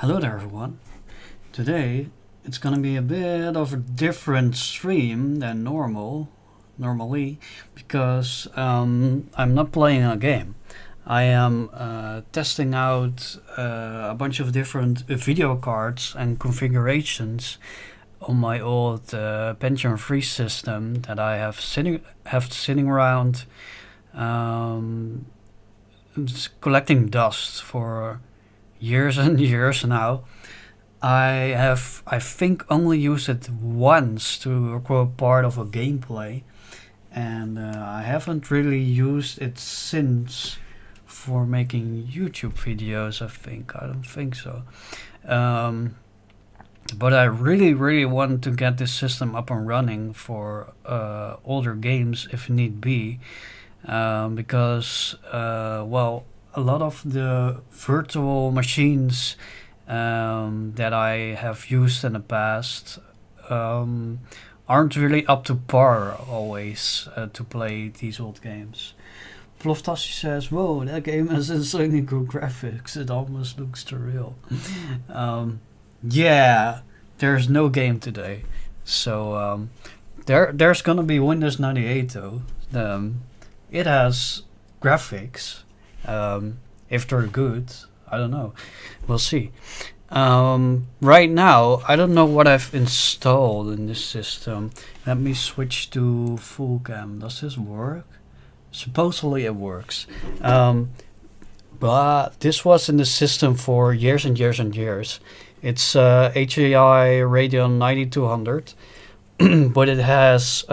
Hello there everyone. Today it's gonna be a bit of a different stream than normally because I'm not playing a game. I am testing out a bunch of different video cards and configurations on my old Pentium 3 system that I have sitting around, just collecting dust for years and years now. I think only used it once to record part of a gameplay, and I haven't really used it since for making YouTube videos. I don't think so. But I really want to get this system up and running for older games if need be, because well, a lot of the virtual machines that I have used in the past aren't really up to par always to play these old games. Ploftassi says, "Whoa, that game has insanely good graphics. It almost looks surreal." Yeah, there's no game today, so there's gonna be Windows 98 though. It has graphics. If they're good, I don't know. We'll see. Right now, I don't know what I've installed in this system. Let me switch to full cam. Does this work? Supposedly it works. But this was in the system for years and years and years. It's HAI Radeon 9200, but it has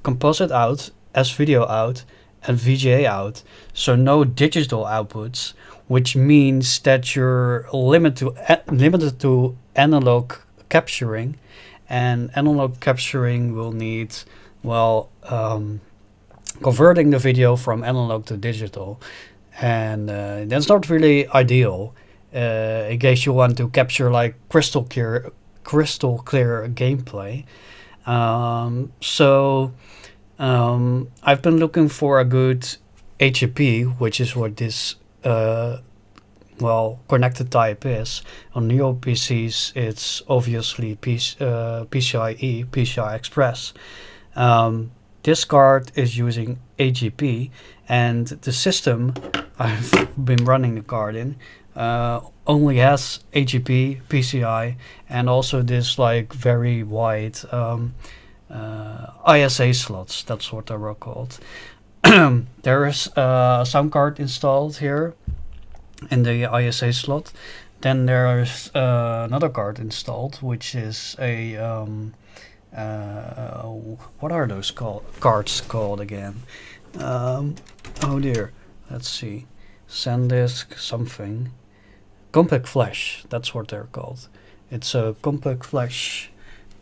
composite out, S-video out, and VGA out, so no digital outputs, which means that you're limited to analog capturing, and analog capturing will need, well, converting the video from analog to digital, and that's not really ideal in case you want to capture like crystal clear gameplay. So I've been looking for a good AGP, which is what this well, connected type is. On Neo PCs, it's obviously PCIe, PCI Express. This card is using AGP, and the system I've been running the card in only has AGP, PCI, and also this like very wide ISA slots. That's what they were called. There is a sound card installed here in the ISA slot. Then there's another card installed, which is a what are those cards called again? Oh dear, let's see, SanDisk something, compact flash. That's what they're called. It's a compact flash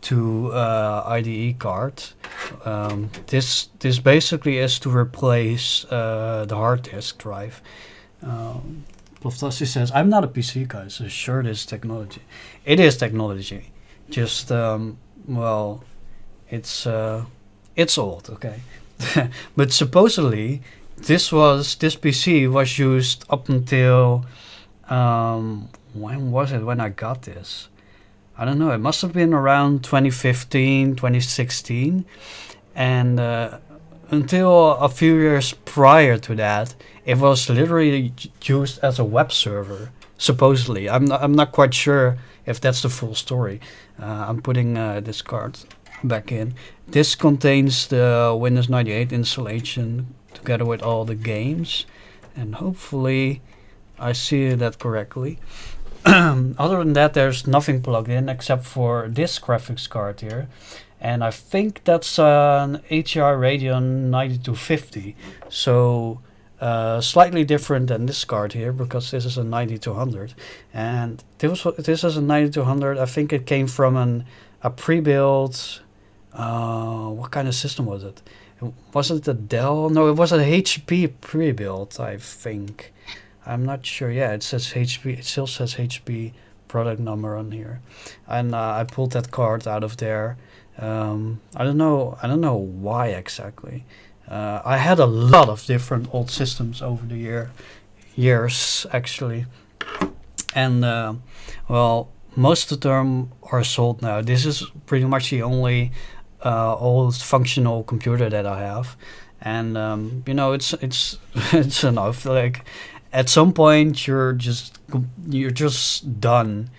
to IDE card. This basically is to replace the hard disk drive. Ploftassi says, "I'm not a PC guy, so sure it is technology." It is technology. Just well, it's old, okay. But supposedly this PC was used up until when was it when I got this? I don't know, it must have been around 2015, 2016, and until a few years prior to that, it was literally used as a web server, supposedly. I'm not quite sure if that's the full story. I'm putting this card back in. This contains the Windows 98 installation together with all the games, and hopefully I see that correctly. Other than that, there's nothing plugged in except for this graphics card here, and I think that's an HAI Radeon 9250, so slightly different than this card here, because this is a 9200, and this is a 9200. I think it came from a pre-built, what kind of system was it? Was it a Dell? No, it was a HP pre-built, I think. I'm not sure. Yeah, it says HP. It still says HP product number on here, and I pulled that card out of there. I don't know why exactly. I had a lot of different old systems over the years actually, and well, most of them are sold now. This is pretty much the only old functional computer that I have, and you know, it's it's enough. Like at some point, you're just done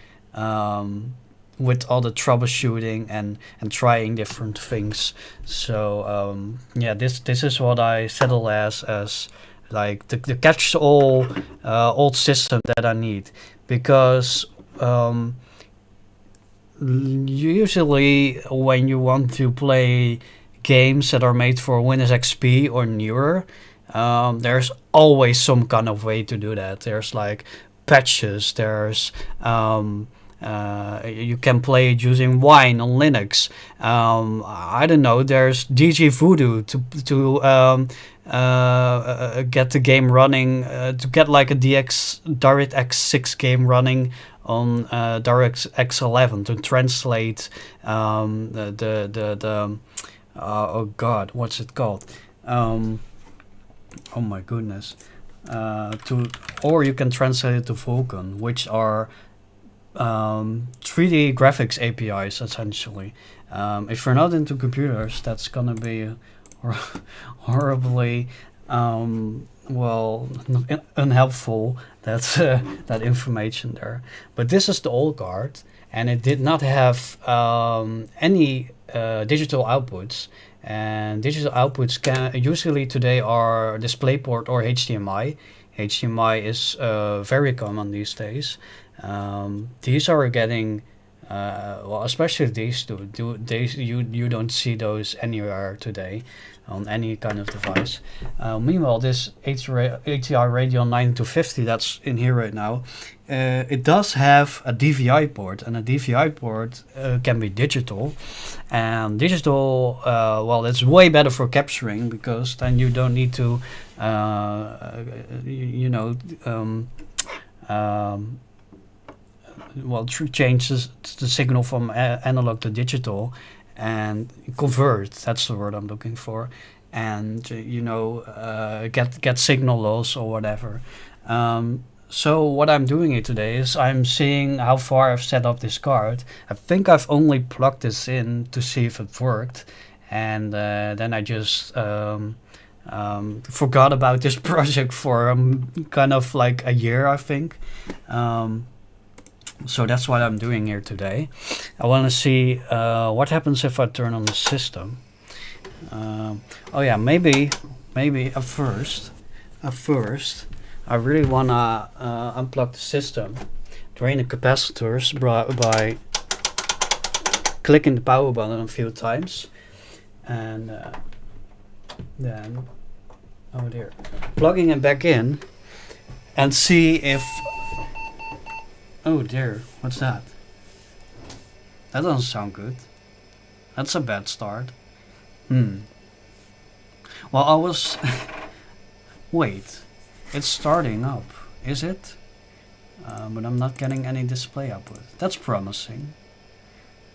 with all the troubleshooting and trying different things. So yeah, this is what I settle as like the catch-all old system that I need, because usually when you want to play games that are made for Windows XP or newer, there's always some kind of way to do that. There's like patches. There's you can play it using Wine on Linux. I don't know. There's DG Voodoo to get the game running, to get like a DirectX 6 game running on DirectX 11 to translate the oh god, what's it called? Oh my goodness. Or you can translate it to Vulkan, which are 3D graphics APIs essentially. If you're not into computers, that's gonna be horribly well, unhelpful, that's that information there. But this is the old card, and it did not have any digital outputs. And digital outputs can usually today are DisplayPort or HDMI. HDMI is very common these days. These are getting well, especially these two. You don't see those anywhere today on any kind of device. Meanwhile, this ATI Radeon 9250 that's in here right now, it does have a DVI port, and a DVI port can be digital. And digital, well, it's way better for capturing, because then you don't need to, you know, well, change the signal from analog to digital and convert. That's the word I'm looking for. And you know, get signal loss or whatever. So what I'm doing here today is I'm seeing how far I've set up this card. I think I've only plugged this in to see if it worked, and then I just forgot about this project for kind of like a year, I think. So that's what I'm doing here today. I want to see what happens if I turn on the system. Oh yeah, maybe at first, I really want to unplug the system, drain the capacitors by clicking the power button a few times, and then, oh dear, plugging it back in and see if, oh dear, what's that? That doesn't sound good. That's a bad start. Well, I was, wait. It's starting up, is it? But I'm not getting any display output. That's promising.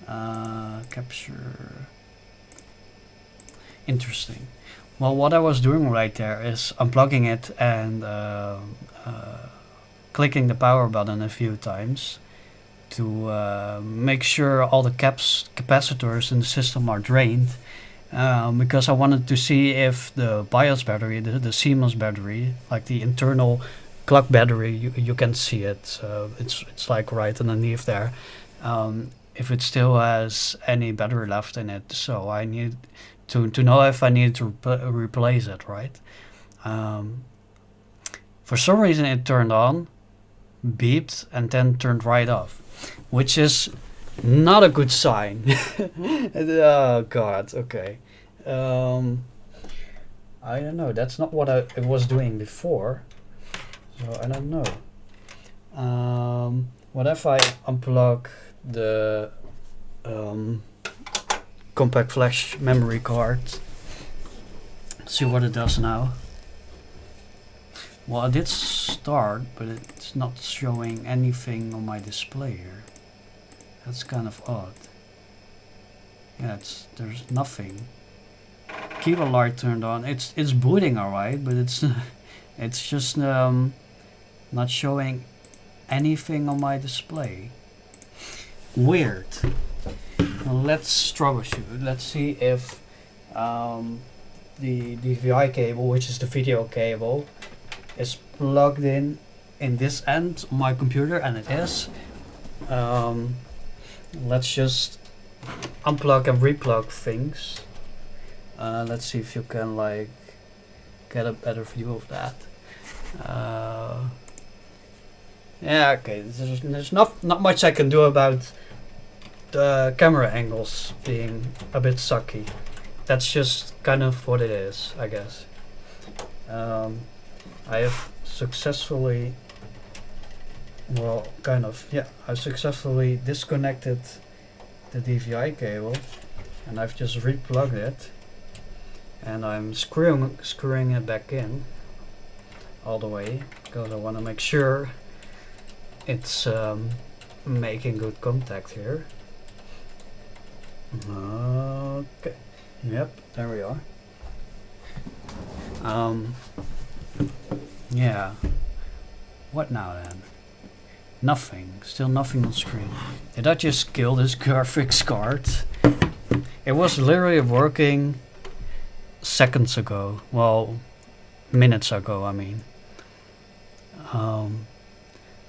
Capture. Interesting. Well, what I was doing right there is unplugging it and clicking the power button a few times to make sure all the capacitors in the system are drained. Because I wanted to see if the BIOS battery, the CMOS battery, like the internal clock battery, you can see it. It's like right underneath there. If it still has any battery left in it, so I need to know if I need to replace it, right? For some reason it turned on, beeped, and then turned right off, which is not a good sign. Oh god, okay. I don't know, that's not what I was doing before, so I don't know. What if I unplug the compact flash memory card? See what it does now. Well, I did start, but it's not showing anything on my display here. That's kind of odd. Yeah, there's nothing. Keyboard light turned on. It's booting alright, but it's just not showing anything on my display. Weird. Well, let's troubleshoot. Let's see if the DVI cable, which is the video cable, is plugged in this end on my computer, and it is. Let's just unplug and replug things. Let's see if you can like get a better view of that. Yeah, okay. There's not much I can do about the camera angles being a bit sucky. That's just kind of what it is, I guess. I have successfully, well, kind of, yeah, I successfully disconnected the DVI cable, and I've just replugged it, and I'm screwing it back in all the way because I want to make sure it's making good contact here. Okay. Yep, there we are. Yeah. What now then? Nothing. Still nothing on screen. Did I just kill this graphics card? It was literally working seconds ago. Well, minutes ago, I mean.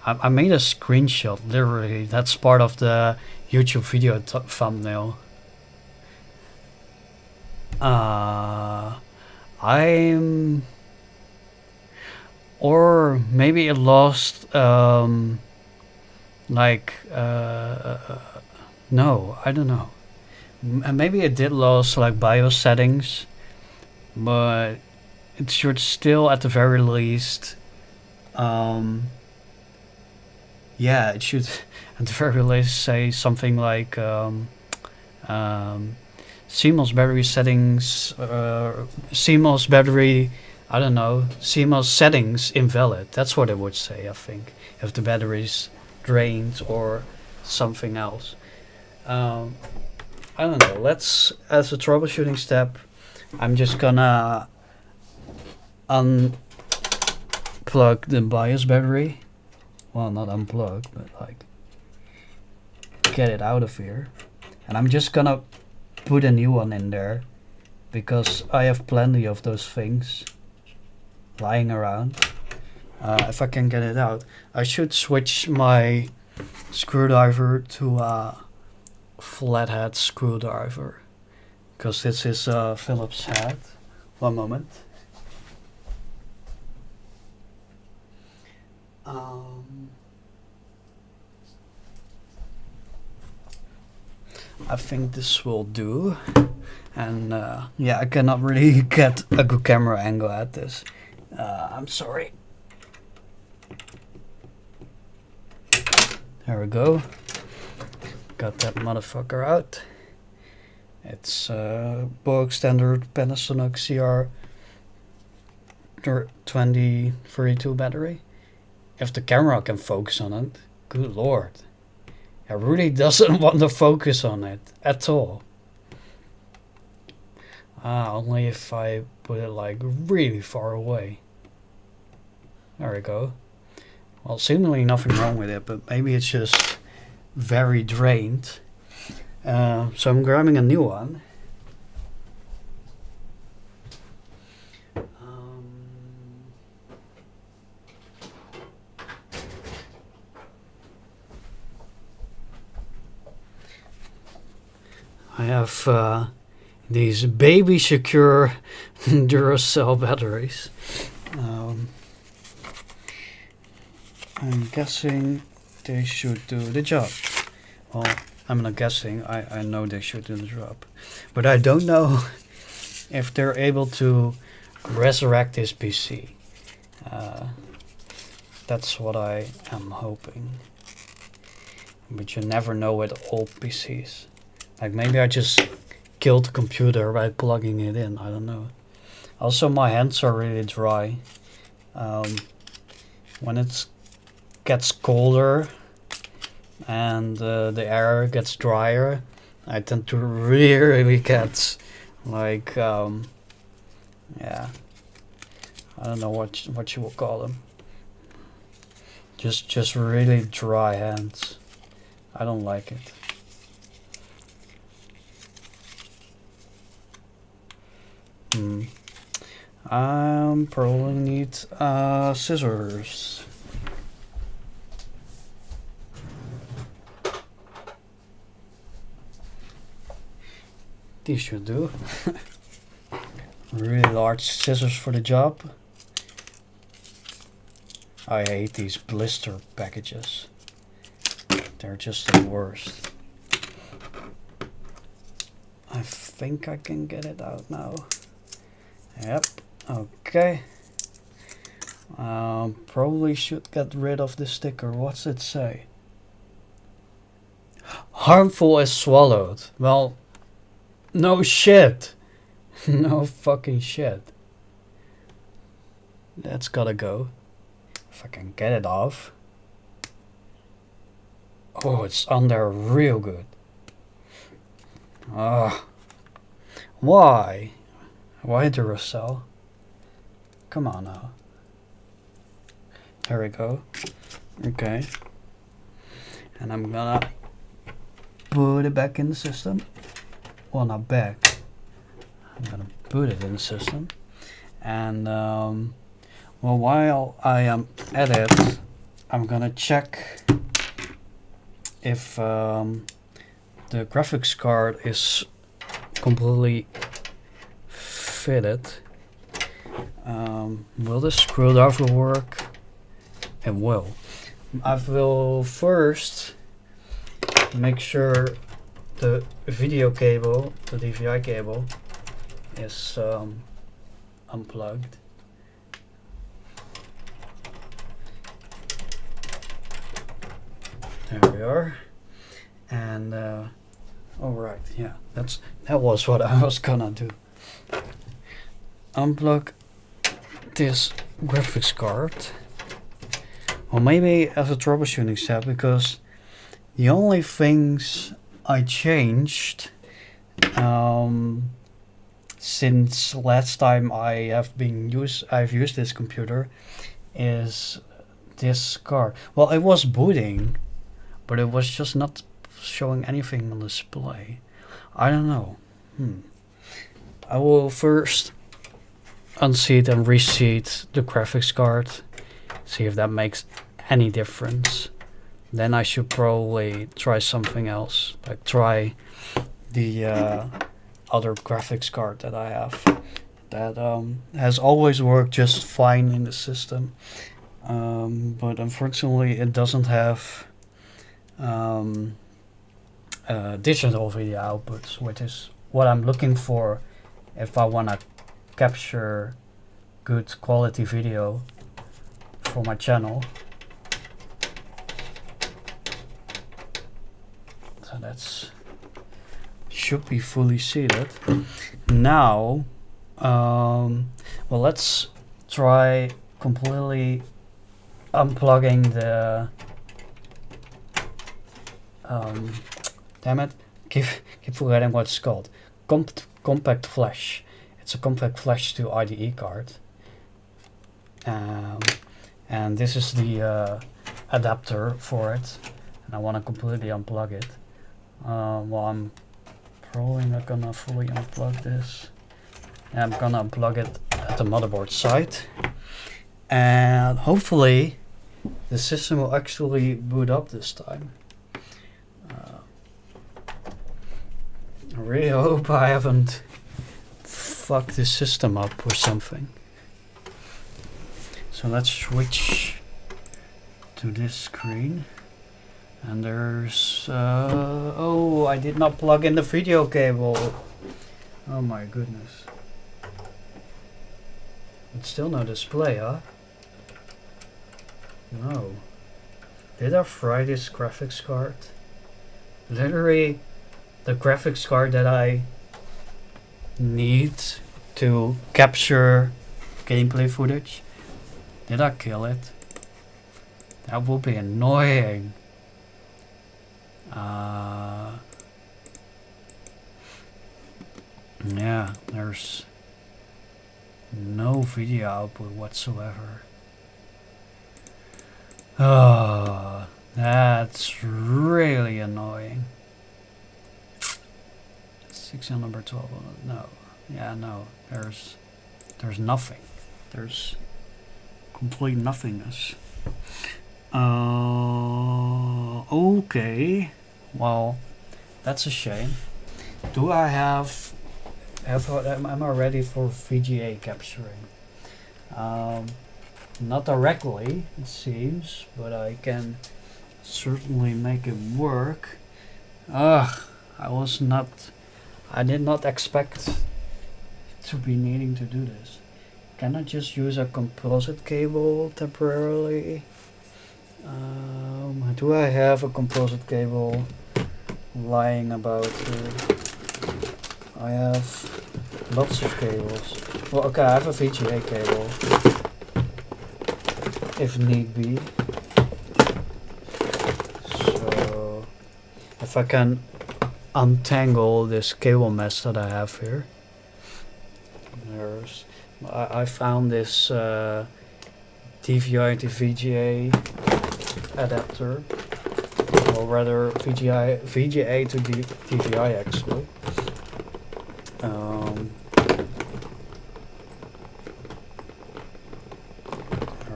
I made a screenshot, literally. That's part of the YouTube video thumbnail. Or maybe it lost, no, I don't know. Maybe it did lose like BIOS settings, but it should still at the very least, yeah, it should at the very least say something like CMOS battery settings, CMOS battery, I don't know, CMOS settings invalid. That's what it would say, I think, if the battery's drained or something else. I don't know. Let's, as a troubleshooting step, I'm just gonna unplug the BIOS battery. Well, not unplug, but like get it out of here. And I'm just gonna put a new one in there because I have plenty of those things lying around. If I can get it out, I should switch my screwdriver to a flathead screwdriver because this is a Phillips head. One moment. I think this will do, and yeah, I cannot really get a good camera angle at this. I'm sorry. There we go. Got that motherfucker out. It's bog standard Panasonic CR2032 battery. If the camera can focus on it, good lord. It really doesn't want to focus on it at all. Only if I put it like really far away. There we go. Well, seemingly nothing wrong with it, but maybe it's just very drained. So I'm grabbing a new one. I have these baby secure Duracell batteries. I'm guessing they should do the job. Well, I'm not guessing, I know they should do the job. But I don't know if they're able to resurrect this PC. That's what I am hoping. But you never know with old PCs. Like maybe I just killed the computer by plugging it in, I don't know. Also my hands are really dry. When it gets colder and the air gets drier, I tend to really get like, yeah, I don't know what you will call them. Just really dry hands. I don't like it. I probably need scissors. These should do. Really large scissors for the job. I hate these blister packages. They're just the worst. I think I can get it out now. Yep, okay. Probably should get rid of the sticker. What's it say? Harmful as swallowed. Well, no shit. No fucking shit. That's gotta go. If I can get it off. Oh, it's on there real good. Why? Why Duracell? Come on now. There we go. Okay. And I'm gonna put it back in the system. Well, not back. I'm gonna put it in the system. And well, while I am at it, I'm gonna check if the graphics card is completely fitted. Will the screwdriver work? It will. I will first make sure the video cable, the DVI cable, is unplugged. There we are. And all right, yeah, that was what I was gonna do. Unplug this graphics card. Well, maybe as a troubleshooting step, because the only things I changed since last time I've used this computer is this card. Well, it was booting, but it was just not showing anything on display. I don't know. I will first unseat and reseat the graphics card, see if that makes any difference. Then I should probably try something else, like try the other graphics card that I have that has always worked just fine in the system, but unfortunately it doesn't have digital video outputs, which is what I'm looking for if I want to capture good quality video for my channel. So that's should be fully seated. Now, well, let's try completely unplugging the damn it, keep forgetting what it's called. Compact flash. It's a compact flash to IDE card. And this is the adapter for it. And I want to completely unplug it. Well, I'm probably not gonna fully unplug this. I'm gonna unplug it at the motherboard side. And hopefully the system will actually boot up this time. I really hope I haven't fucked this system up or something. So let's switch to this screen. And there's oh, I did not plug in the video cable. Oh my goodness. But still no display, huh? No. Did I fry this graphics card? Literally the graphics card that I need to capture gameplay footage. Did I kill it? That will be annoying. Yeah, there's no video output whatsoever. Oh, that's really annoying. 6 number 12. No. Yeah, no. There's nothing. There's complete nothingness. Okay. Well, that's a shame. Do I have am I ready for VGA capturing? Not directly, it seems, but I can certainly make it work. Ugh, I did not expect to be needing to do this. Can I just use a composite cable temporarily? Do I have a composite cable lying about here? I have lots of cables. Well, okay, I have a VGA cable, if need be. So, if I can untangle this cable mesh that I have here. I found this DVI to VGA adapter, or rather VGA to DVI actually. There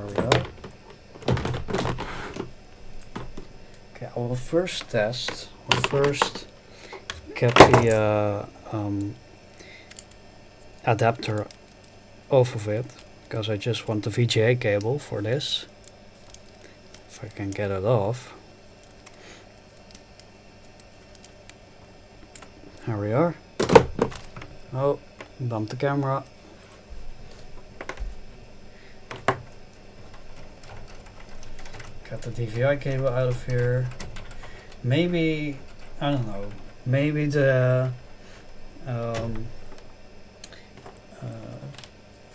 we go. Okay, I will first test. We'll first get the adapter off of it, because I just want the VGA cable for this. If I can get it off. There we are. Oh, bumped the camera. Got the DVI cable out of here. Maybe, I don't know, maybe the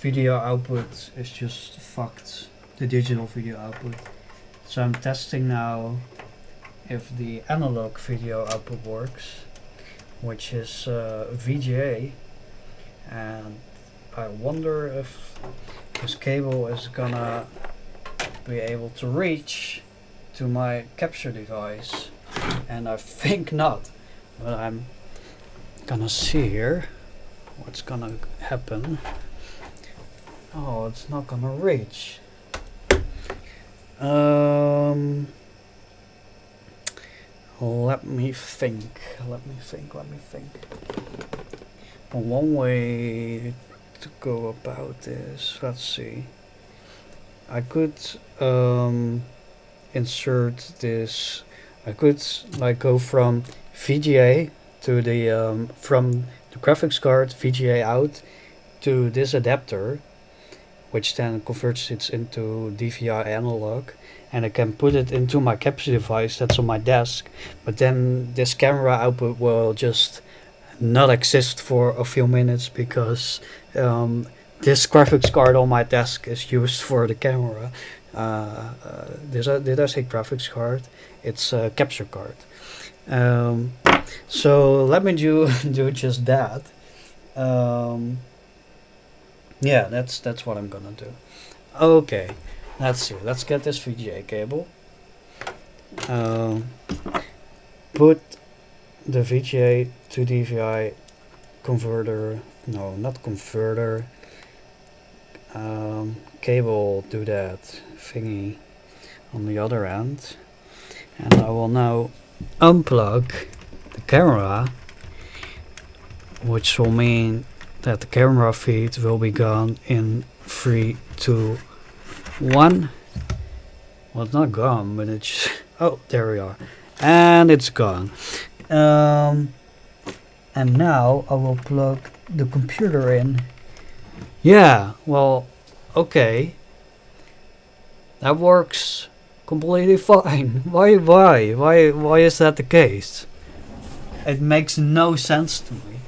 video output is just fucked, the digital video output. So I'm testing now if the analog video output works, which is VGA, and I wonder if this cable is gonna be able to reach to my capture device, and I think not, but I'm gonna see here what's gonna happen. Oh, it's not gonna reach. Let me think. One way to go about this, let's see. I could insert this. I could like go from VGA to the from the graphics card VGA out to this adapter, which then converts it into DVI analog, and I can put it into my capture device that's on my desk, but then this camera output will just not exist for a few minutes because this graphics card on my desk is used for the camera. Did I say graphics card? It's a capture card. So let me do just that. Yeah, that's what I'm gonna do. Okay, let's see. Let's get this VGA cable. Put the VGA to DVI converter. No, not converter. Cable do that thingy on the other end, and I will now unplug the camera, which will mean that the camera feed will be gone in 3, 2, 1. Well, it's not gone, but it's oh, there we are, and it's gone. And now I will plug the computer in. Yeah, well, okay, that works completely fine. Why is that the case? It makes no sense to me,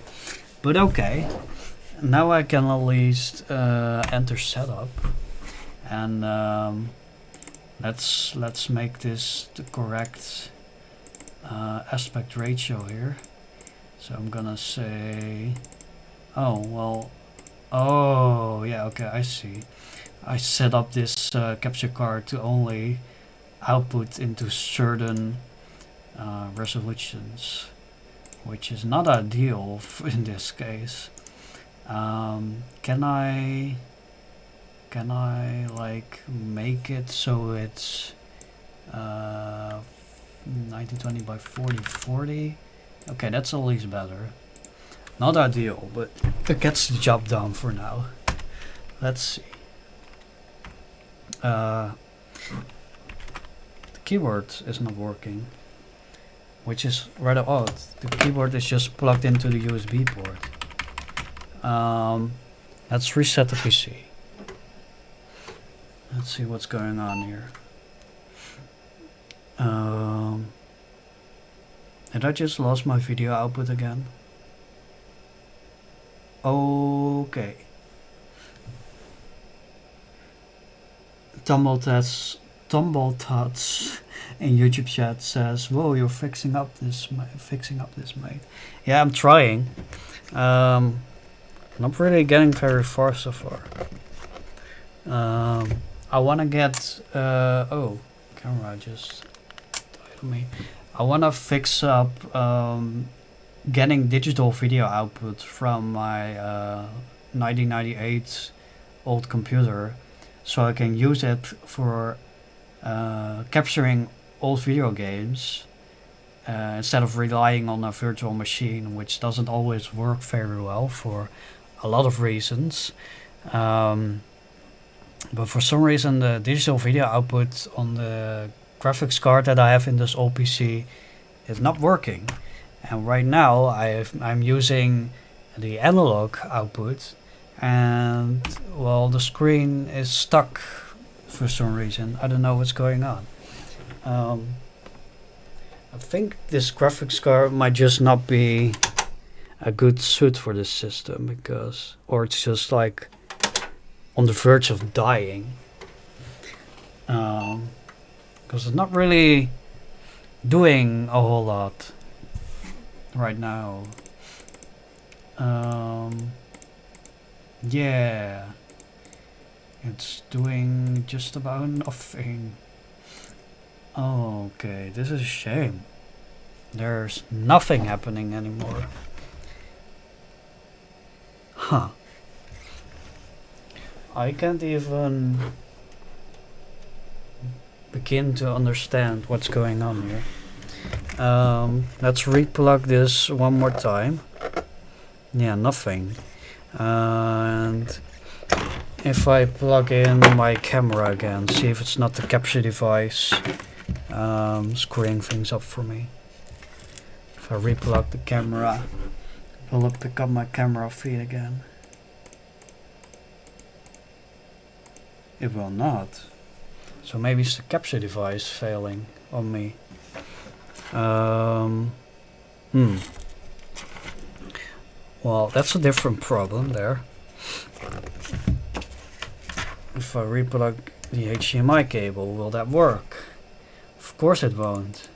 but okay. Now I can at least enter setup, and let's make this the correct aspect ratio here. So I'm gonna say, oh well, oh yeah, okay, I see. I set up this capture card to only output into certain resolutions, which is not ideal in this case. Can I like make it so it's 1920 by 4040? Okay, that's at least better. Not ideal, but it gets the job done for now. Let's see. The keyboard is not working, which is rather odd. The keyboard is just plugged into the USB port. Let's reset the PC. Let's see what's going on here. Did I just lost my video output again? Okay. Tumble Tots in YouTube chat says, "Whoa, you're fixing up this, mate." Yeah, I'm trying. Not really getting very far so far. I want to get. Oh, camera just died on me. I want to fix up getting digital video output from my 1998 old computer, so I can use it for capturing old video games instead of relying on a virtual machine, which doesn't always work very well for a lot of reasons. But for some reason the digital video output on the graphics card that I have in this old PC is not working. And right now I'm using the analog output, and well, the screen is stuck for some reason. I don't know what's going on. I think this graphics card might just not be a good suit for this system, because, or it's just like on the verge of dying. Because it's not really doing a whole lot right now. Yeah, it's doing just about nothing. Okay, this is a shame. There's nothing happening anymore. Huh. I can't even begin to understand what's going on here. Let's replug this one more time. Yeah, nothing. And if I plug in my camera again, see if it's not the capture device screwing things up for me. If I replug the camera, will it pick up my camera feed again? It will not. So maybe it's the capture device failing on me. Well, that's a different problem there. If I replug the HDMI cable, will that work? Of course it won't.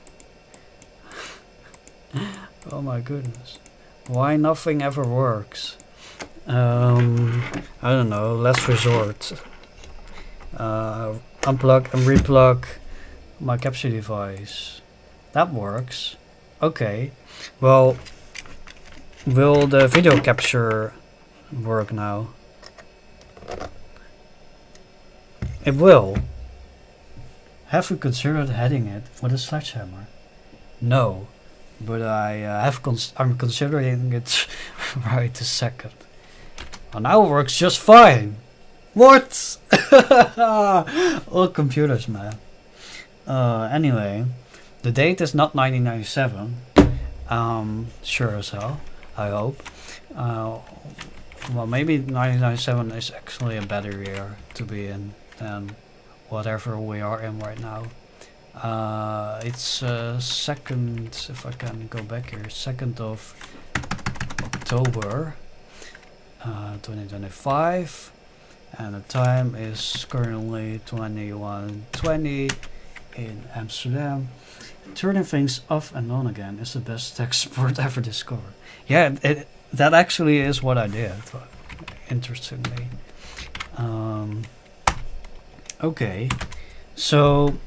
Oh my goodness. Why nothing ever works? I don't know, last resort. Unplug and replug my capture device. That works. Okay. Well, will the video capture work now? It will. Have you considered heading it with a sledgehammer? No, but I'm considering it right this second. And now it works just fine. What? Old computers, man. Anyway, the date is not 1997. Sure as hell, I hope. Well, maybe 1997 is actually a better year to be in than whatever we are in right now. It's 2nd, if I can go back here, 2nd of October 2025, and the time is currently 21:20 in Amsterdam. Turning things off and on again is the best tech support ever discovered. Yeah, that actually is what I did, interestingly. Okay, so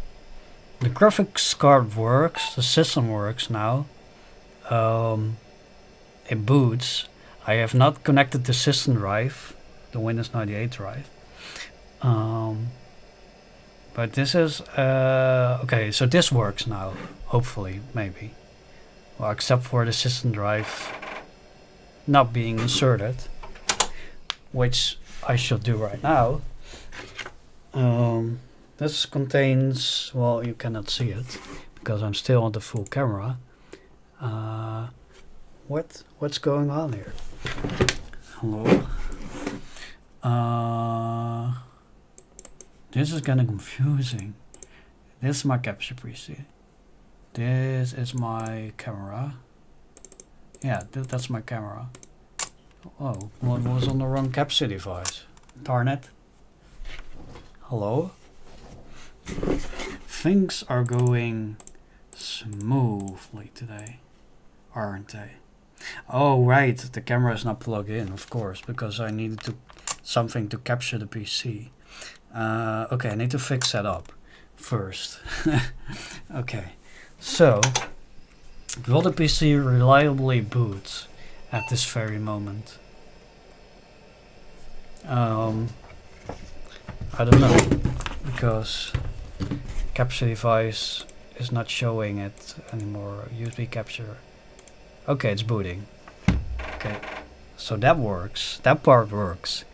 the graphics card works, the system works now. It boots. I have not connected the system drive, the Windows 98 drive. But this is okay, so this works now, hopefully, maybe. Well, except for the system drive not being inserted, which I should do right now. This contains, well, you cannot see it because I'm still on the full camera. What's going on here? Hello. This is kinda confusing. This is my capture PC. This is my camera. Yeah, that's my camera. Oh, one was on the wrong capture device. Darn it. Hello? Things are going smoothly today, aren't they? Oh right, the camera is not plugged in, of course, because I needed something to capture the PC. Okay, I need to fix that up first. Okay, so will the PC reliably boot at this very moment? I don't know, because capture device is not showing it anymore. USB capture. Okay, it's booting. Okay, so that works. That part works.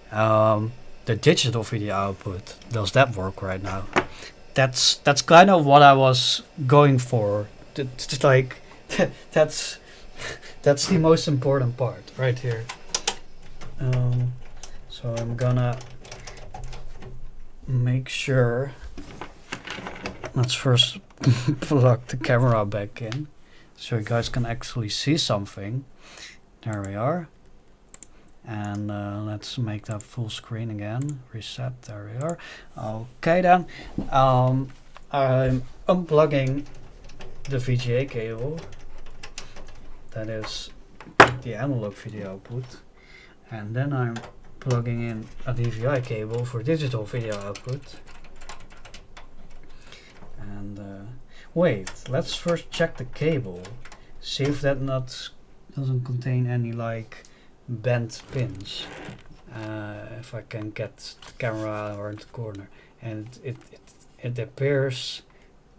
The digital video output, does that work right now? That's kind of what I was going for. It's like that's the most important part right here. So I'm gonna make sure. Let's first plug the camera back in so you guys can actually see something. There we are. And let's make that full screen again. Reset, there we are. Okay then. I'm unplugging the VGA cable. That is the analog video output. And then I'm plugging in a DVI cable for digital video output. And wait, let's first check the cable. See if that doesn't contain any like bent pins. If I can get the camera around the corner, and it appears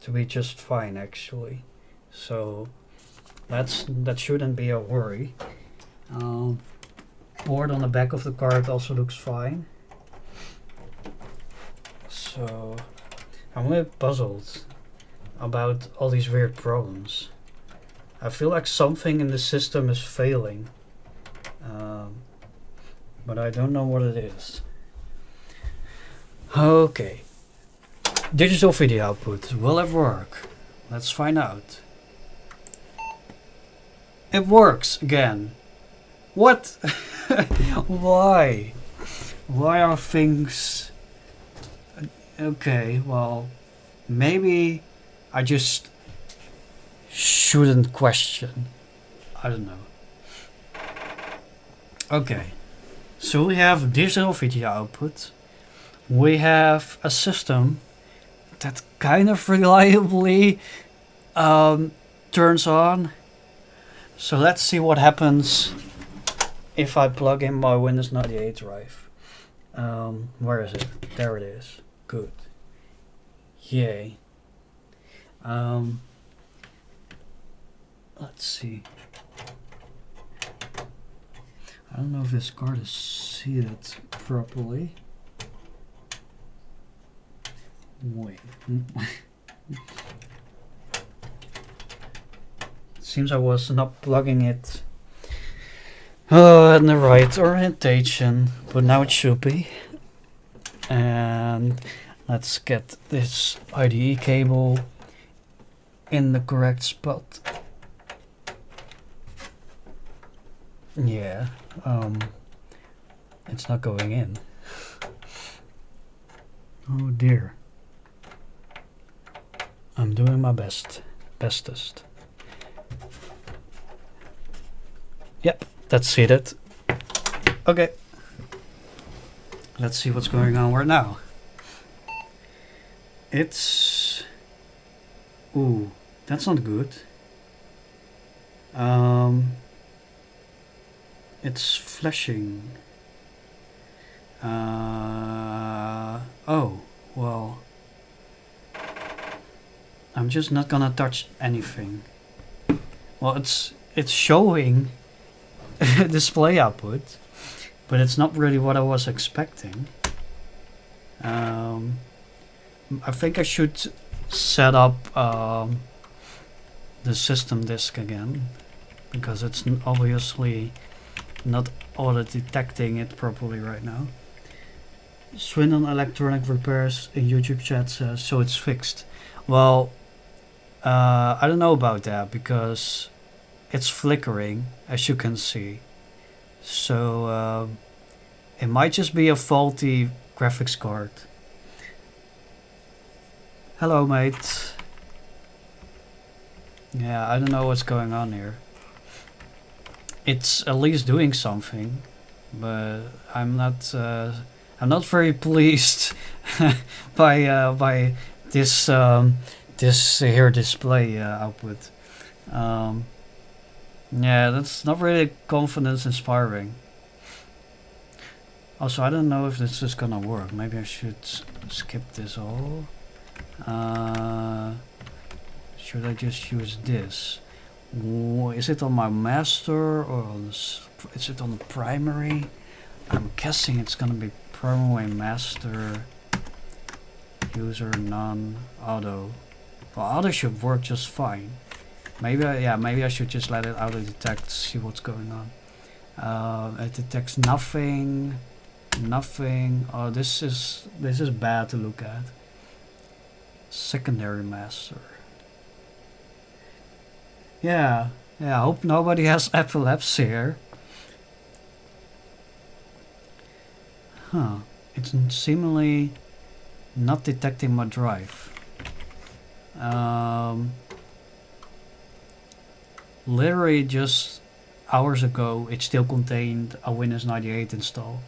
to be just fine actually. So that shouldn't be a worry. Board on the back of the card also looks fine. So I'm a bit puzzled about all these weird problems. I feel like something in the system is failing, but I don't know what it is. Okay, digital video output, will it work? Let's find out. It works again. What? Why? Why are things... Okay, well, maybe I just shouldn't question. I don't know. Okay, so we have digital video output. We have a system that kind of reliably turns on. So let's see what happens if I plug in my Windows 98 drive. Where is it? There it is. Good. Yay. Let's see. I don't know if this card is seated properly. Wait. It seems I was not plugging it in the right orientation, but now it should be. And let's get this IDE cable in the correct spot. Yeah, it's not going in. Oh dear. I'm doing my bestest. Yep, that's seated. Okay. Let's see what's going on right now. It's Ooh, that's not good. It's flashing. Oh, well. I'm just not gonna touch anything. Well, it's showing display output, but it's not really what I was expecting. I think I should set up the system disk again, because it's obviously not auto detecting it properly right now. Swindon Electronic Repairs in YouTube chat says, so it's fixed. Well, I don't know about that, because it's flickering, as you can see. So it might just be a faulty graphics card. Hello, mate. Yeah, I don't know what's going on here. It's at least doing something, but I'm not very pleased by this this here display output. Yeah, that's not really confidence inspiring. Also, I don't know if this is gonna work. Maybe I should skip this all. Should I just use this? Is it on my master or on is it on the primary? I'm guessing it's gonna be primary, master, user, none, auto. Well, auto should work just fine. Maybe I should just let it auto detect, see what's going on. It detects nothing. Oh, this is bad to look at. Secondary master. Yeah, I hope nobody has epilepsy here. Huh, it's seemingly not detecting my drive. Literally just hours ago it still contained a Windows 98 install.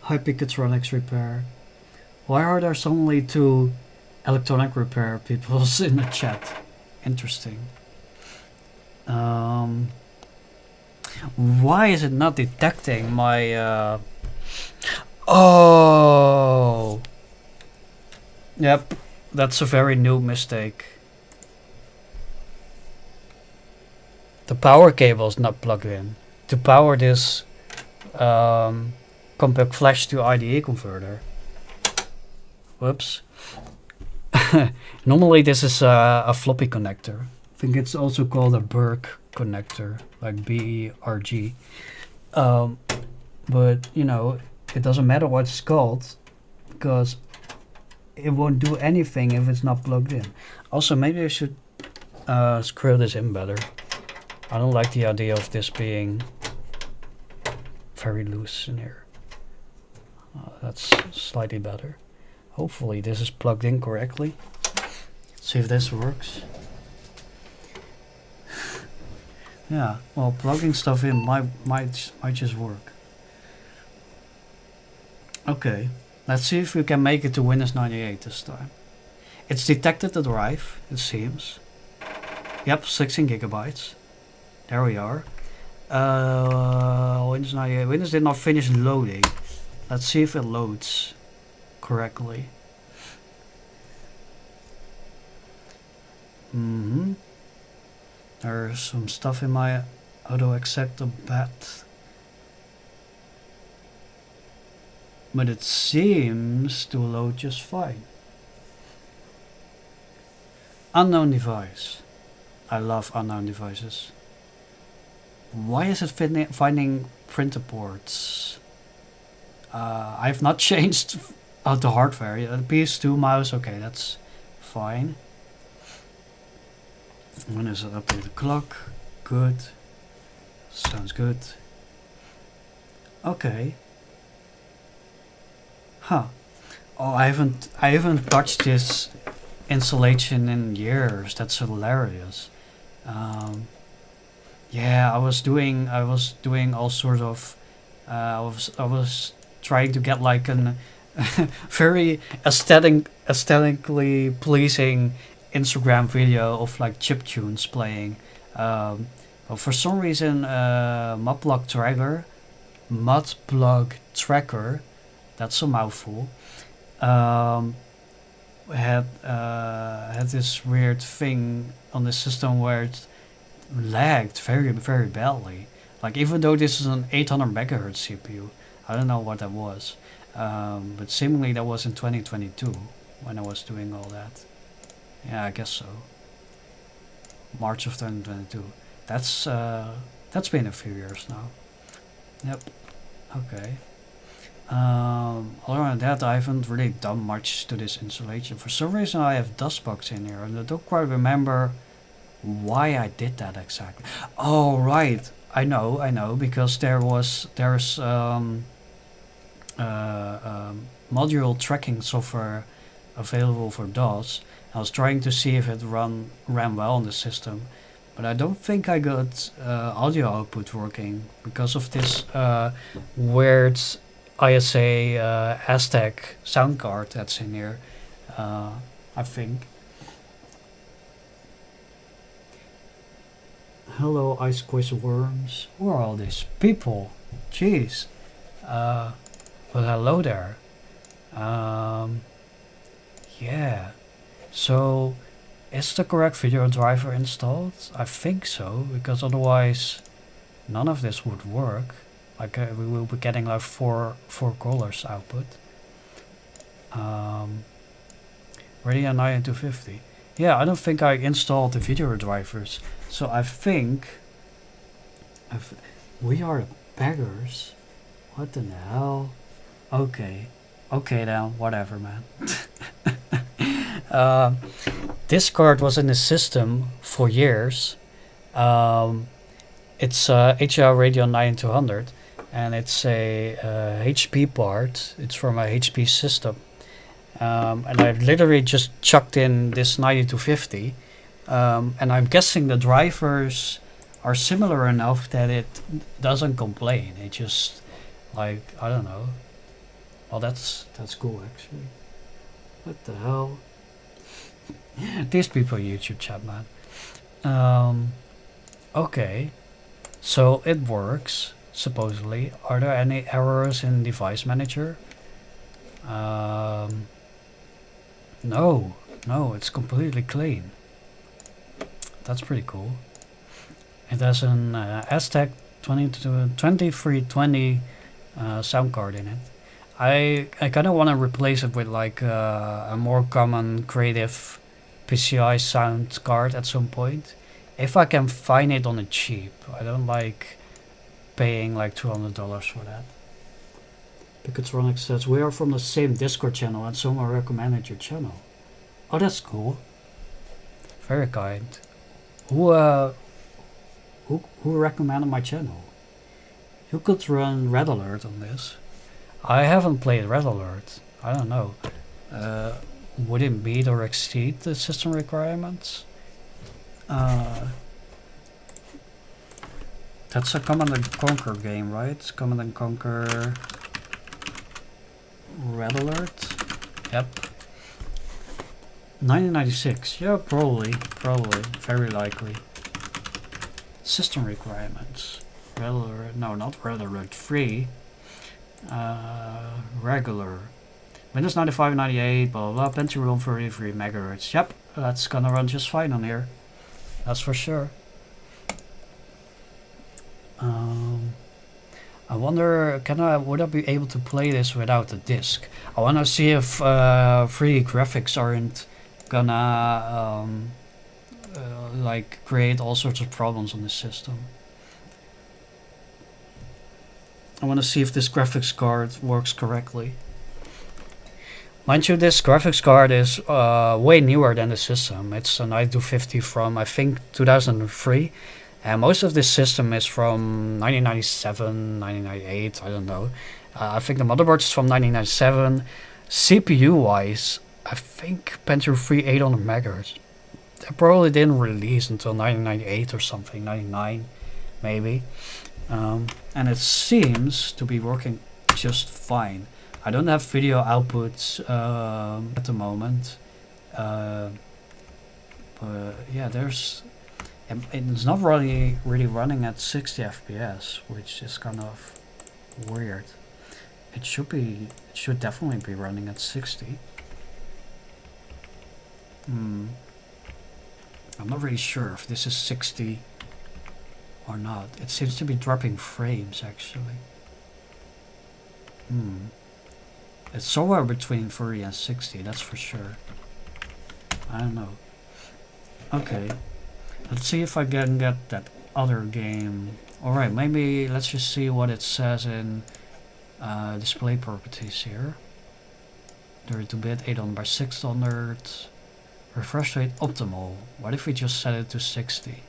Hi Picatronics Repair. Why are there suddenly 2 electronic repair peoples in the chat? Interesting. Why is it not detecting my Oh, yep, that's a very new mistake. The power cable is not plugged in to power this compact flash to IDE converter. Whoops. Normally this is a floppy connector. I think it's also called a Berg connector, like BERG. But you know, it doesn't matter what it's called, because it won't do anything if it's not plugged in. Also, maybe I should screw this in better. I don't like the idea of this being very loose in here. That's slightly better. Hopefully this is plugged in correctly. Let's see if this works. Yeah, well, plugging stuff in might just work. Okay, let's see if we can make it to Windows 98 this time. It's detected the drive, it seems. Yep, 16 gigabytes. There we are. Windows 98. Windows did not finish loading. Let's see if it loads correctly. There's some stuff in my auto acceptor bat. But it seems to load just fine. Unknown device. I love unknown devices. Why is it finding printer ports? I've not changed the hardware. The PS2 mouse, okay, that's fine. When is it update the clock? Good. Sounds good. Okay. Huh. Oh, I haven't touched this installation in years. That's hilarious. Yeah, I was doing all sorts of. I was trying to get like an very aesthetically pleasing Instagram video of like chiptunes playing. But for some reason, Mudplug Tracker, that's a mouthful, um, had this weird thing on the system where it lagged very badly. Like even though this is an 800 megahertz CPU, I don't know what that was, but seemingly that was in 2022 when I was doing all that. Yeah, I guess so. March of 2022. That's been a few years now. Yep. Okay. Other than that, I haven't really done much to this installation. For some reason, I have dustbugs in here, and I don't quite remember why I did that exactly. Oh, right. I know, because there's module tracking software available for DOS. I was trying to see if it ran well on the system, but I don't think I got audio output working because of this weird ISA Aztec sound card that's in here. I think. Hello, ice squish worms. Who are all these people? Jeez. Well, hello there. Yeah. So, is the correct video driver installed? I think so, because otherwise none of this would work. Like we will be getting like four colors output. Radeon 9250. Yeah, I don't think I installed the video drivers. So I think we are the beggars. What the hell? Okay. Okay then, whatever, man. This card was in the system for years. It's HL Radeon 9200, and it's a HP part. It's from a HP system. And I literally just chucked in this 9250. And I'm guessing the drivers are similar enough that it doesn't complain. It just, like, I don't know. Well, that's cool, actually. What the hell? These people YouTube chat, man. Okay. So it works, supposedly. Are there any errors in Device Manager? No, it's completely clean. That's pretty cool. It has an Aztec 2320 sound card in it. I kind of want to replace it with like a more common creative PCI sound card at some point. If I can find it on the cheap. I don't like paying like $200 for that. Picatronic says, we are from the same Discord channel and someone recommended your channel. Oh, that's cool. Very kind. Who recommended my channel? You could run Red Alert on this. I haven't played Red Alert. I don't know. Would it meet or exceed the system requirements? That's a Command and Conquer game, right? Command and Conquer Red Alert? Yep. 1996. Yeah, probably. Very likely. System requirements. Red Alert. No, not Red Alert 3. Regular. Windows 95, 98, blah blah blah. Pentium 33 megahertz. Yep, that's gonna run just fine on here. That's for sure. I wonder, would I be able to play this without the disc? I wanna see if 3D graphics aren't gonna like create all sorts of problems on the system. I want to see if this graphics card works correctly. Mind you, this graphics card is way newer than the system. It's a 9250 from, I think, 2003. And most of this system is from 1997, 1998, I don't know. I think the motherboard is from 1997. CPU-wise, I think Pentium 3 800 megahertz. They probably didn't release until 1998 or something, 99 maybe. And it seems to be working just fine. I don't have video outputs at the moment. But yeah, it's not really running at 60 FPS, which is kind of weird. It should definitely be running at 60. I'm not really sure if this is 60 or not. It seems to be dropping frames actually. It's somewhere between 30 and 60, that's for sure. I don't know. Okay, let's see if I can get that other game. Alright, maybe let's just see what it says in display properties here. 32-bit, 800 by 600. Refresh rate optimal. What if we just set it to 60?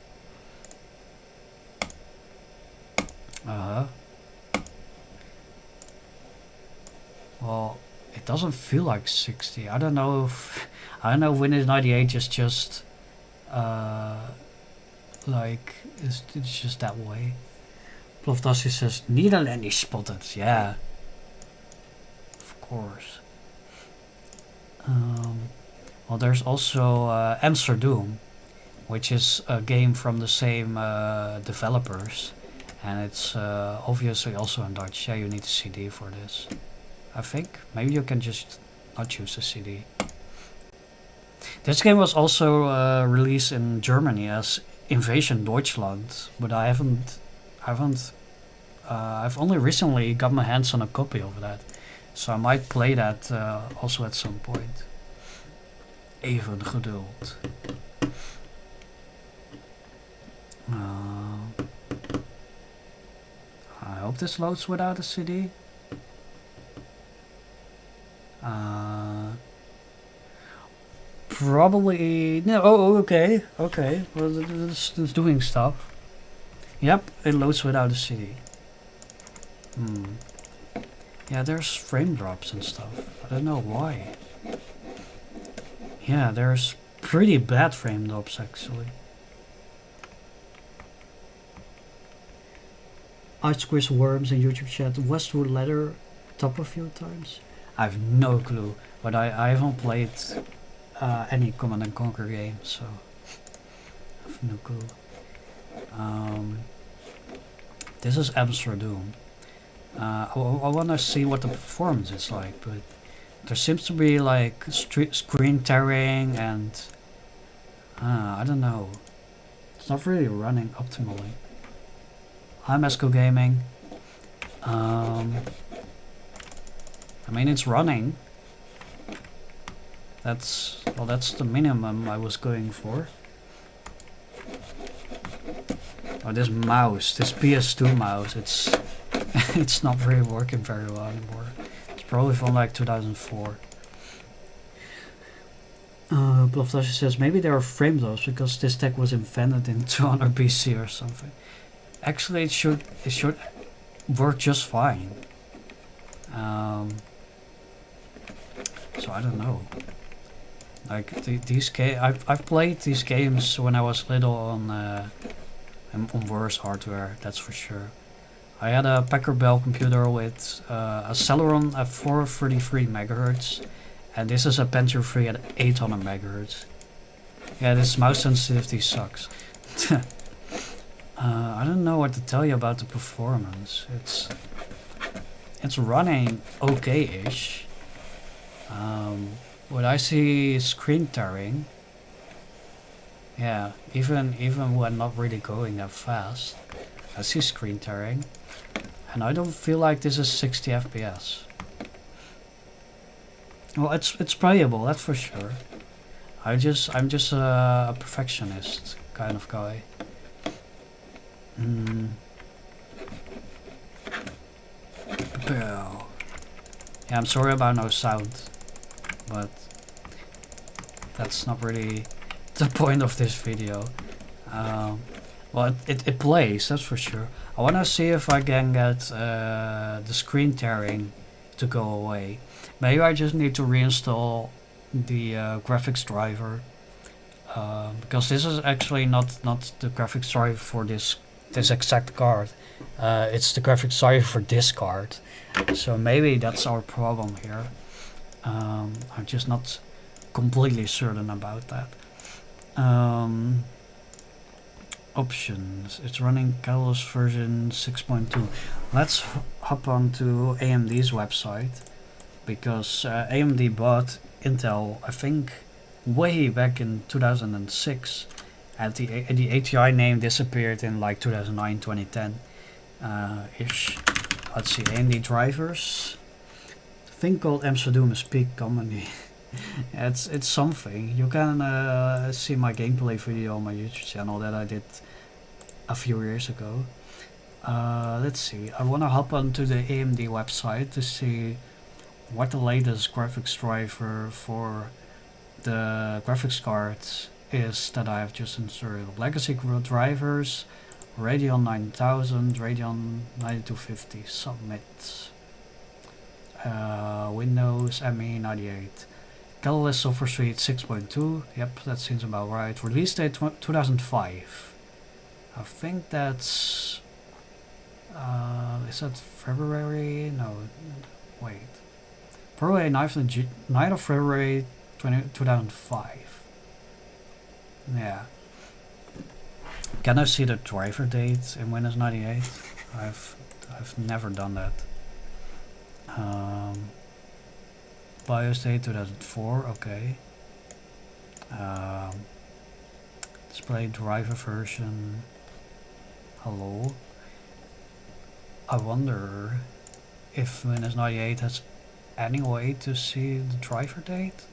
Well, it doesn't feel like 60. I don't know if Windows 98 is just like it's just that way. Ploftassi says Nederlandisch spotted. Yeah, of course. Well, there's also Amsterdam, which is a game from the same developers, and it's obviously also in Dutch. Yeah, you need a CD for this, I think. Maybe you can just not use a CD. This game was also released in Germany as Invasion Deutschland, but I've only recently got my hands on a copy of that, so I might play that also at some point. Even geduld. I hope this loads without a CD. Probably no. Oh, okay. Well, it's doing stuff. Yep, it loads without a CD. Yeah, there's frame drops and stuff. I don't know why. Yeah, there's pretty bad frame drops actually. I squish worms in YouTube chat. Westwood Ladder top a few times. I have no clue, but I haven't played any Command & Conquer game, so I have no clue. This is Amsterdam. I want to see what the performance is like, but there seems to be like screen tearing and I don't know. It's not really running optimally. Hi Mesco Gaming. I mean, it's running. That's the minimum I was going for. Oh, this mouse, this PS2 mouse, it's not really working very well anymore. It's probably from like 2004. Ploftasje says maybe there are frame drops because this tech was invented in 200 BC or something. Actually, it should work just fine. So I don't know. Like these I've played these games when I was little on worse hardware, that's for sure. I had a Packard Bell computer with a Celeron at 433 MHz, and this is a Pentium 3 at 800 MHz. Yeah, this mouse sensitivity sucks. I don't know what to tell you about the performance. It's running okay-ish. What I see is screen tearing. Yeah, even when not really going that fast, I see screen tearing, and I don't feel like this is 60 FPS. Well, it's playable, that's for sure. I'm just a perfectionist kind of guy. Yeah, I'm sorry about no sound, but that's not really the point of this video. Well, it plays, that's for sure. I want to see if I can get the screen tearing to go away. Maybe I just need to reinstall the graphics driver, because this is actually not the graphics driver for this exact card. It's the graphics driver for this card. So maybe that's our problem here. I'm just not completely certain about that. Options. It's running Catalyst version 6.2. Let's hop on to AMD's website, because AMD bought Intel, I think, way back in 2006. And the ATI name disappeared in like 2009, 2010 ish. Let's see, AMD drivers. A thing called Amsterdam is Peak Company. It's something. You can see my gameplay video on my YouTube channel that I did a few years ago. Let's see. I want to hop onto the AMD website to see what the latest graphics driver for the graphics cards is that I have just inserted. Legacy drivers, Radeon 9000, Radeon 9250, submit. Windows ME 98. Catalyst Software Suite 6.2. Yep, that seems about right. Release date 2005. I think that's... is that February? No, wait. February 9th of February 2005. Yeah. Can I see the driver date in Windows 98? I've never done that. BIOS date 2004, okay. Display driver version. Hello. I wonder if Windows 98 has any way to see the driver date.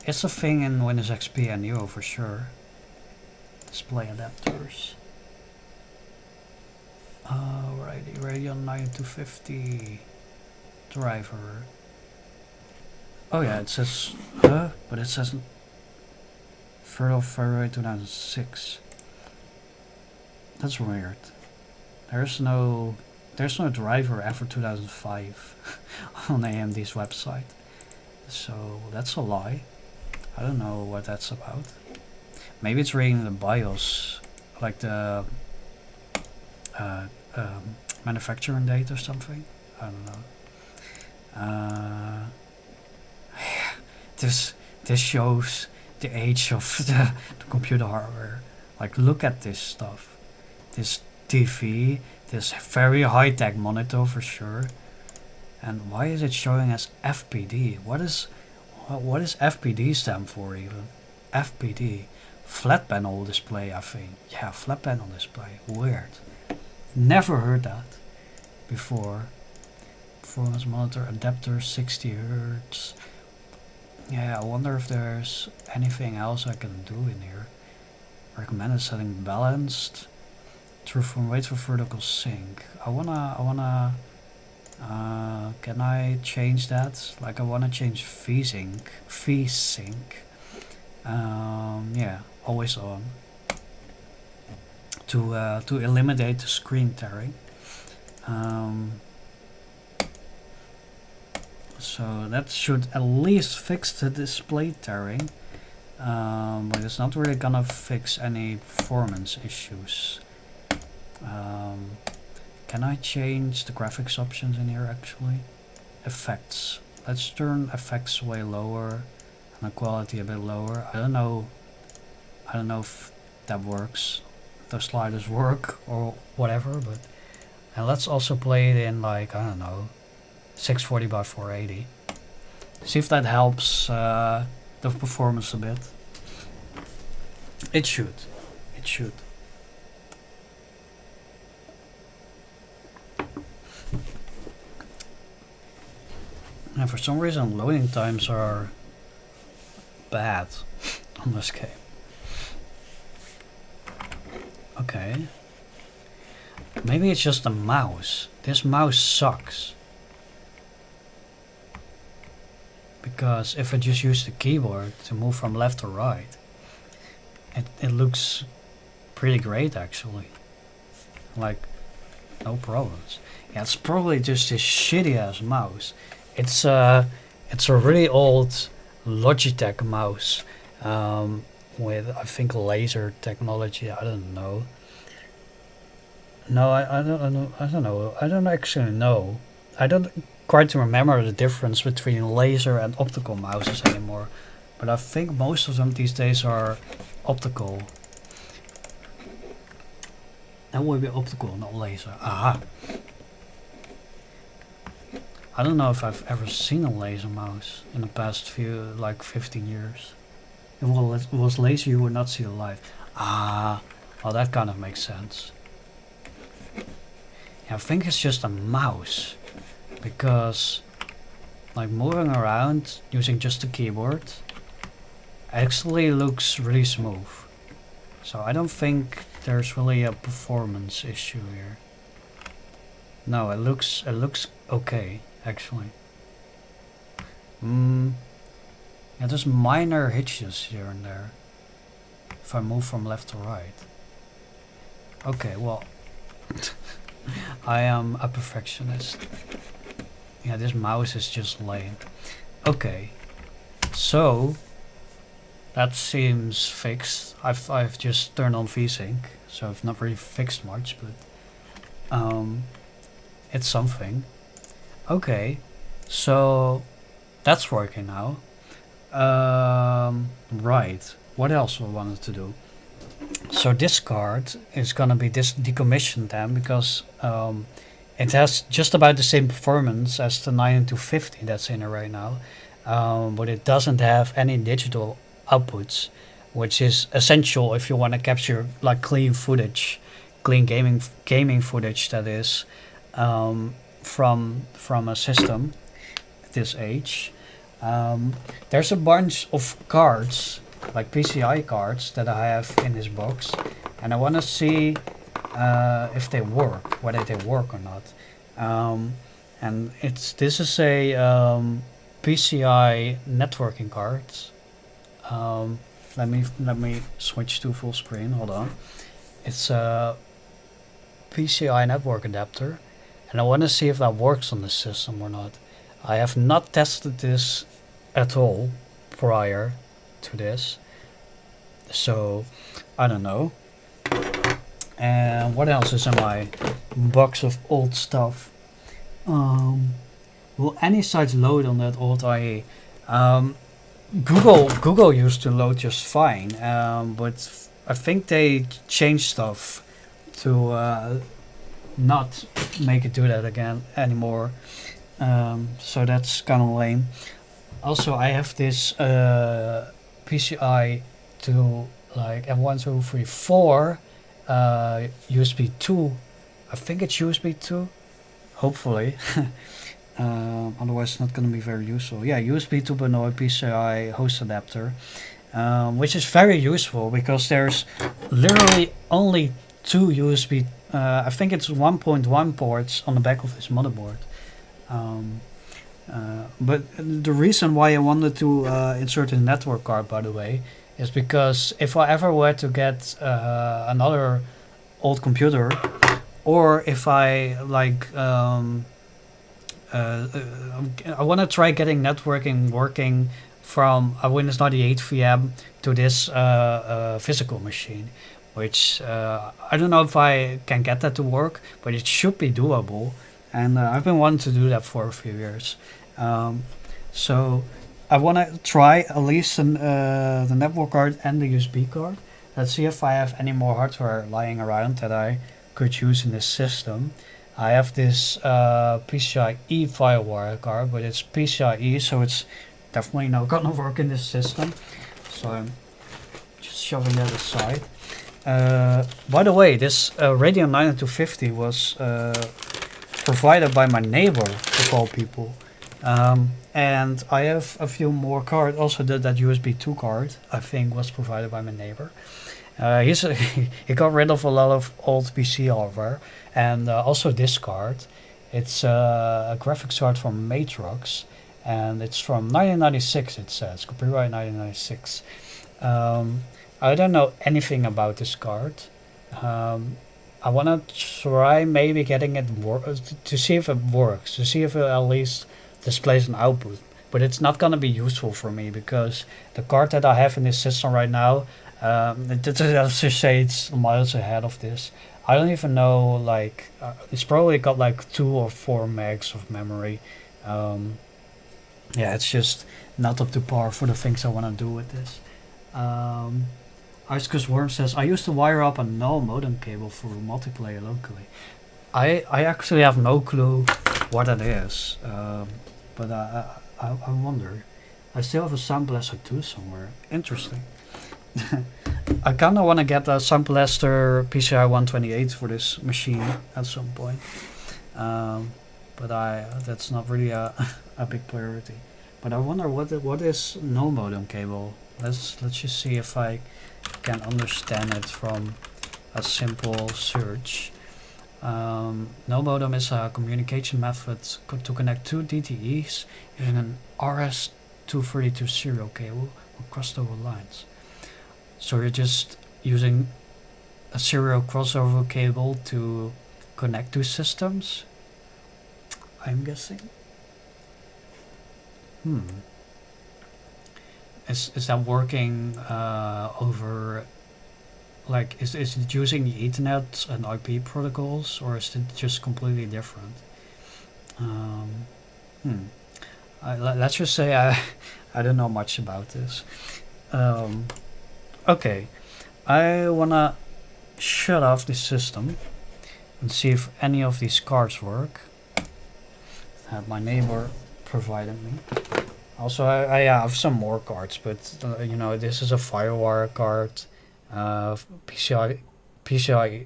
It's a thing in Windows XP and Neo for sure. Display adapters. Alrighty, Radeon 9250 driver. Oh yeah, it says, but it says 3rd of February 2006. That's weird. There's no driver after 2005 on AMD's website. So that's a lie. I don't know what that's about. Maybe it's reading the BIOS, like the manufacturing date or something. I don't know. This shows the age of the computer hardware. Like, look at this stuff. This TV, this very high-tech monitor for sure. And why is it showing as FPD? What does FPD stand for even? FPD. Flat panel display, I think. Yeah, flat panel display. Weird. Never heard that before. Performance monitor adapter 60 Hz. Yeah, I wonder if there's anything else I can do in here. Recommended setting balanced. True frame rate for vertical sync. I wanna can I change that? Like, I wanna change VSync. Yeah, always on. To eliminate the screen tearing. So that should at least fix the display tearing, but it's not really gonna fix any performance issues. Can I change the graphics options in here actually? Effects. Let's turn effects way lower and the quality a bit lower. I don't know if that works, the sliders work or whatever, but and let's also play it in, like, I don't know, 640 by 480. See if that helps the performance a bit. It should. And for some reason loading times are bad on this game. Okay. Maybe it's just the mouse. This mouse sucks. Because if I just use the keyboard to move from left to right, it looks pretty great actually. Like, no problems. Yeah, it's probably just this shitty ass mouse. It's a really old Logitech mouse with, I think, laser technology. I don't know. No, I don't actually know. I don't quite remember the difference between laser and optical mouses anymore. But I think most of them these days are optical. That would be optical, not laser. Aha! I don't know if I've ever seen a laser mouse in the past few, like 15 years. If it was laser, you would not see the light. Ah, well, that kind of makes sense. Yeah, I think it's just a mouse, because like moving around using just the keyboard actually looks really smooth. So I don't think there's really a performance issue here. No, it looks okay actually. Yeah, there's minor hitches here and there if I move from left to right. Okay, well, I am a perfectionist. Yeah, this mouse is just lame. Okay, so that seems fixed. I've just turned on VSync, so I've not really fixed much, but it's something. Okay, so that's working now. Right. What else we wanted to do? So this card is gonna be decommissioned then, because it has just about the same performance as the 9250 that's in it right now, but it doesn't have any digital outputs, which is essential if you want to capture like clean footage, clean gaming footage, that is, from a system at this age. There's a bunch of cards, like PCI cards, that I have in this box, and I want to see if they work, whether they work or not. And this is a PCI networking card. Let me switch to full screen. Hold on. It's a PCI network adapter, and I want to see if that works on the system or not. I have not tested this at all prior to this, so I don't know. And what else is in my box of old stuff? Will any sites load on that old IE? Google used to load just fine, but I think they changed stuff to not make it do that again anymore. So that's kind of lame. Also, I have this PCI to like F1234 USB 2. I think it's USB 2. Hopefully. Otherwise, it's not going to be very useful. Yeah, USB 2.0 PCI host adapter, which is very useful because there's literally only two USB. I think it's 1.1 ports on the back of this motherboard. But the reason why I wanted to insert a network card, by the way, is because if I ever were to get another old computer, or if I like I want to try getting networking working from a Windows 98 VM to this physical machine, which I don't know if I can get that to work, but it should be doable, and I've been wanting to do that for a few years. So I want to try at least the network card and the USB card. Let's see if I have any more hardware lying around that I could use in this system. I have this PCIe Firewire card, but it's PCIe, so it's definitely not gonna work in this system. So I'm just shoving that aside. By the way, this Radeon 9250 was provided by my neighbor, of all people. And I have a few more cards. Also, that USB 2 card, I think, was provided by my neighbor. He got rid of a lot of old PC hardware, and also this card. It's a graphics card from Matrox, and it's from 1996. It says copyright 1996. I don't know anything about this card. I want to try maybe getting it to see if it works, to see if it at least displays an output. But it's not going to be useful for me because the card that I have in this system right now Let's just say it's miles ahead of this. I don't even know, like, it's probably got like 2 or 4 megs of memory. Yeah, it's just not up to par for the things I want to do with this. Icecus Worm says, I used to wire up a null modem cable for multiplayer locally. I actually have no clue what that is, but I wonder. I still have a Sound Blaster 2 somewhere. Interesting. I kind of want to get a Sound Blaster PCI 128 for this machine at some point, but that's not really a big priority. But I wonder what is null modem cable. Let's just see if I can understand it from a simple search. Null modem is a communication method to connect two DTEs using an RS-232 serial cable across over lines. So you're just using a serial crossover cable to connect two systems, I'm guessing. Is that working over, like, is it using the Ethernet and IP protocols, or is it just completely different? Let's just say I don't know much about this. Okay, I wanna shut off the system and see if any of these cards work that my neighbor provided me. Also, I have some more cards, but you know, this is a FireWire card, PCI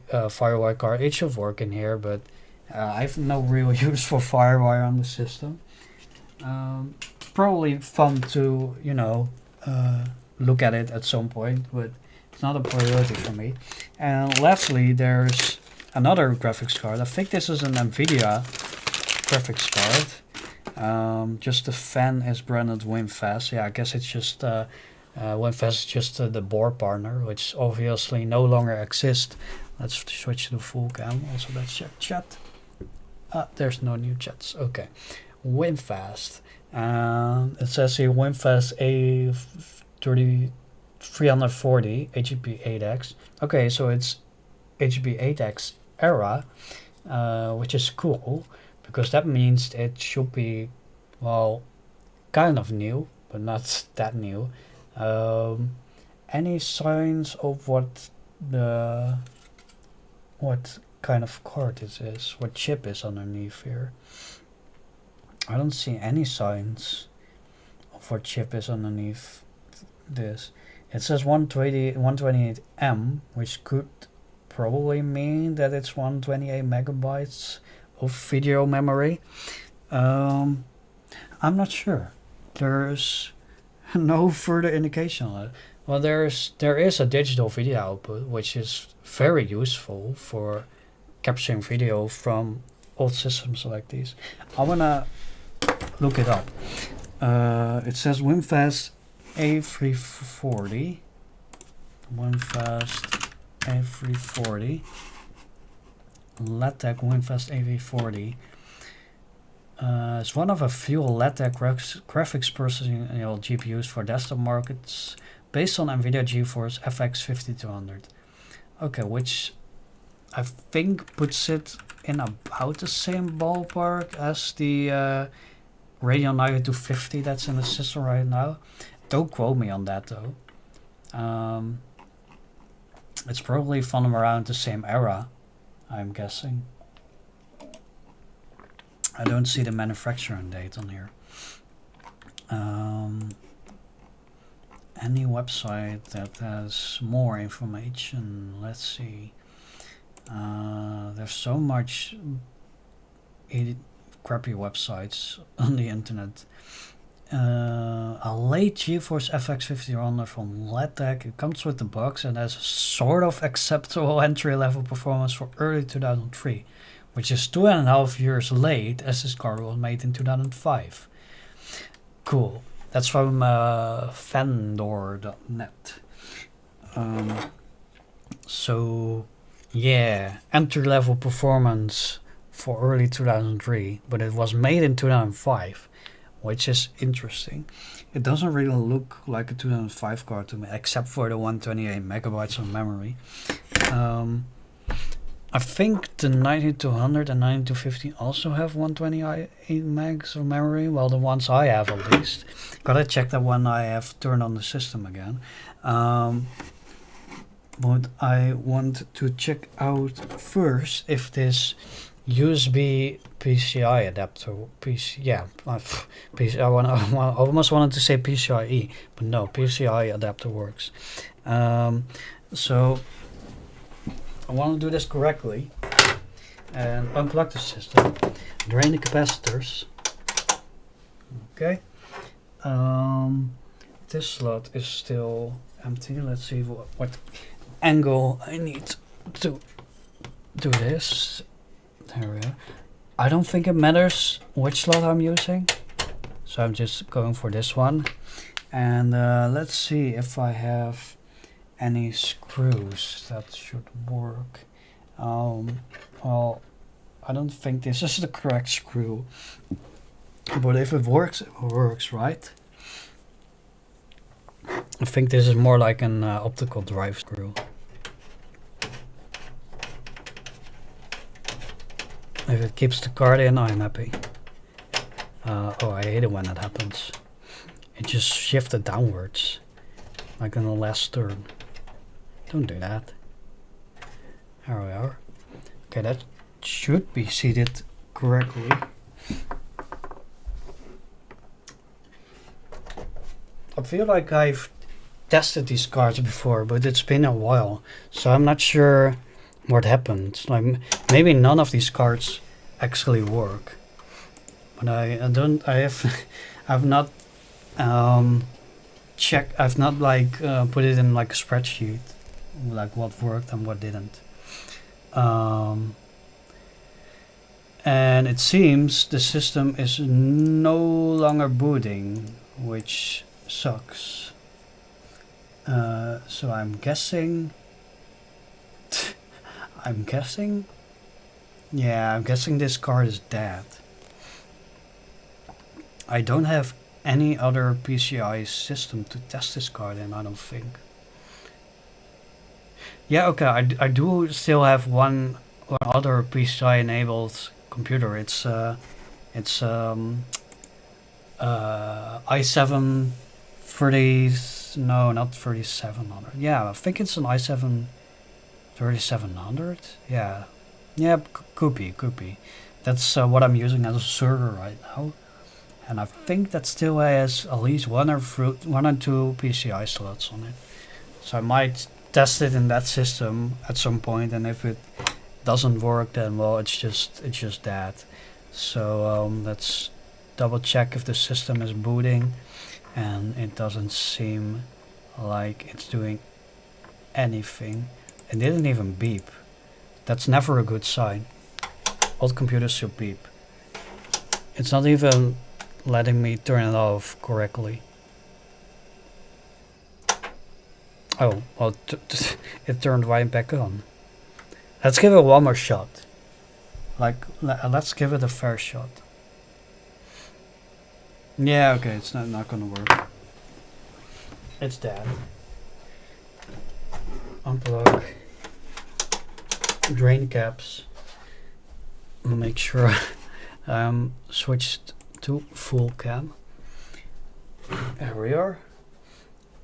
FireWire card. It should work in here, but I have no real use for FireWire on the system. Probably fun to, you know, look at it at some point, but it's not a priority for me. And lastly, there's another graphics card. I think this is an NVIDIA graphics card. Just the fan is branded WinFast. Yeah, I guess it's just WinFast is just the board partner, which obviously no longer exists. Let's switch to full cam. Also, let's check chat. There's no new chats. Okay, WinFast. It says here WinFast A340 AGP 8X. Okay, so it's AGP 8X era, which is cool, because that means it should be, well, kind of new, but not that new. Any signs of what kind of card this is, what chip is underneath here? I don't see any signs of what chip is underneath this. It says 128M, which could probably mean that it's 128 megabytes of video memory. I'm not sure. There's no further indication on it. Well, there is a digital video output, which is very useful for capturing video from old systems like these. I wanna look it up. It says WinFast A340. WinFast A340. LATEC WinFast A340. It's one of a few LATEC graphics processing GPUs for desktop markets based on NVIDIA GeForce FX 5200. Okay, which I think puts it in about the same ballpark as the Radeon 9250 that's in the system right now. Don't quote me on that though. It's probably from around the same era, I'm guessing. I don't see the manufacturing date on here. Any website that has more information? Let's see. There's so much crappy websites on the internet. A late GeForce FX 5100 from LATEC. It comes with the box and has a sort of acceptable entry-level performance for early 2003, which is 2.5 years late, as this card was made in 2005. Cool. That's from Fandor.net. So, yeah, entry-level performance for early 2003, but it was made in 2005. which is interesting. It doesn't really look like a 2005 card to me, except for the 128 megabytes of memory. I think the 9200 and 9250 also have 128 megs of memory. Well, the ones I have at least. Gotta check that one I have turned on the system again. But I want to check out first if this USB PCI adapter, I almost wanted to say PCIe, but no, PCI adapter works. So I want to do this correctly and unplug the system, drain the capacitors. Okay. This slot is still empty. Let's see what angle I need to do this. There we are. I don't think it matters which slot I'm using, so I'm just going for this one. And let's see if I have any screws that should work. Well, I don't think this is the correct screw, but if it works, it works, right? I think this is more like an optical drive screw. If it keeps the card in, I'm happy. Oh, I hate it when that happens. It just shifted downwards, like in the last turn. Don't do that. There we are. Okay, that should be seated correctly. I feel like I've tested these cards before, but it's been a while, so I'm not sure what happened. Like maybe none of these cards actually work, but I've not checked. I've not like put it in like a spreadsheet, like what worked and what didn't. And it seems the system is no longer booting, which sucks. So I'm guessing. Yeah, I'm guessing this card is dead. I don't have any other PCI system to test this card in, I don't think. Yeah, okay, I do still have one other PCI enabled computer. It's i7 no, not 3700. Yeah, I think it's an i7 3700. Yeah, could be. That's what I'm using as a server right now, and I think that still has at least one or two PCI slots on it. So I might test it in that system at some point, and if it doesn't work, then well, it's just that. So let's double check if the system is booting, and it doesn't seem like it's doing anything. It didn't even beep. That's never a good sign. Old computers should beep. It's not even letting me turn it off correctly. Oh, well, it turned right back on. Let's give it one more shot. Like, let's give it a fair shot. Yeah, okay, it's not gonna work. It's dead. Unplug. Drain caps. Make sure I'm switched to full cam. There we are.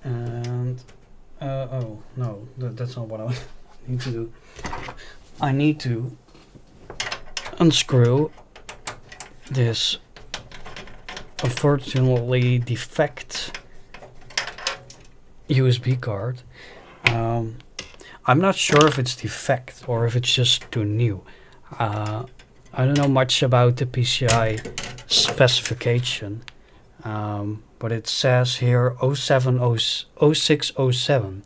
And oh no, that's not what I need to do. I need to unscrew this unfortunately defect USB card. I'm not sure if it's defect or if it's just too new. I don't know much about the PCI specification, but it says here 0607,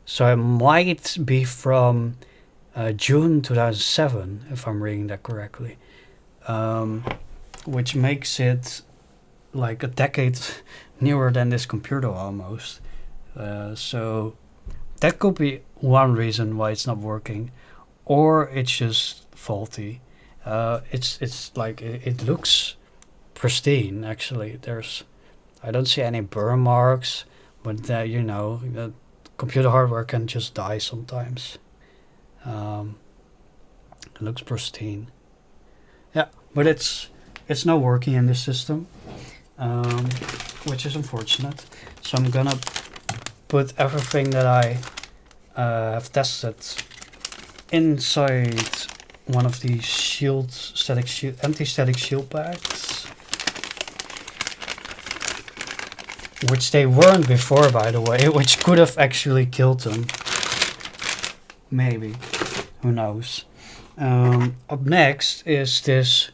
so it might be from June 2007 if I'm reading that correctly, which makes it like a decade newer than this computer almost. So that could be one reason why it's not working, or it's just faulty. It's like it looks pristine. Actually, I don't see any burn marks, but you know, the computer hardware can just die sometimes. It looks pristine. Yeah, but it's not working in this system, which is unfortunate. So I'm gonna put everything that I have tested inside one of these anti-static shield packs, which they weren't before, by the way, which could have actually killed them. Maybe, who knows. Up next is this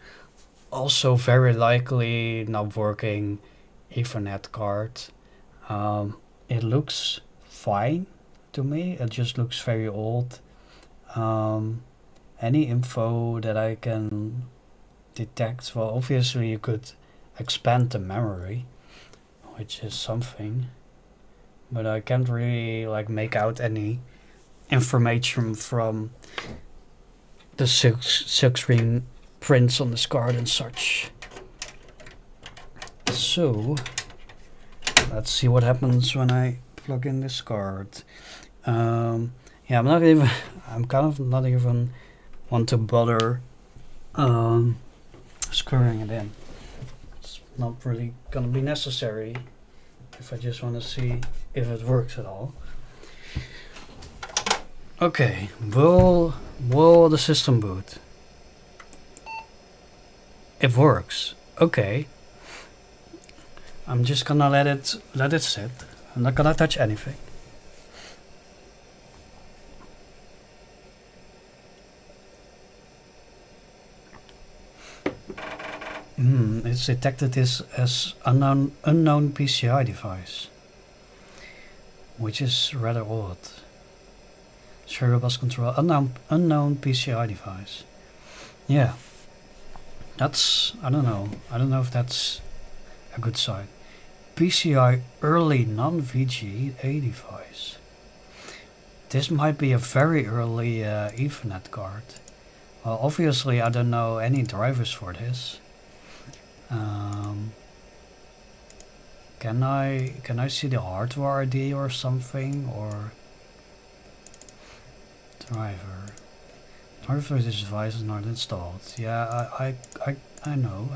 also very likely not working Ethernet card. It looks fine to me. It just looks very old. Any info that I can detect, well, obviously you could expand the memory, which is something, but I can't really like make out any information from the silkscreen prints on this card and such. So let's see what happens when I plug in this card. Yeah, I'm kind of not even want to bother screwing it in. It's not really gonna be necessary if I just want to see if it works at all. Okay, will the system boot? It works. Okay. I'm just gonna let it sit. I'm not gonna touch anything. It's detected this as unknown PCI device, which is rather odd. Serial bus control, unknown PCI device. Yeah, that's, I don't know if that's a good sign. PCI early non-VGA device. This might be a very early Ethernet card. Well, obviously I don't know any drivers for this. Can I see the hardware ID or something, or driver for this device is not installed? Yeah, I know.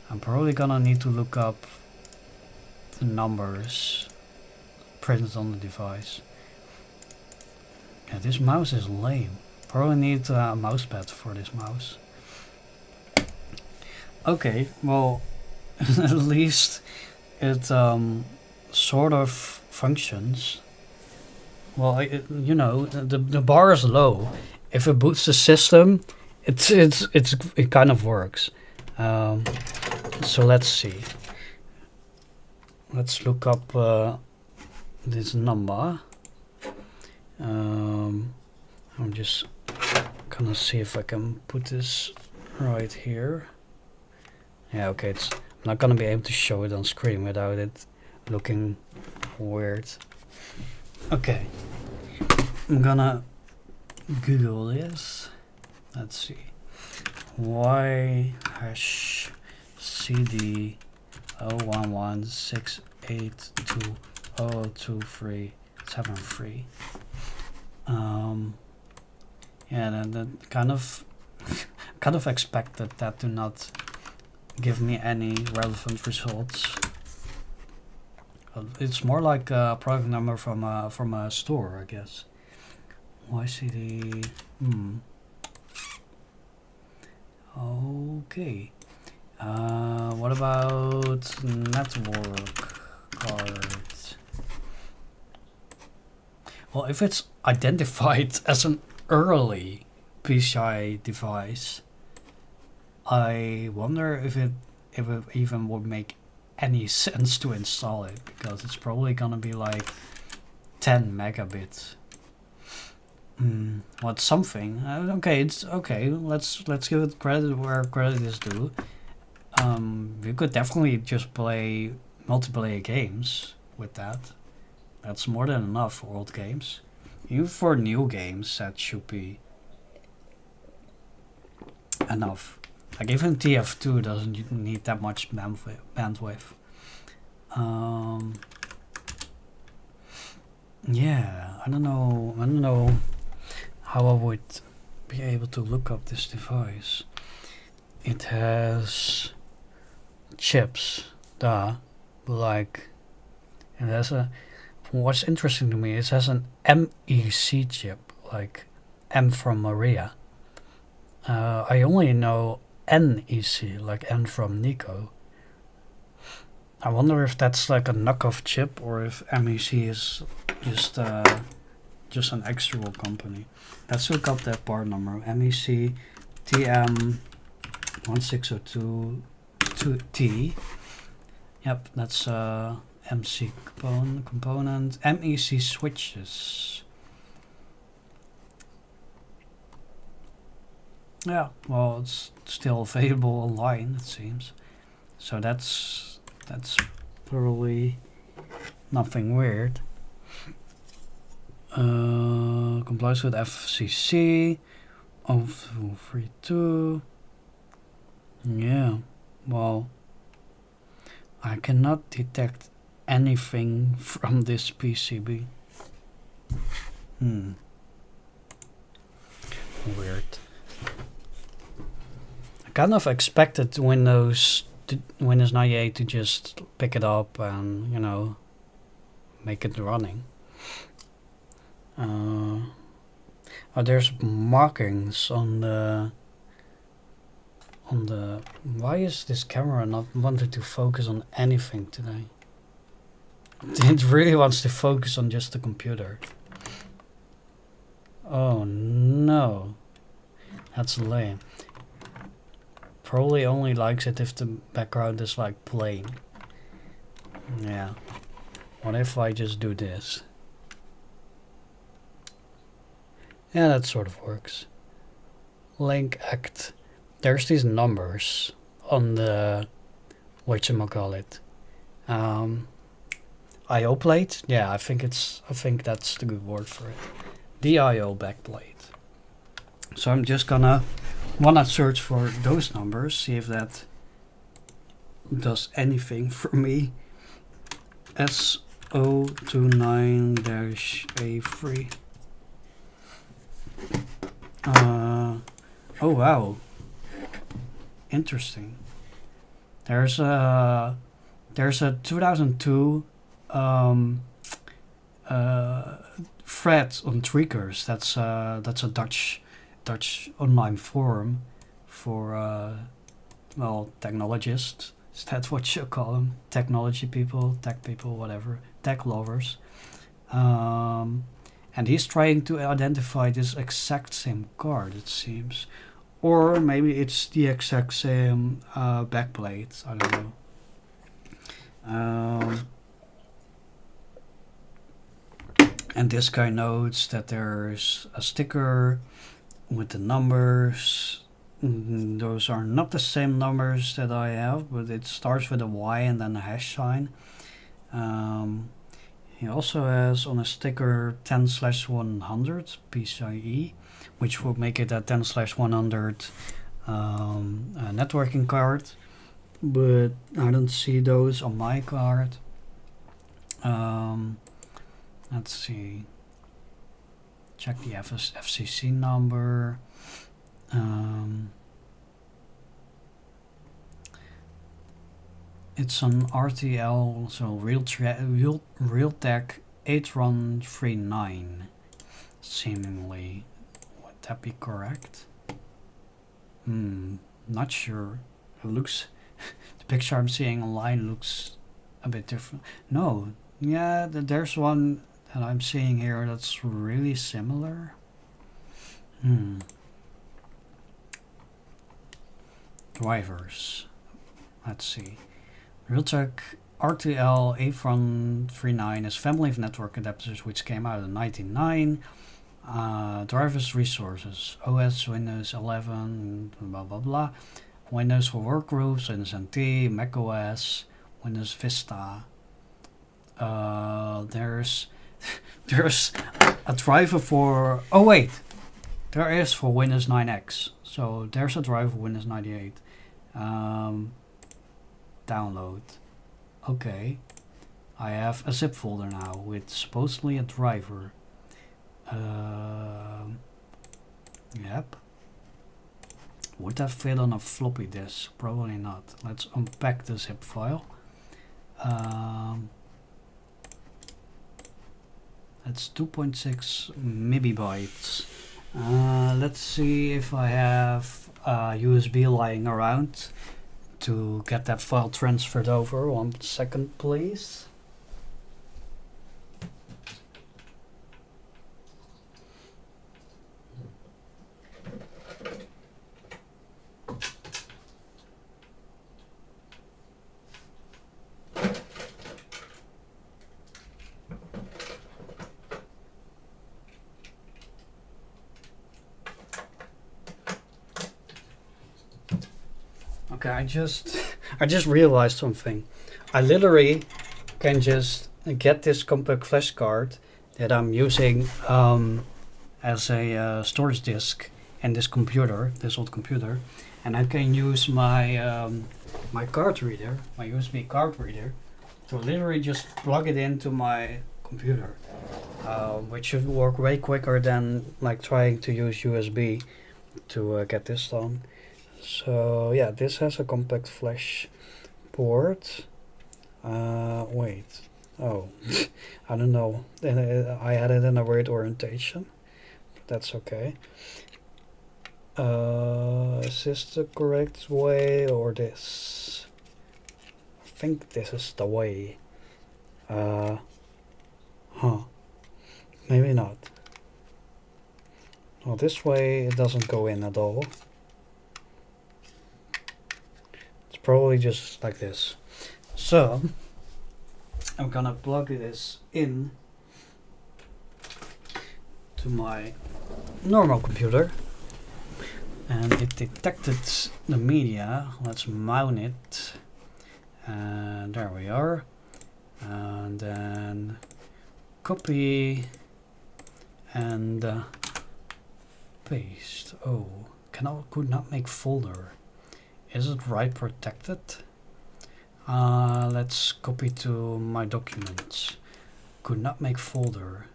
I'm probably gonna need to look up the numbers printed on the device. Yeah, this mouse is lame. Probably need a mouse pad for this mouse. Okay, well, at least it sort of functions. Well, you know, the bar is low. If it boots the system, it kind of works. So let's see. Let's look up this number. I'm just gonna see if I can put this right here. Yeah, okay, I'm not gonna be able to show it on screen without it looking weird. Okay, I'm gonna Google this. Let's see. Y#CD 01168202373. Yeah, that kind of expected that to not give me any relevant results. It's more like a product number from a store, I guess. YCD. Okay. What about network cards? Well, if it's identified as an early PCI device, I wonder if it even would make any sense to install it, because it's probably gonna be like 10 megabits. What's something? Okay, it's okay. Let's give it credit where credit is due. We could definitely just play multiplayer games with that. That's more than enough for old games. Even for new games, that should be enough. Like even TF2 doesn't need that much bandwidth. Yeah, I don't know how I would be able to look up this device. It has chips, like it has a. What's interesting to me is it has an MEC chip, like M from Maria. I only know NEC, like N from Nico. I wonder if that's like a knockoff chip or if MEC is just an actual company. Let's look up that part number. MEC TM1602T. Yep, that's MC component. MEC switches. Yeah, well, it's still available online, it seems. So that's probably nothing weird. Complies with FCC 032. Yeah, well, I cannot detect anything from this PCB. Weird. I kind of expected Windows 98 to just pick it up and, you know, make it running. There's markings on the why is this camera not wanting to focus on anything today? It really wants to focus on just the computer. Oh no, that's lame. Probably only likes it if the background is like plain. Yeah. What if I just do this? Yeah, that sort of works. Link act. There's these numbers on the whatchamacallit. IO plate? Yeah, I think that's the good word for it. The IO backplate. So I'm just gonna search for those numbers, see if that does anything for me. SO29-A3. Oh wow. Interesting. There's a 2002 thread on Tweakers. That's a Dutch online forum for well, technologists. Is that what you call them? Technology people, tech people, whatever, tech lovers. And he's trying to identify this exact same card, it seems. Or maybe it's the exact same backplate, I don't know. And this guy notes that there's a sticker with the numbers. Those are not the same numbers that I have, but it starts with a Y and then a hash sign. He also has on a sticker 10/100 PCIe, which would make it a 10/100 networking card, but I don't see those on my card. Let's see. Check the FCC number. It's an RTL, so Realtek 8139, seemingly. Would that be correct? Not sure. It looks, the picture I'm seeing online looks a bit different. No, yeah, there's one that I'm seeing here that's really similar. Drivers. Let's see. Realtek RTL 8139 is family of network adapters which came out in 1999. Drivers resources. OS, Windows 11, blah blah blah. Windows for workgroups, Windows NT, Mac OS, Windows Vista. There's a driver for there is for Windows 9X. So there's a driver for Windows 98. Download. Okay, I have a zip folder now with supposedly a driver. Yep. Would that fit on a floppy disk? Probably not. Let's unpack the zip file. That's 2.6 megabytes. Let's see if I have USB lying around to get that file transferred over. 1 second, please. Okay, I just realized something. I literally can just get this compact flash card that I'm using as a storage disk in this computer, this old computer, and I can use my my card reader, my USB card reader, to literally just plug it into my computer, which should work way quicker than like trying to use USB to get this done. So yeah, this has a compact flash port. Wait. Oh, I don't know. I had it in a weird orientation. That's okay. Is this the correct way or this? I think this is the way. Huh. Maybe not. Well, this way it doesn't go in at all. Probably just like this. So I'm gonna plug this in to my normal computer, and it detected the media. Let's mount it, and there we are. And then copy and paste. Oh, could not make folder. Is it write protected? Let's copy to my documents. Could not make folder.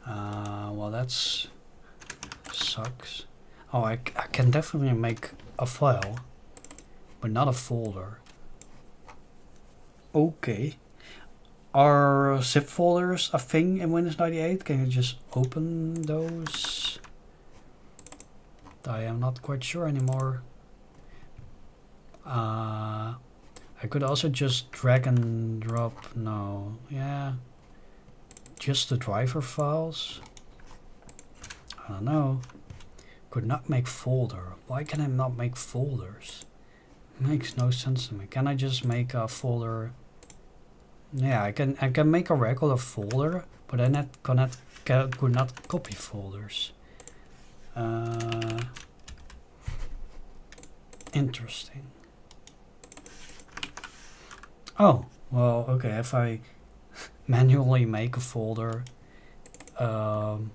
Well, that's sucks. Oh, I can definitely make a file, but not a folder. Okay. Are zip folders a thing in Windows 98? Can you just open those? I am not quite sure anymore. I could also just drag and drop. No, yeah, just the driver files. I don't know. Could not make folder. Why can I not make folders? Makes no sense to me. Can I just make a folder? Yeah, I can make a regular folder, but I could not copy folders. Interesting. Oh, well, okay, if I manually make a folder and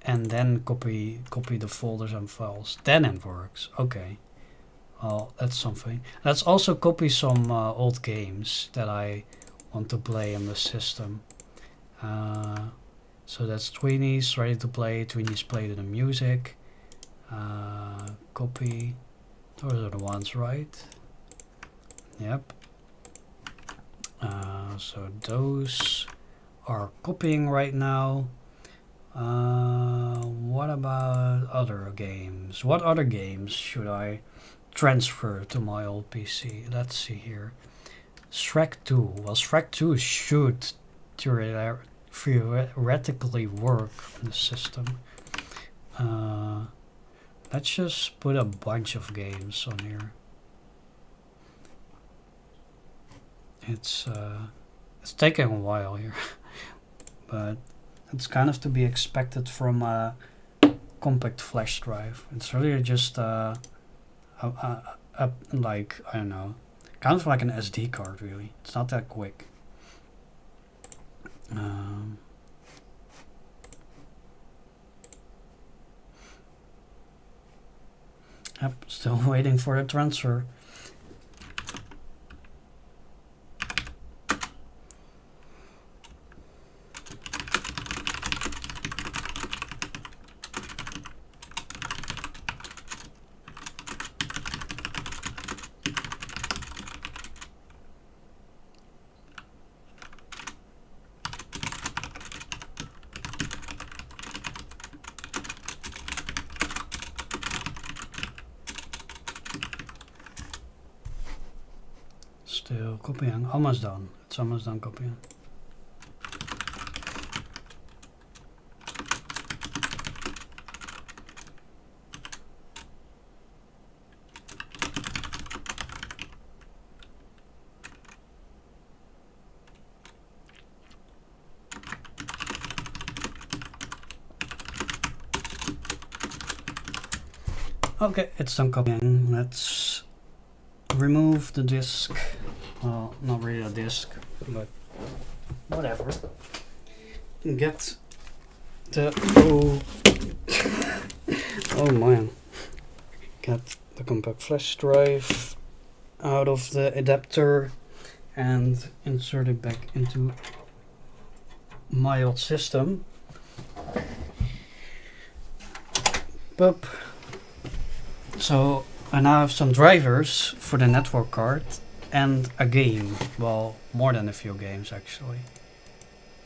then copy the folders and files, then it works. Okay, well, that's something. Let's also copy some old games that I want to play in the system. So that's Tweenies, ready to play. Tweenies play the music. Copy. Those are the ones, right? Yep. So those are copying right now. What about other games? What other games should I transfer to my old PC? Let's see here. Shrek 2. Well, Shrek 2 should theoretically work on the system. Let's just put a bunch of games on here. It's taking a while here, but it's kind of to be expected from a compact flash drive. It's really just like, I don't know, kind of like an SD card really. It's not that quick. Yep, still waiting for the transfer. Still copying, almost done. It's almost done copying. Okay, it's done copying. Let's remove the disk. Well, not really a disk, but whatever. Get the oh man. Get the compact flash drive out of the adapter and insert it back into my old system. Boop. So I now have some drivers for the network card and a game. Well, more than a few games actually.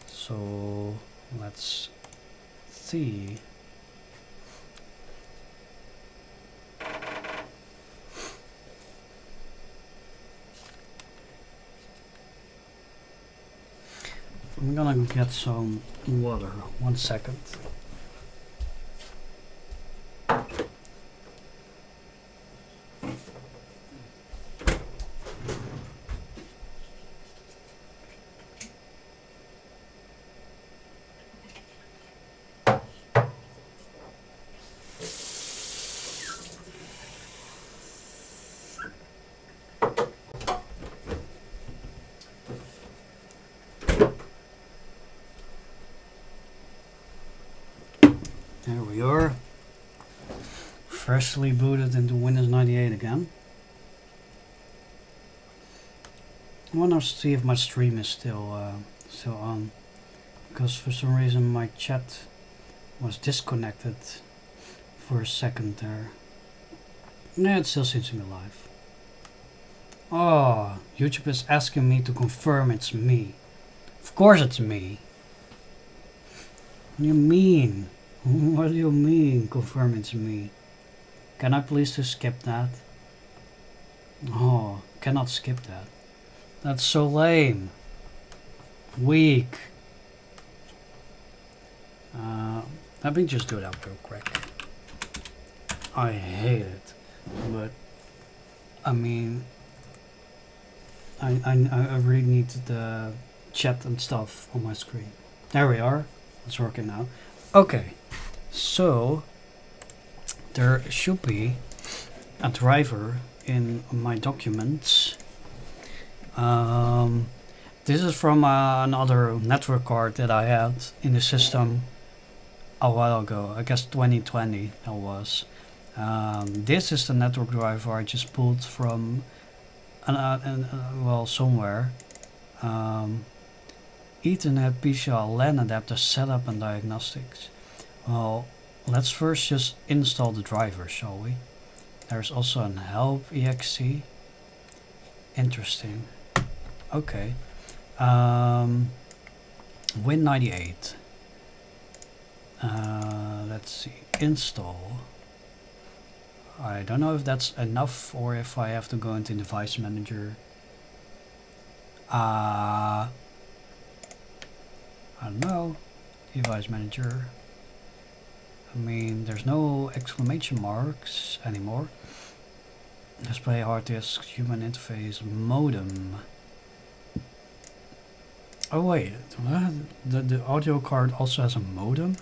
So let's see. I'm gonna get some water. 1 second. There we are. Freshly booted into Windows 98 again. I want to see if my stream is still on, because for some reason my chat was disconnected for a second there. Yeah, it still seems to be live. Oh, YouTube is asking me to confirm it's me. Of course it's me. What do you mean? What do you mean, confirm it's me? Can I please just skip that? Oh, cannot skip that. That's so lame. Weak. Let me just do that real quick. I hate it, but I mean, I really need the chat and stuff on my screen. There we are. It's working now. Okay, so there should be a driver in my documents. This is from another network card that I had in the system a while ago. I guess 2020 that was. This is the network driver I just pulled from well, somewhere. Ethernet PCI LAN adapter setup and diagnostics. Well, let's first just install the driver, shall we? There's also an help exe. Interesting. Okay. Win98. Let's see. Install. I don't know if that's enough or if I have to go into device manager. I don't know. Device manager. I mean, there's no exclamation marks anymore. Display hard disk, human interface, modem. Oh wait, the audio card also has a modem?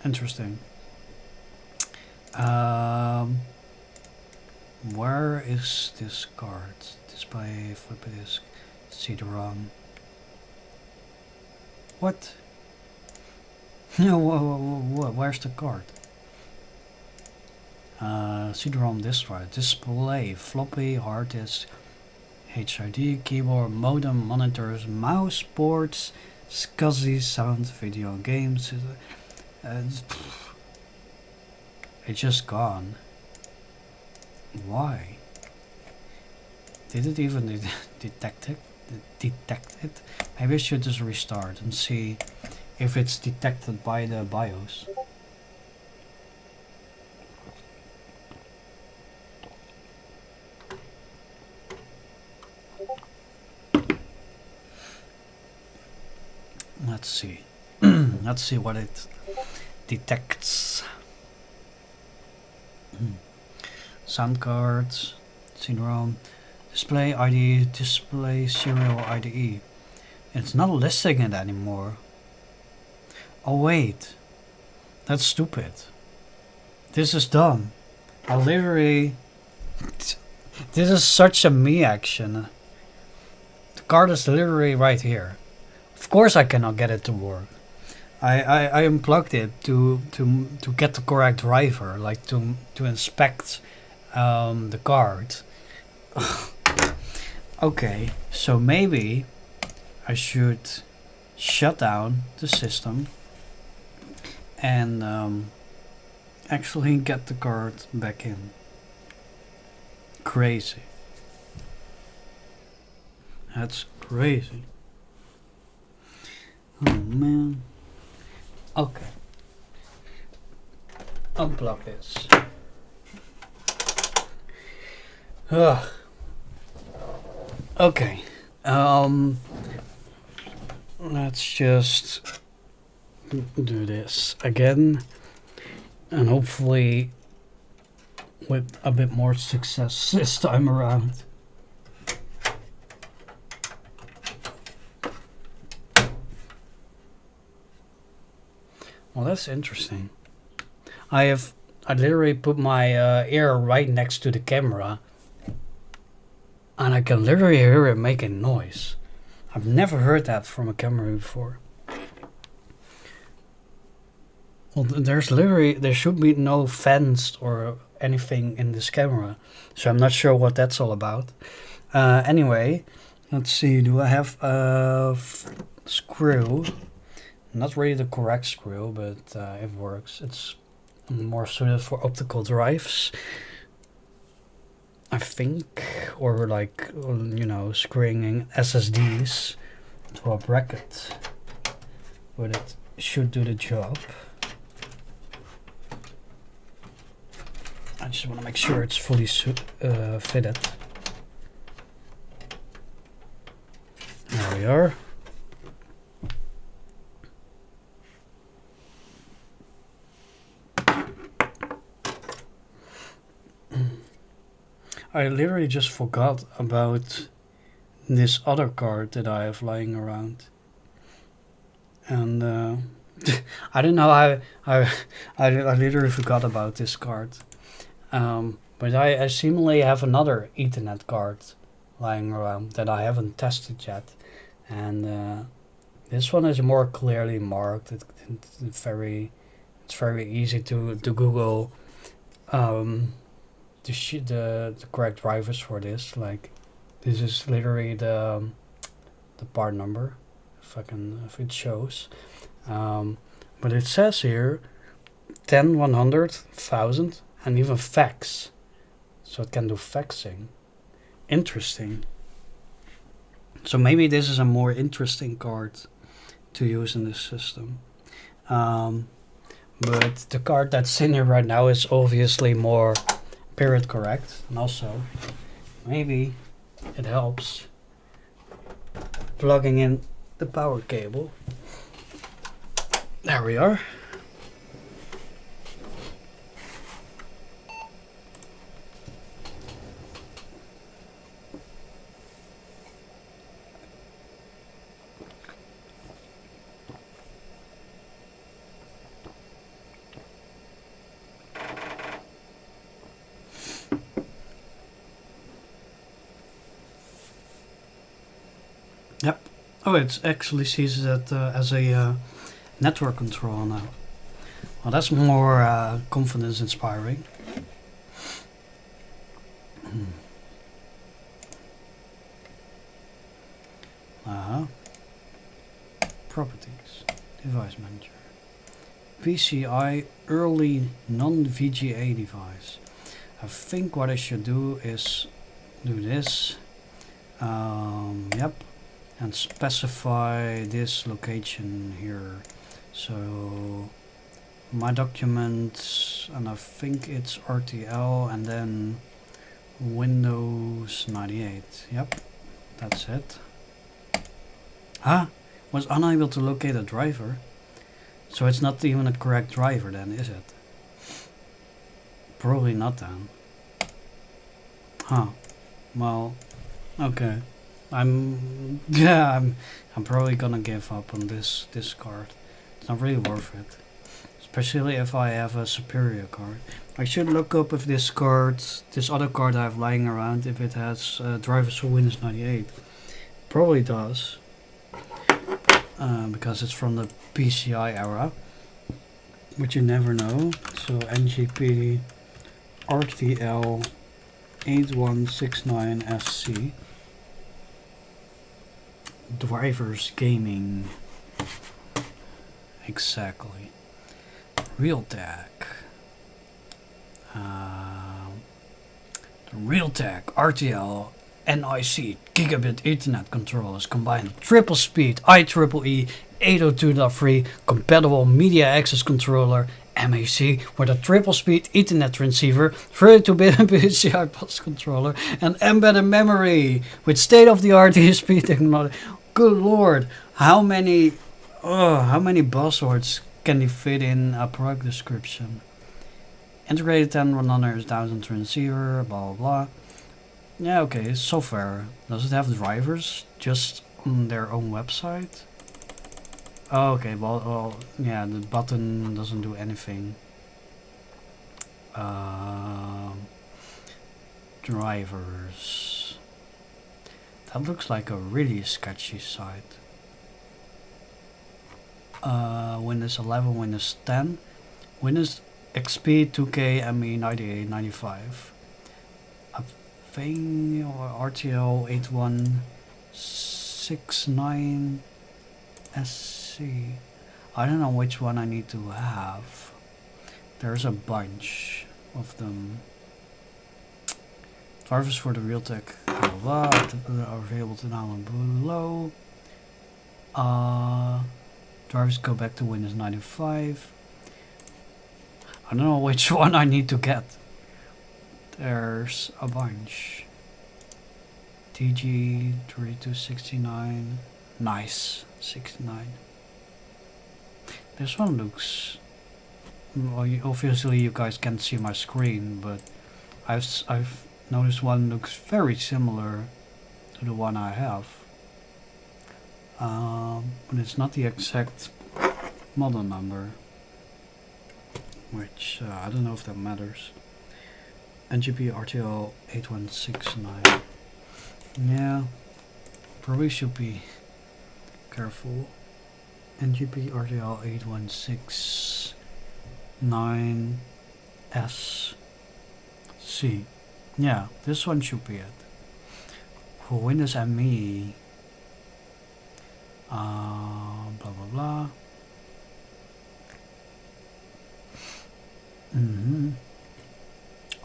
Interesting. Where is this card? Display, floppy disk, CD-ROM. What? No, where's the card? CD-ROM disk drive, display, floppy, hard disk, HID, keyboard, modem, monitors, mouse, boards, SCSI, sound, video, games. It's just gone. Why? Did it even detect it? Maybe I should just restart and see if it's detected by the BIOS. Let's see. Let's see what it detects. Sound cards, CD-ROM, display ID, display serial IDE. It's not listing it anymore. Oh wait, that's stupid. This is dumb. I literally... This is such a me action. The card is literally right here. Of course I cannot get it to work. I unplugged it to get the correct driver, like to inspect the card. Okay, so maybe I should shut down the system and actually get the card back in. Crazy. That's crazy. Oh man. Okay. Unplug this. Ugh. Okay. Let's just do this again, and hopefully with a bit more success this time around. Well, that's interesting. I literally put my ear right next to the camera, and I can literally hear it making noise. I've never heard that from a camera before. Well, there should be no fans or anything in this camera, so I'm not sure what that's all about. Anyway, let's see, do I have a screw? Not really the correct screw, but it works. It's more suited for optical drives, I think, or like, you know, screwing SSDs to a bracket, but it should do the job. I just want to make sure it's fully fitted. There we are. I literally just forgot about this other card that I have lying around, and I don't know how I literally forgot about this card. But I seemingly have another Ethernet card lying around that I haven't tested yet, and this one is more clearly marked. It's very easy to Google the correct drivers for this. Like, this is literally the part number, if it shows, but it says here 10, 100, 1000, and even fax, so it can do faxing. Interesting. So maybe this is a more interesting card to use in this system. But the card that's in here right now is obviously more period correct, and also maybe it helps plugging in the power cable. There we are. Yep. Oh, it actually sees it as a network control now. Well, that's more confidence inspiring. Properties, device manager, PCI early non-VGA device. I think what I should do is do this, yep, and specify this location here. So my documents, and I think it's RTL and then Windows 98. Yep, that's it. Ah, was unable to locate a driver. So it's not even a correct driver then, is it? Probably not then. Huh. Well, okay. I'm probably gonna give up on this card. It's not really worth it. Especially if I have a superior card. I should look up if this other card I have lying around, if it has drivers for Windows 98. Probably does. Because it's from the PCI era. But you never know. So AGP RTL 8169SC. Drivers gaming. Exactly. Realtek. Realtek RTL NIC gigabit Ethernet controllers combine triple speed IEEE 802.3 compatible media access controller MAC with a triple speed Ethernet transceiver, 32-bit PCI bus controller, and embedded memory with state-of-the-art DSP technology. Good lord, how many buzzwords can they fit in a product description? Integrated 10-100,000 transceiver, blah blah blah. Yeah, okay, software. Does it have drivers just on their own website? Oh, okay, well, yeah, the button doesn't do anything. Drivers. That looks like a really sketchy site. Windows 11, Windows 10, Windows XP 2K ME 98, 95. I think RTL 8169 SC. I don't know which one I need to have. There's a bunch of them. Drivers for the Realtek blah, are available to download below. Drivers go back to Windows 95. I don't know which one I need to get. There's a bunch. TG 3269. Nice. 69. This one looks... Well, obviously you guys can't see my screen, but I've noticed one looks very similar to the one I have. But it's not the exact model number. Which, I don't know if that matters. NGP RTL 8169. Yeah, probably should be careful. NGP RTL 8169SC. Yeah, this one should be it. For Windows ME. Blah blah blah.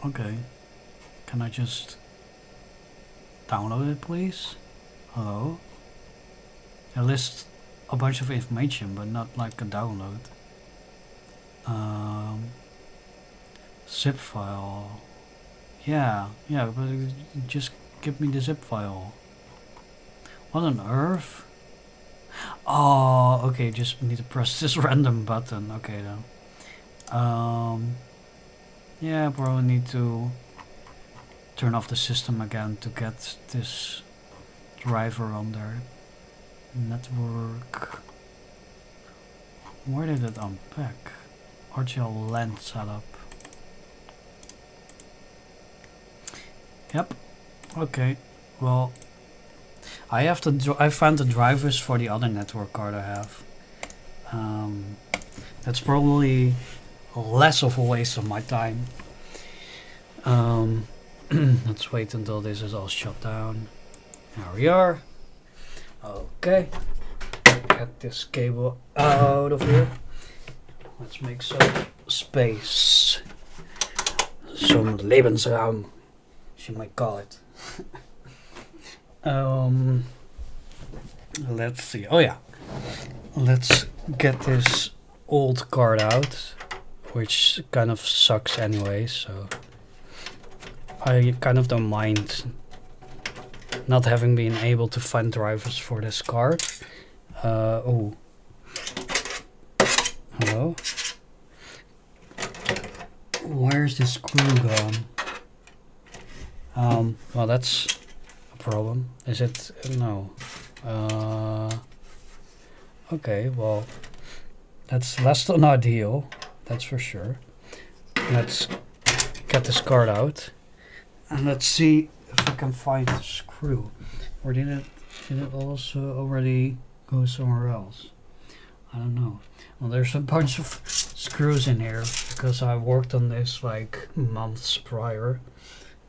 Okay. Can I just download it, please? Hello? It lists a bunch of information, but not like a download. Zip file. Yeah, but just give me the zip file. What on earth? Oh, okay, just need to press this random button. Okay then. Yeah, I probably need to turn off the system again to get this driver on there. Network. Where did it unpack? RTL LAN setup. Yep. Okay. Well, I found the drivers for the other network card I have. That's probably less of a waste of my time. Let's wait until this is all shut down. There we are. Okay. Get this cable out of here. Let's make some space. Some Lebensraum, as you might call it. Let's see. Oh yeah. Let's get this old card out, which kind of sucks anyway, so I kind of don't mind not having been able to find drivers for this card. Oh. Hello? Where's this screw gone? Well, that's a problem. Is it? No. Okay, well, that's less than ideal, that's for sure. Let's get this card out and let's see if I can find the screw. Or did it also already go somewhere else? I don't know. Well, there's a bunch of screws in here because I worked on this like months prior.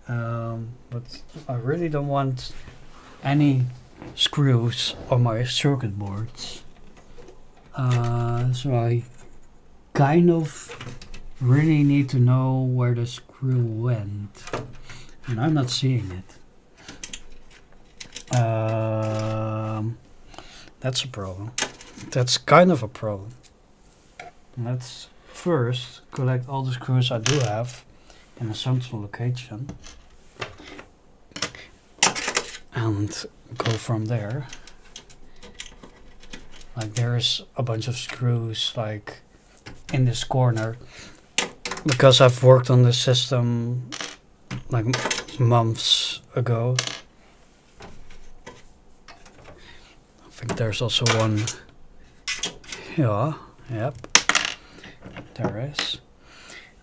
But I really don't want any screws on my circuit boards. So I kind of really need to know where the screw went. And I'm not seeing it. That's a problem. That's kind of a problem. Let's first collect all the screws I do have in a central location and go from there. Like there's a bunch of screws like in this corner because I've worked on this system like months ago. I think there's also one. Yeah, yep, there is.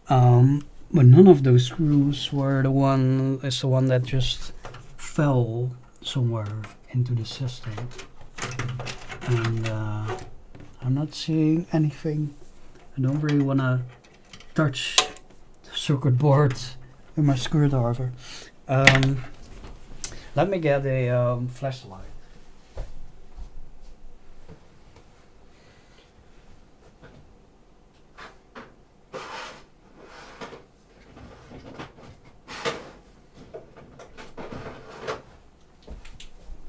But none of those screws were the one that just fell somewhere into the system. And I'm not seeing anything. I don't really want to touch the circuit board with my screwdriver. Let me get a flashlight.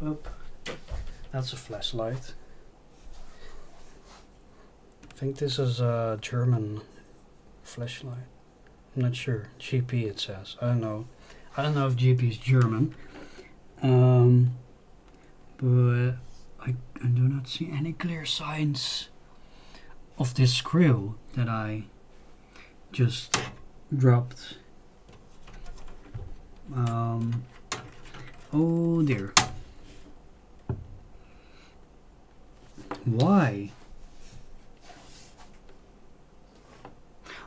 Oop. That's a flashlight. I think this is a German flashlight. I'm not sure. GP it says. I don't know. I don't know if GP is German. But I do not see any clear signs of this screw that I just dropped. Oh dear. Why?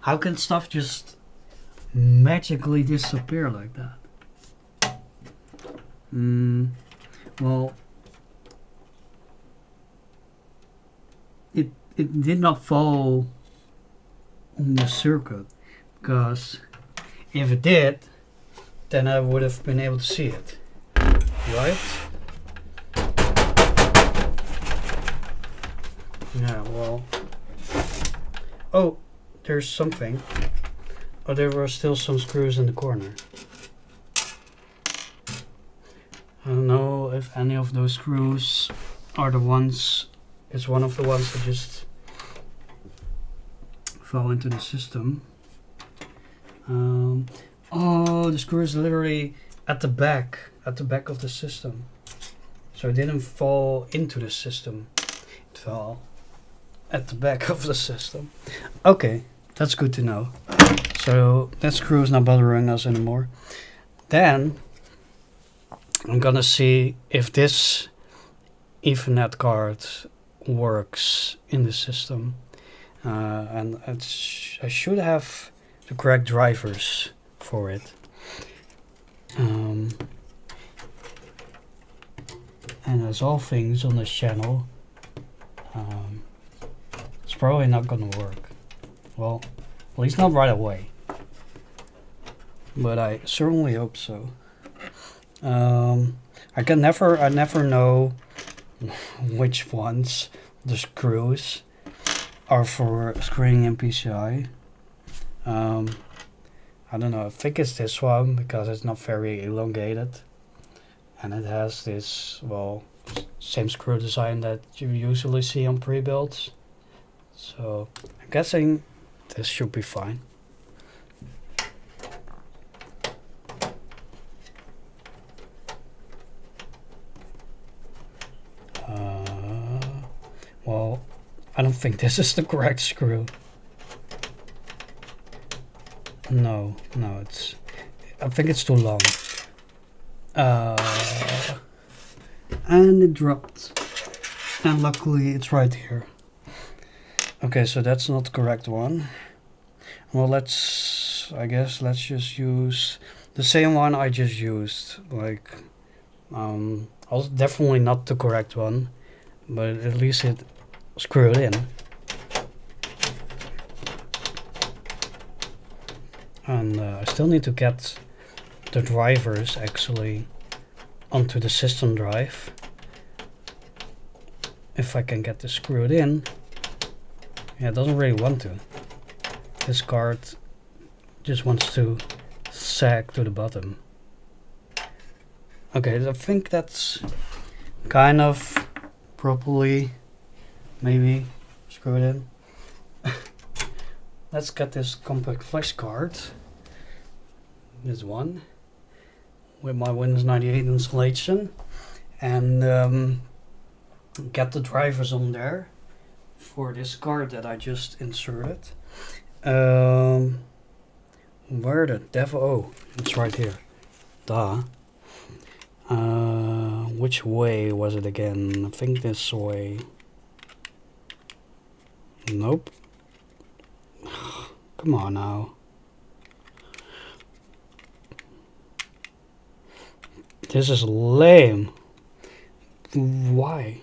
How can stuff just magically disappear like that? Well, it did not fall on the circuit, because if it did, then I would have been able to see it, right? Yeah, well, oh, there's something. Oh, there were still some screws in the corner. I don't know if any of those screws are the ones, it's one of the ones that just fell into the system. Oh, the screw is literally at the back of the system. So it didn't fall into the system, it fell at the back of the system. Okay, that's good to know. So that screw is not bothering us anymore. Then I'm gonna see if this Ethernet card works in the system, and I should have the correct drivers for it. And as all things on this channel, it's probably not gonna work. Well, at least not right away. but I certainly hope so. I never know which ones the screws are for screwing in PCI. I don't know, I think it's this one because it's not very elongated. And it has this, well, same screw design that you usually see on pre-builds. So I'm guessing this should be fine. Well, I don't think this is the correct screw. No, I think it's too long. And it dropped. And luckily it's right here. Okay, so that's not the correct one. Well, I guess let's just use the same one I just used. Like, also definitely not the correct one, but at least it screwed in. And I still need to get the drivers actually onto the system drive. If I can get this screwed in. Yeah, it doesn't really want to. This card just wants to sag to the bottom. Okay, I think that's kind of properly maybe screwed in. Let's get this compact flash card. This one with my Windows 98 installation, and get the drivers on there for this card that I just inserted. Where the devil? Oh, it's right here. Duh. Which way was it again? I think this way. Nope. Come on now. This is lame. Why?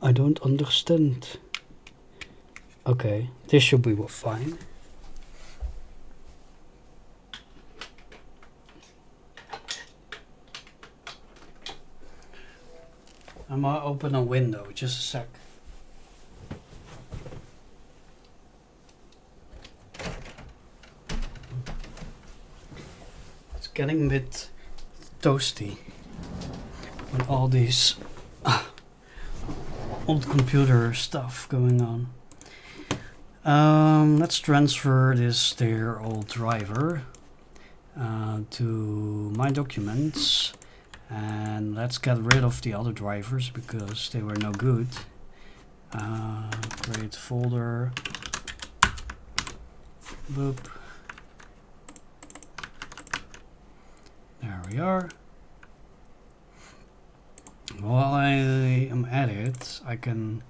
I don't understand. Okay, this should be fine. I'm gonna open a window, just a sec. It's getting a bit toasty with all these old computer stuff going on. Let's transfer this their old driver to my documents, and let's get rid of the other drivers because they were no good. Create folder. Boop. There we are. While I am at it, I can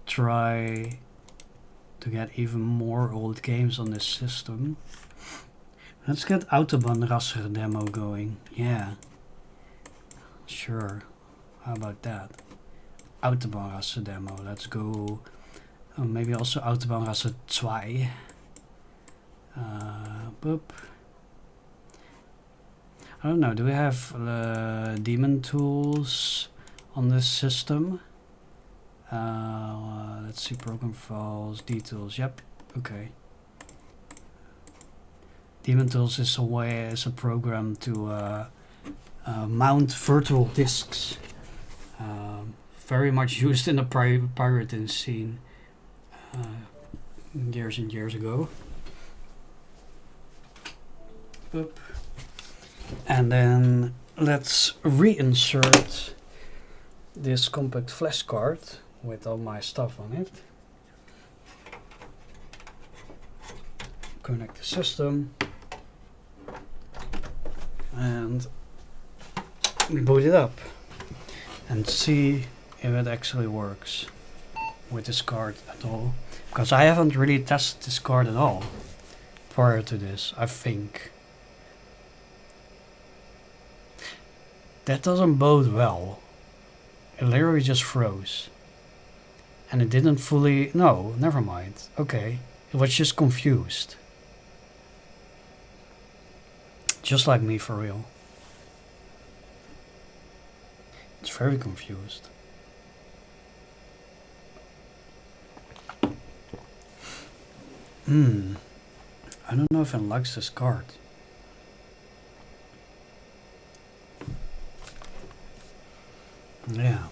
try to get even more old games on this system. Let's get Autobahnrasser demo going. Yeah. Sure. How about that? Autobahnrasser demo. Let's go. Maybe also Autobahnrasser 2. Boop. I don't know, do we have daemon tools on this system? Let's see, program files, details, yep, okay. Daemon tools is a program to mount virtual disks. Very much used in the pirating scene years and years ago. Boop. And then let's reinsert this compact flash card with all my stuff on it. Connect the system and boot it up and see if it actually works with this card at all. Because I haven't really tested this card at all prior to this, I think. That doesn't bode well. It literally just froze. And it didn't fully... No, never mind. Okay. It was just confused. Just like me, for real. It's very confused. I don't know if it likes this card. Yeah.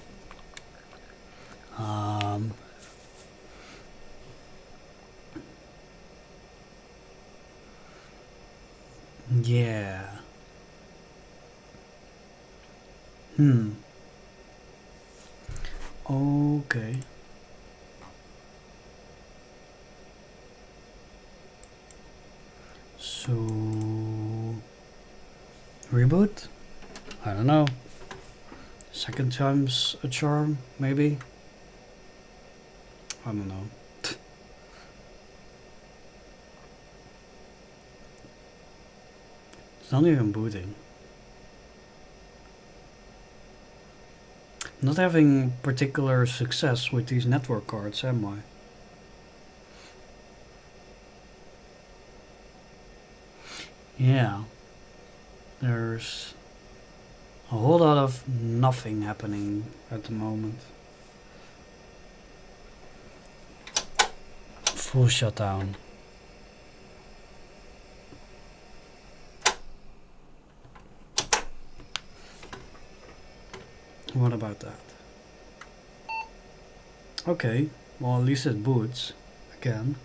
Yeah. Okay. So reboot? I don't know. Second time's a charm, maybe? I don't know. It's not even booting. Not having particular success with these network cards, am I? Yeah. There's a whole lot of nothing happening at the moment. Full shutdown. What about that? Okay, well at least it boots again.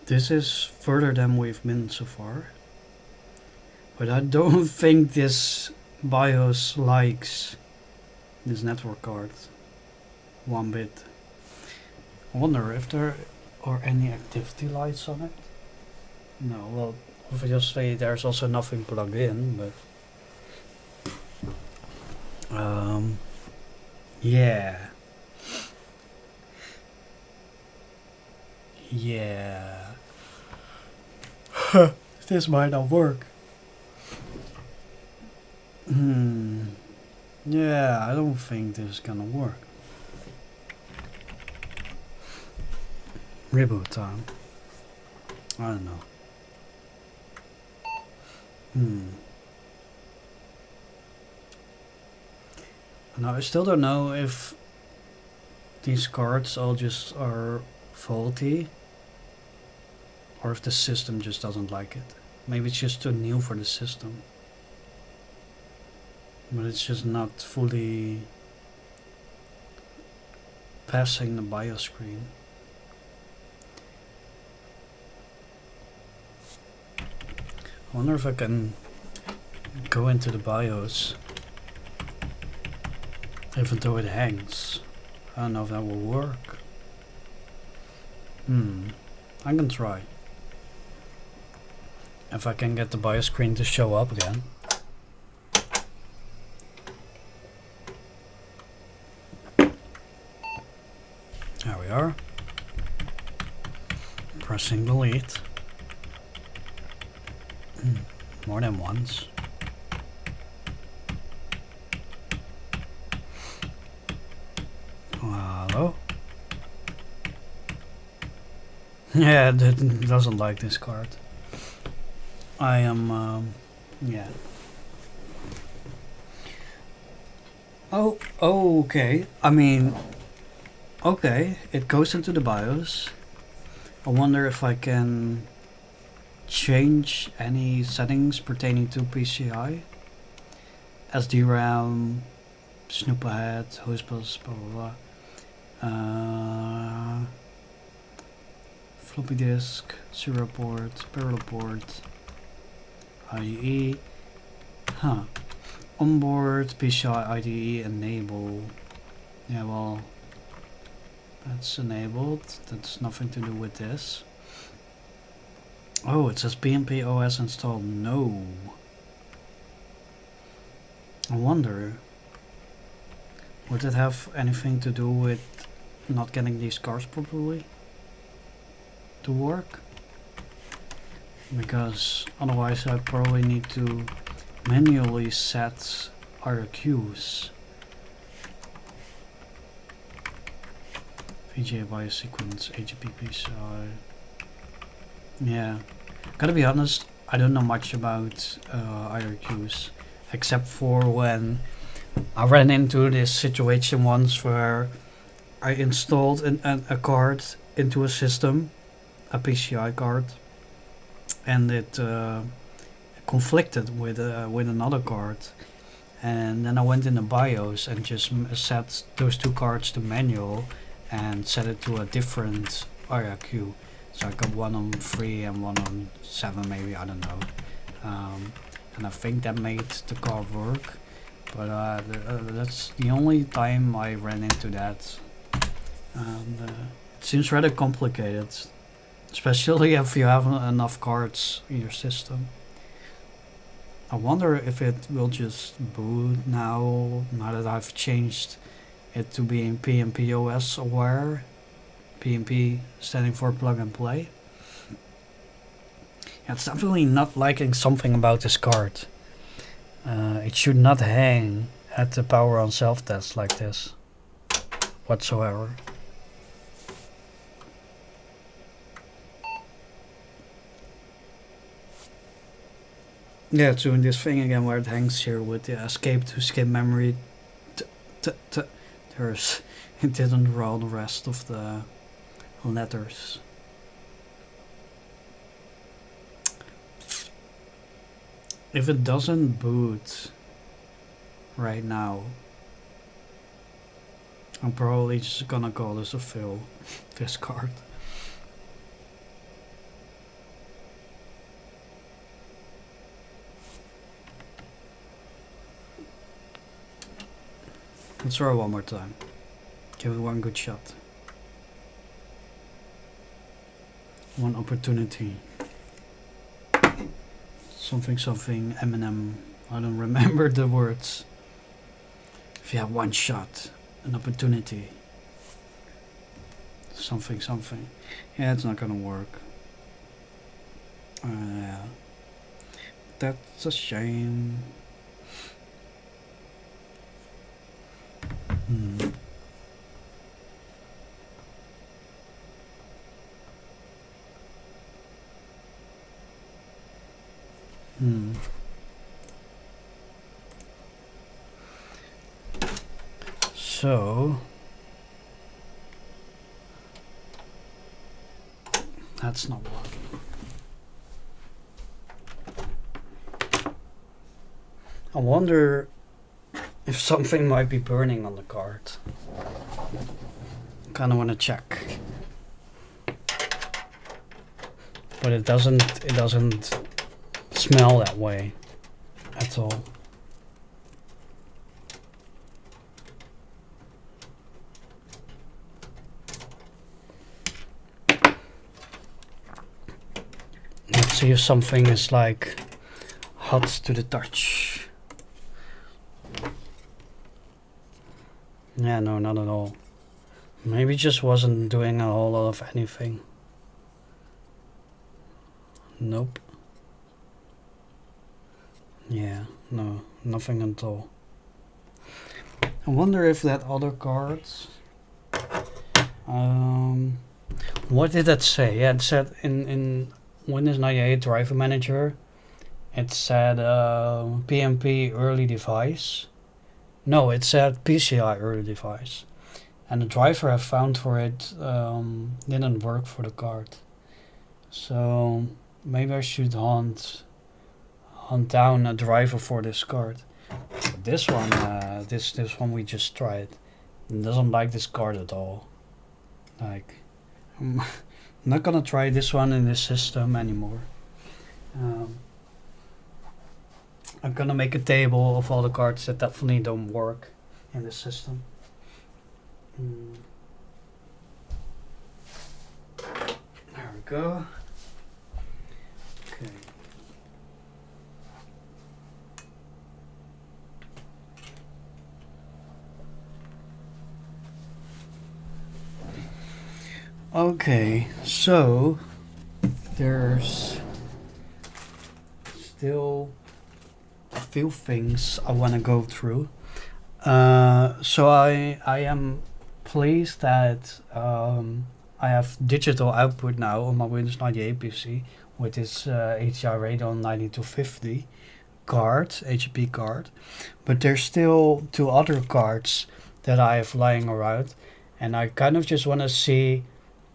This is further than we've been so far. But I don't think this BIOS likes this network card one bit. I wonder if there are any activity lights on it. No, well, obviously there's also nothing plugged in, but yeah. Yeah. This might not work. Yeah, I don't think this is gonna work. Reboot time. I don't know. Now I still don't know if these cards all just are faulty or if the system just doesn't like it. Maybe it's just too new for the system. But it's just not fully passing the BIOS screen. I wonder if I can go into the BIOS even though it hangs. I don't know if that will work. I can try. If I can get the BIOS screen to show up again. There we are. Pressing delete. More than once. Hello? Yeah, it doesn't like this card. I am, yeah. Oh, okay. I mean, okay, it goes into the BIOS. I wonder if I can change any settings pertaining to PCI. SD RAM, snoop ahead, host bus, blah blah blah. Floppy disk, serial port, parallel port, IDE. Onboard PCI IDE enable. Yeah, well, that's enabled. That's nothing to do with this. Oh, it says PNP OS installed. No. I wonder, would it have anything to do with not getting these cards properly to work? Because otherwise I probably need to manually set IRQs. VGA biosequence, AGP, PCI. Yeah, gotta be honest, I don't know much about IRQs, except for when I ran into this situation once where I installed a card into a system, a PCI card, and it conflicted with another card. And then I went in the BIOS and just set those two cards to manual and set it to a different IRQ. So I got one on 3 and one on 7 maybe, I don't know. And I think that made the card work. But that's the only time I ran into that. And it seems rather complicated. Especially if you have enough cards in your system. I wonder if it will just boot now that I've changed it to being PNP OS aware. PNP standing for plug and play. Yeah, it's definitely not liking something about this card. It should not hang at the power on self-test like this whatsoever. Yeah, it's doing this thing again where it hangs here with the escape to skip memory. There's, it didn't roll the rest of the letters. If it doesn't boot right now, I'm probably just gonna call this a fail, this card. Let's try one more time. Give it one good shot. One opportunity. Something Eminem. I don't remember the words. If you have one shot, an opportunity. Something. Yeah, it's not gonna work. Yeah. That's a shame. So that's not working. I wonder if something might be burning on the card. Kinda wanna check. But it doesn't smell that way at all. Let's see if something is like hot to the touch. Yeah, no, not at all. Maybe it just wasn't doing a whole lot of anything. Nope. Yeah, no, nothing at all. I wonder if that other card... what did that say? Yeah, it said in Windows 98 Driver Manager, it said PNP early device. No, it said PCI early device. And the driver I found for it didn't work for the card. So maybe I should hunt down a driver for this card. But this one, this one we just tried. It doesn't like this card at all. Like, I'm not gonna try this one in this system anymore. I'm gonna make a table of all the cards that definitely don't work in this system. There we go. Okay. Okay, so there's still few things I want to go through. So I am pleased that I have digital output now on my Windows 98 PC with this ATI Radeon 9250 card, AGP card. But there's still 2 other cards that I have lying around, and I kind of just want to see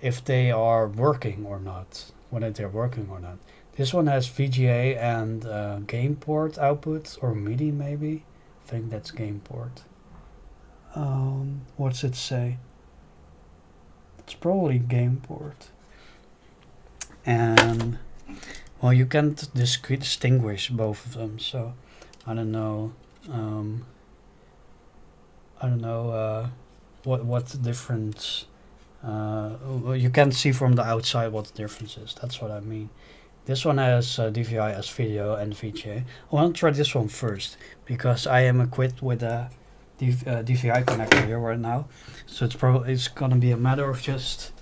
if they are working or not, whether they're working or not. This one has VGA and game port output, or MIDI maybe. I think that's game port. What's it say? It's probably game port. And well, you can't distinguish both of them, so I don't know. What the difference. You can't see from the outside what the difference is. That's what I mean. This one has DVI as video and VGA. I want to try this one first because I am equipped with a DVI connector here right now. So it's gonna be a matter of just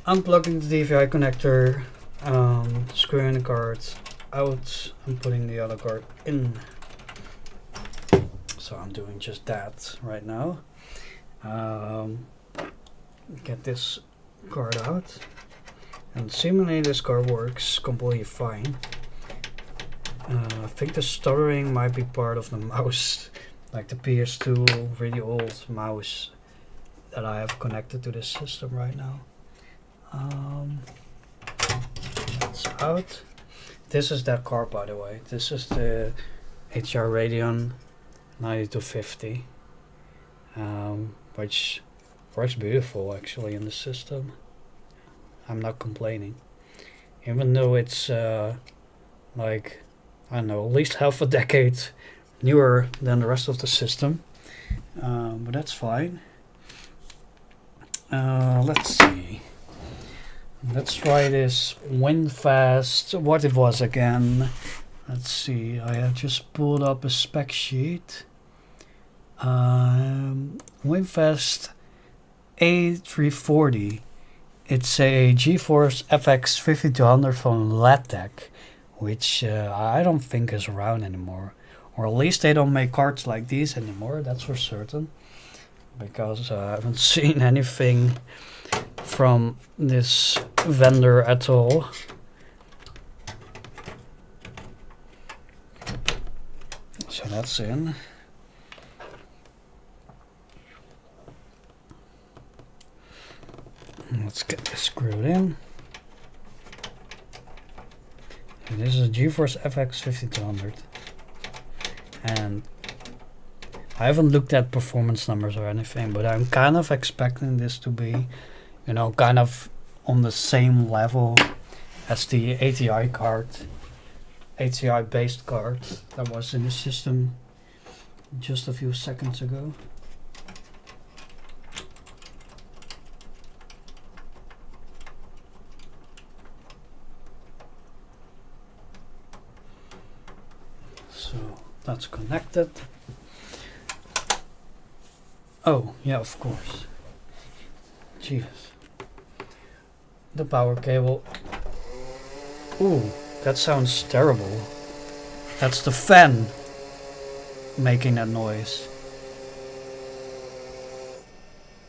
unplugging the DVI connector, screwing the card out, and putting the other card in. So I'm doing just that right now. Get this card out, and seemingly this card works completely fine. I think the stuttering might be part of the mouse, like the PS2 really old mouse that I have connected to this system right now. It's out. This is that card, by the way. This is the HR Radeon 9250, which works beautiful actually in the system. I'm not complaining, even though it's like, I don't know, at least half a decade newer than the rest of the system, but that's fine. Let's see. Let's try this WinFast. What it was again? Let's see. I have just pulled up a spec sheet. WinFast A340. It's a GeForce FX 5200 from Latec, which I don't think is around anymore. Or at least they don't make cards like these anymore, that's for certain. Because I haven't seen anything from this vendor at all. So that's in. Let's get this screwed in. And this is a GeForce FX 5200. And I haven't looked at performance numbers or anything, but I'm kind of expecting this to be, you know, kind of on the same level as the ATI card, ATI based card that was in the system just a few seconds ago. So that's connected. Oh, yeah, of course. Jesus. The power cable. Ooh, that sounds terrible. That's the fan making that noise.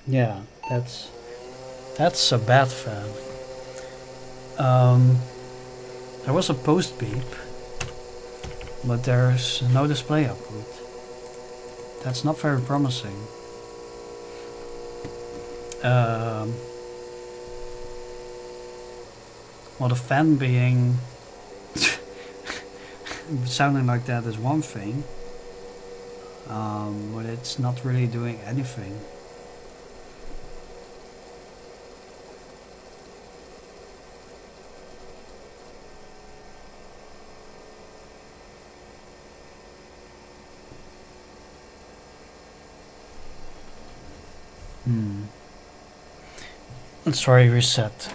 Yeah, that's a bad fan. There was a post beep, but there's no display output. That's not very promising. Well, the fan being sounding like that is one thing, but it's not really doing anything. Let's try reset.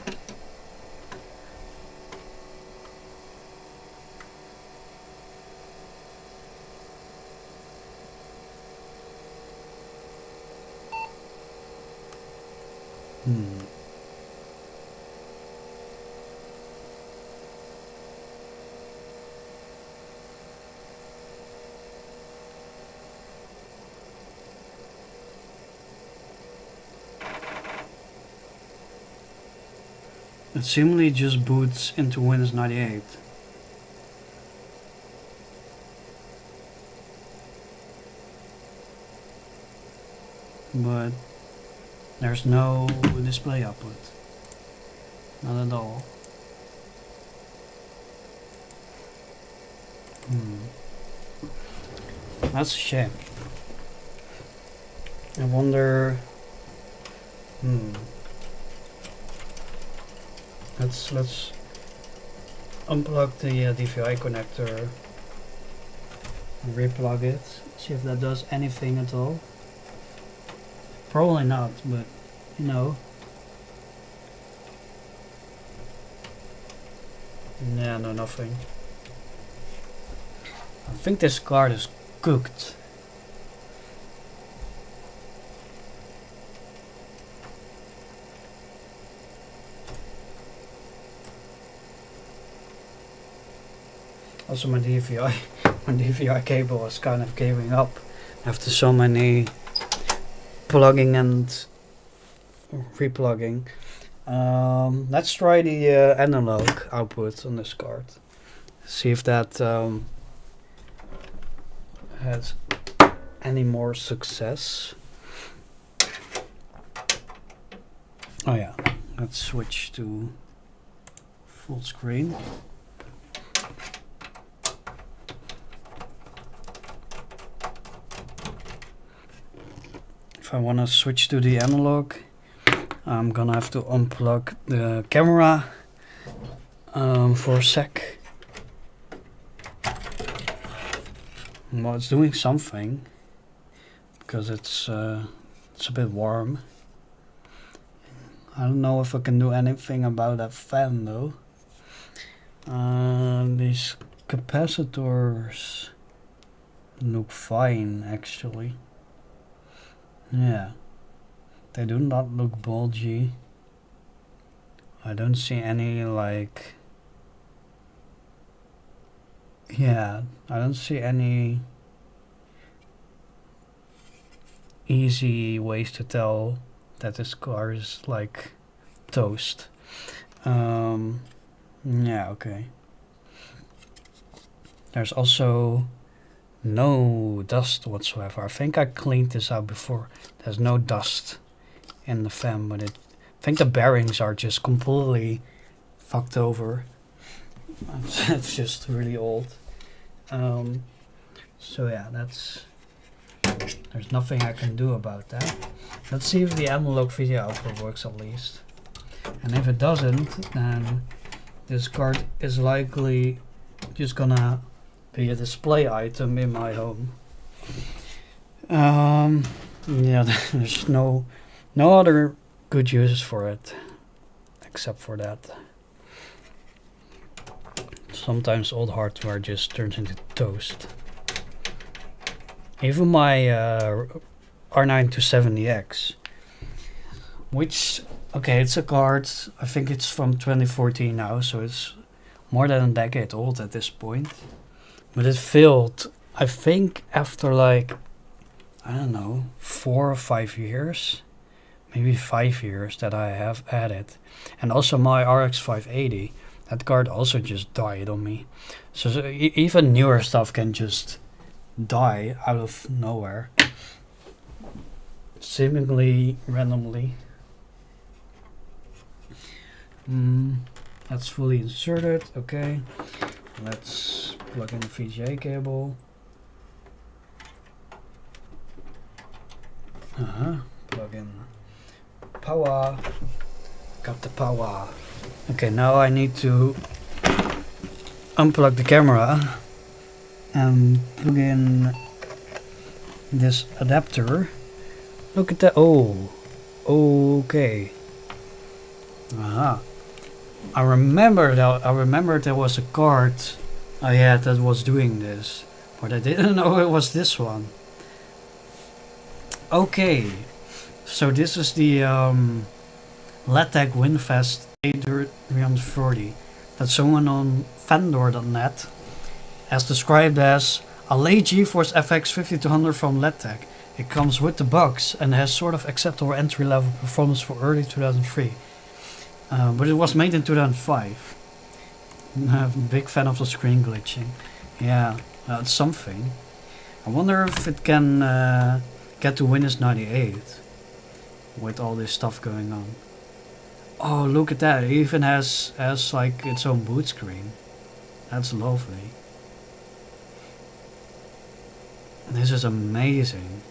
It seemingly just boots into Windows 98. But there's no display output. Not at all. That's a shame. I wonder. Let's unplug the DVI connector and replug it. See if that does anything at all. Probably not, but you know. Yeah, no, nothing. I think this card is cooked. Also my DVI cable is kind of giving up after so many plugging and replugging. Let's try the analog output on this card. See if that has any more success. Oh yeah, let's switch to full screen. If I want to switch to the analog, I'm gonna have to unplug the camera for a sec. Well, it's doing something because it's a bit warm. I don't know if I can do anything about that fan though. These capacitors look fine actually. Yeah, they do not look bulgy. I don't see any like, yeah, I don't see any easy ways to tell that this car is like toast. Yeah, okay. There's also no dust whatsoever. I think I cleaned this out before. There's no dust in the fan, but I think the bearings are just completely fucked over. It's just really old. So yeah, there's nothing I can do about that. Let's see if the analog video output works at least. And if it doesn't, then this card is likely just gonna be a display item in my home. Yeah, there's no other good uses for it except for that. Sometimes old hardware just turns into toast. Even my R927EX, which, okay, it's a card, I think it's from 2014 now, so it's more than a decade old at this point. But it failed, I think, after like, I don't know, 4 or 5 years, maybe 5 years that I have had it. And also my RX 580, that card also just died on me. So even newer stuff can just die out of nowhere, seemingly randomly. That's fully inserted, okay. Let's plug in the VGA cable. Plug in power. Got the power. Okay, now I need to unplug the camera and plug in this adapter. Look at that. Oh, okay. I remember there was a card I had that was doing this, but I didn't know it was this one. Okay, so this is the Latec Winfest A340 that someone on Fandor.net has described as a late GeForce FX 5200 from Latec. It comes with the box and has sort of acceptable entry-level performance for early 2003. But it was made in 2005. I'm a big fan of the screen glitching. Yeah, it's something. I wonder if it can get to Windows 98 with all this stuff going on. Oh, look at that! It even has like its own boot screen. That's lovely. This is amazing.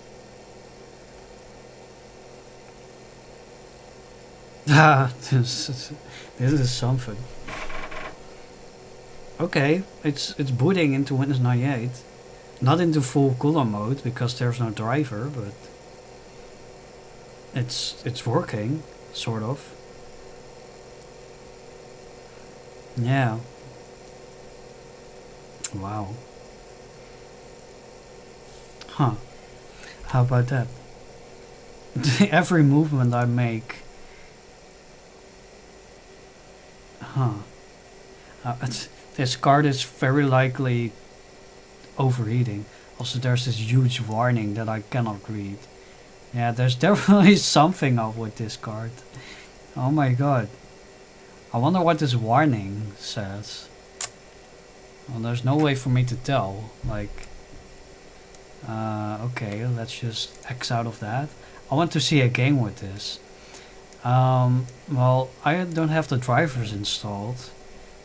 Ah, this is something. Okay, it's booting into Windows 98. Not into full color mode because there's no driver, but it's working, sort of. Yeah. Wow. Huh. How about that? Every movement I make. Huh. This card is very likely overheating. Also, there's this huge warning that I cannot read. Yeah, there's definitely something up with this card. Oh my god. I wonder what this warning says. Well, there's no way for me to tell. Like, okay, let's just X out of that. I want to see a game with this. Well, I don't have the drivers installed,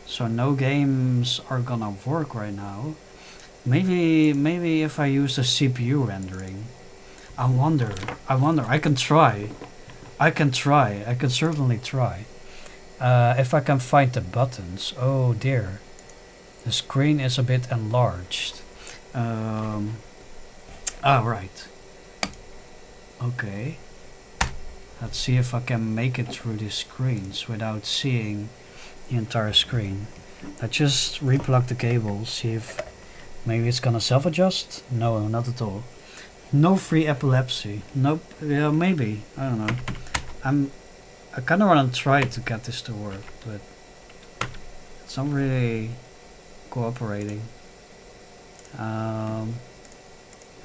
so no games are gonna work right now. Maybe if I use the CPU rendering. I wonder, I can try. I can certainly try. If I can find the buttons. Oh dear. The screen is a bit enlarged. Right. Okay. Let's see if I can make it through these screens without seeing the entire screen. Let's just replug the cable, see if maybe it's gonna self-adjust. No, not at all. No free epilepsy. Nope. Yeah, maybe. I don't know. I kind of want to try to get this to work, but it's not really cooperating.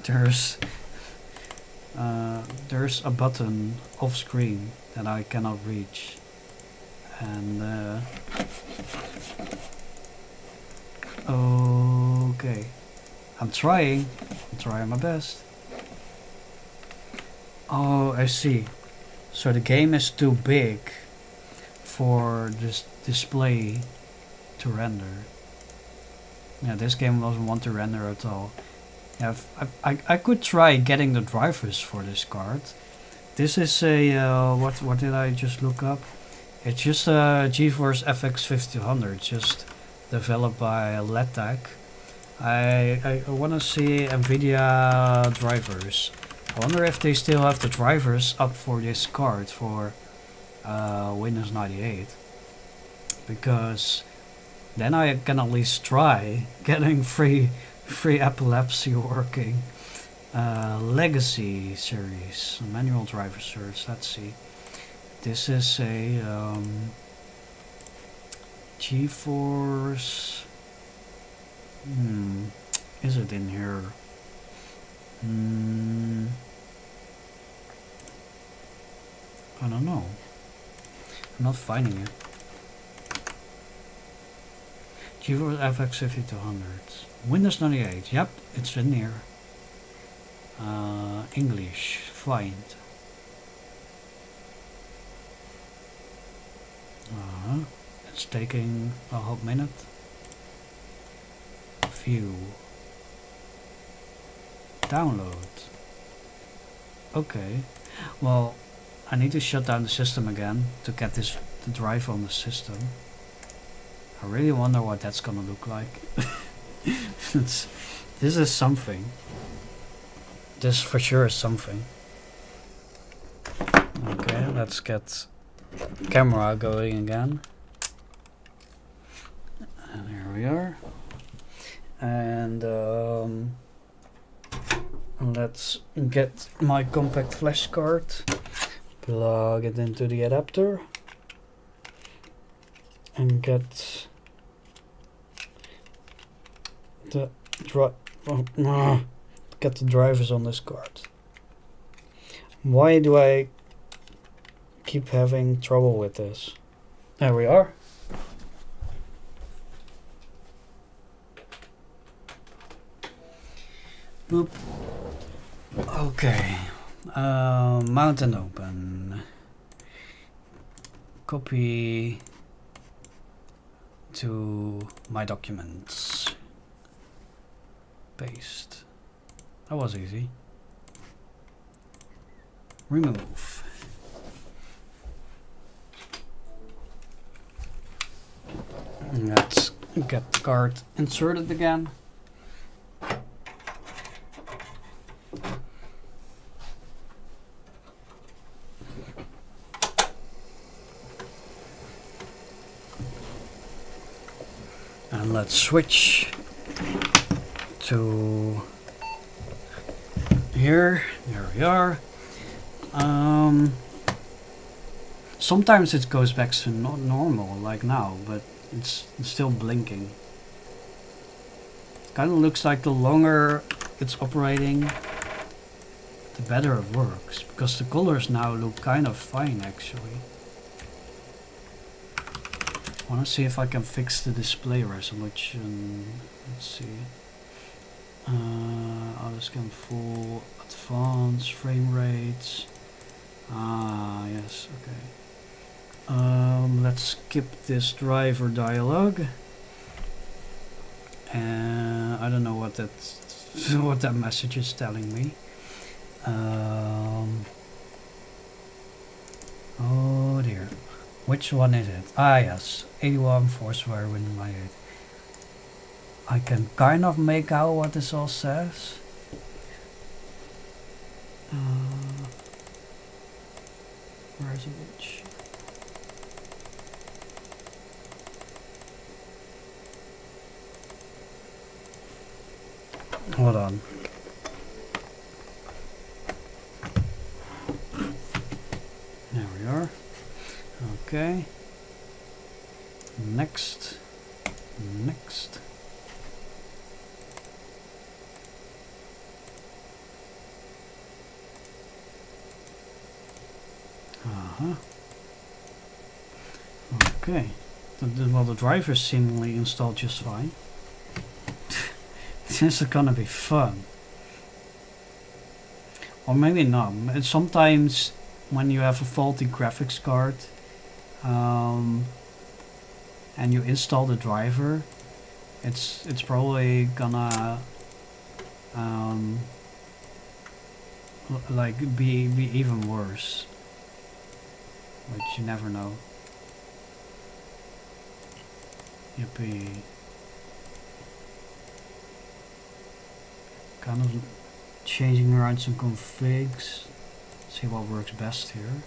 There's a button off screen that I cannot reach, and okay, I'm trying my best. Oh, I see. So the game is too big for this display to render. Yeah, this game doesn't want to render at all. Yeah, I could try getting the drivers for this card. This is a what did I just look up? It's just a GeForce FX 5200, just developed by Lettec. I want to see NVIDIA drivers. I wonder if they still have the drivers up for this card for Windows 98, because then I can at least try getting free epilepsy working. Legacy series, manual driver search. Let's see. This is a GeForce. Is it in here? I don't know. I'm not finding it. GeForce FX 5200. Windows 98. Yep, it's in here. English. Find. It's taking a hot minute. View. Download. Okay. Well, I need to shut down the system again to get the drive on the system. I really wonder what that's gonna look like. This is something. This for sure is something. Okay, let's get camera going again. And here we are. And let's get my compact flash card, plug it into the adapter, and get the drivers on this card. Why do I keep having trouble with this? There we are. Boop. Okay. Mount and open. Copy to my documents. Paste. That was easy. Remove. Let's get the card inserted again. And let's switch to here. There we are. Sometimes it goes back to normal, like now, but it's still blinking. Kind of looks like the longer it's operating, the better it works, because the colors now look kind of fine actually. I want to see if I can fix the display resolution. Let's see. Auto scan full, advanced frame rates. Ah, yes, okay. Let's skip this driver dialog. And I don't know what that message is telling me. Oh dear. Which one is it? Ah yes, 81 Foursquare Windows 98. I can kind of make out what this all says. Where's which? Hold on. There we are. Okay. Next. Next. Okay. Well, the driver is seemingly installed just fine. This is gonna be fun. Or maybe not. Sometimes when you have a faulty graphics card and you install the driver, it's probably gonna like be even worse. But you never know. Yippee. Kind of changing around some configs. See what works best here.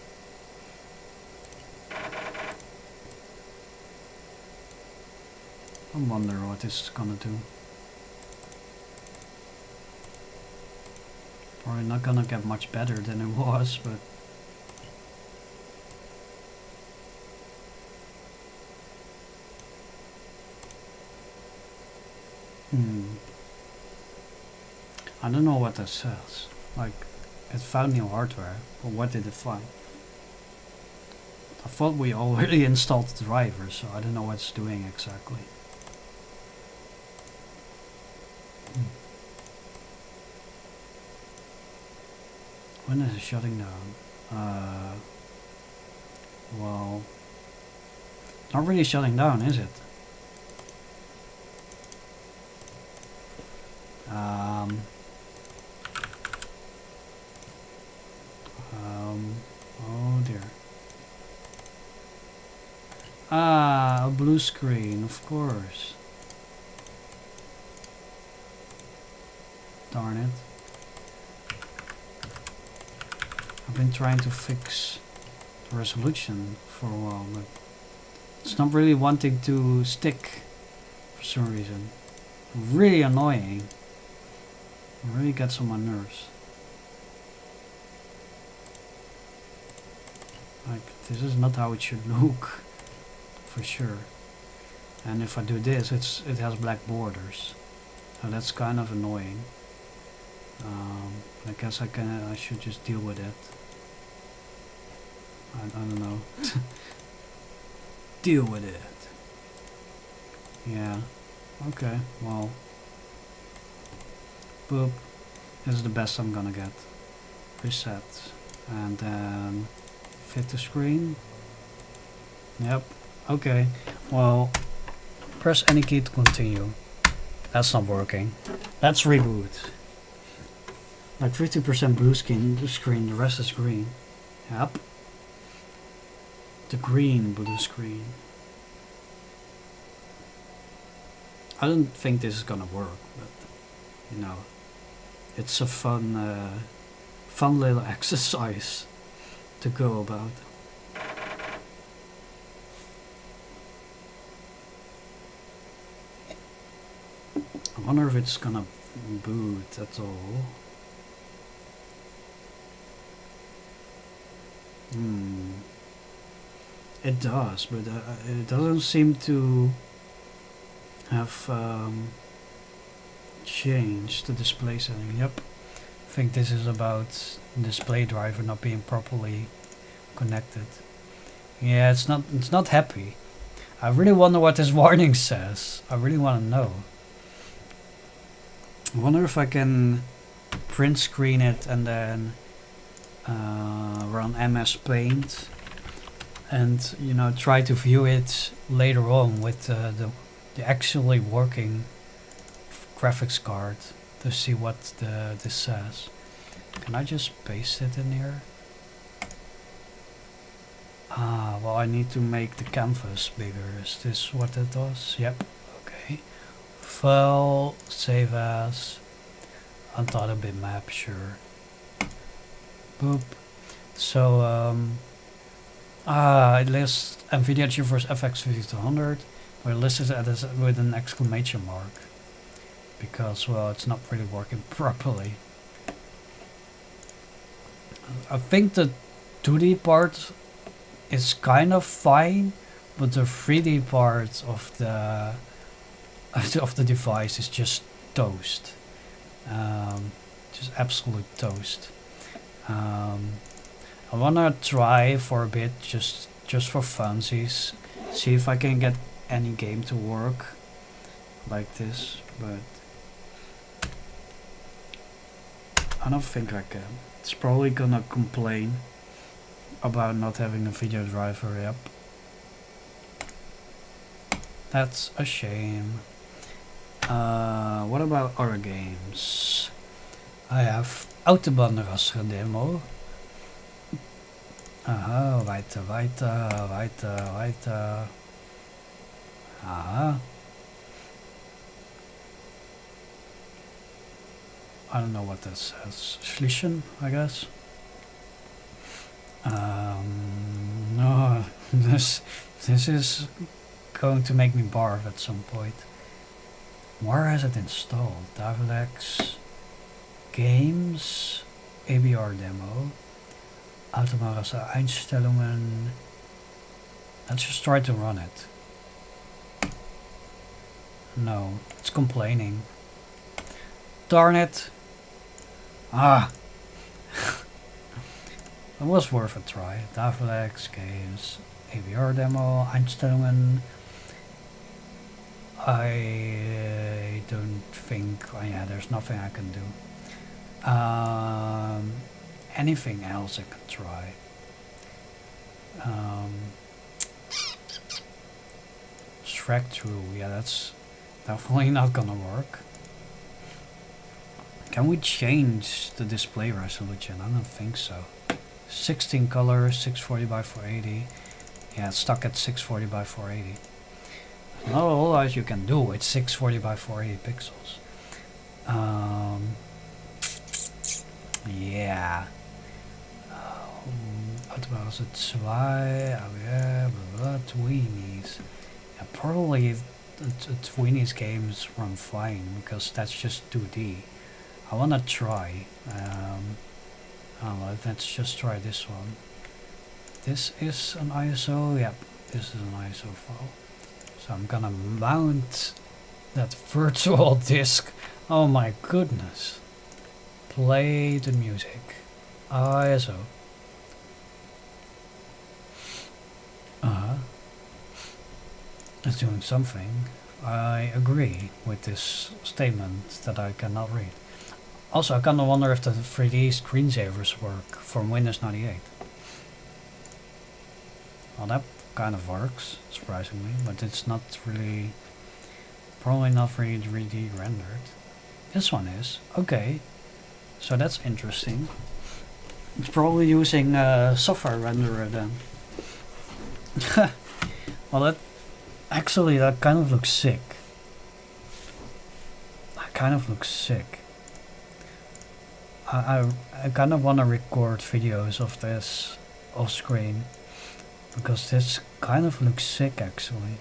I wonder what this is gonna do. Probably not gonna get much better than it was, but I don't know what that says. Like, it found new hardware, but what did it find? I thought we already installed the driver, so I don't know what it's doing exactly. When is it shutting down? Well, not really shutting down, is it? Oh dear. Ah, a blue screen, of course. Darn it. I've been trying to fix the resolution for a while, but it's not really wanting to stick for some reason. Really annoying. It really gets on my nerves. Like, this is not how it should look, for sure. And if I do this, it has black borders, so that's kind of annoying. I guess I should just deal with it. I don't know. deal with it. Yeah, okay, well, boop, this is the best I'm gonna get. Preset, and then fit the screen. Yep, okay, well, press any key to continue. That's not working. Let's reboot. Like 50% blue screen, the rest is green. Yep. The green blue screen. I don't think this is gonna work, but you know, it's a fun little exercise to go about. I wonder if it's gonna boot at all. It does, but it doesn't seem to have changed the display setting. Yep, I think this is about display driver not being properly connected. Yeah, it's not happy. I really wonder what this warning says. I really want to know. I wonder if I can print screen it and then run MS Paint and, you know, try to view it later on with the actually working graphics card to see what this says. Can I just paste it in here? Ah, well, I need to make the canvas bigger. Is this what it does? Yep. Okay. File, save as, Untitled bitmap, sure. Boop. So, it lists NVIDIA GeForce FX 5200, but it lists it as with an exclamation mark. Because, well, it's not really working properly. I think the 2D part is kind of fine, but the 3D part of the device is just toast. Just absolute toast. I wanna try for a bit, just for funsies, see if I can get any game to work like this, but I don't think I can. It's probably gonna complain about not having a video driver. Yep. That's a shame. What about other games? I have Autobahn demo. Aha, weiter. Aha. I don't know what that says. Schließen, I guess. No, this is going to make me barf at some point. Where is it installed? Davlex, Games, ABR demo, automatische Einstellungen. Let's just try to run it. No, it's complaining. Darn it! Ah! It was worth a try. Davlex, Games, ABR demo, Einstellungen. I don't think, oh yeah, there's nothing I can do. Anything else I could try? Shrek through, yeah, that's definitely not gonna work. Can we change the display resolution? I don't think so. 16 colors, 640 by 480. Yeah, it's stuck at 640 by 480. Not a whole lot you can do with 640 by 480 pixels. Yeah. What was it? 2, Tweenies. Yeah, probably the Tweenies games run fine because that's just 2D. I wanna try. I don't know, let's just try this one. This is an ISO? Yep, this is an ISO file. So I'm gonna mount that virtual disk. Oh my goodness. Play the music. ISO. It's doing something. I agree with this statement that I cannot read. Also, I kind of wonder if the 3D screensavers work from Windows 98. Well, that kind of works, surprisingly, but it's not really, probably not really 3D rendered. This one is. Okay, so that's interesting. It's probably using software renderer then. Well, that actually, that kind of looks sick. That kind of looks sick. I kind of want to record videos of this off screen, because this kind of looks sick actually.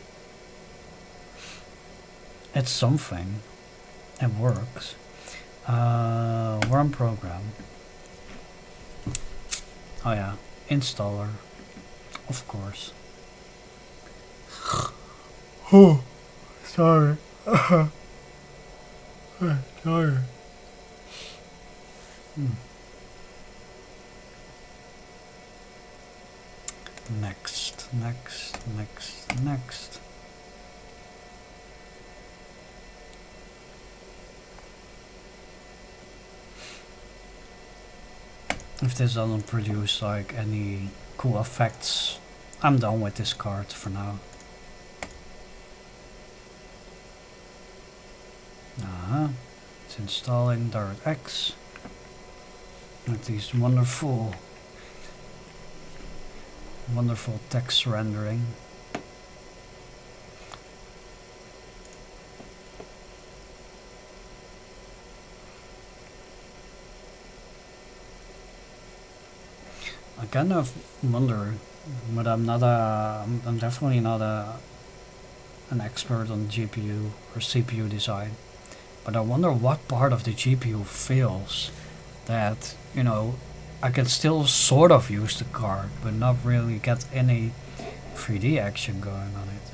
It's something. It works. Run program. Oh yeah, installer. Of course. Oh, sorry. Sorry. Next. If this doesn't produce like any cool effects, I'm done with this card for now. It's installing DirectX with these wonderful text rendering. I kind of wonder, but I'm definitely not an expert on GPU or CPU design. But I wonder what part of the GPU feels that, you know, I can still sort of use the card, but not really get any 3D action going on it.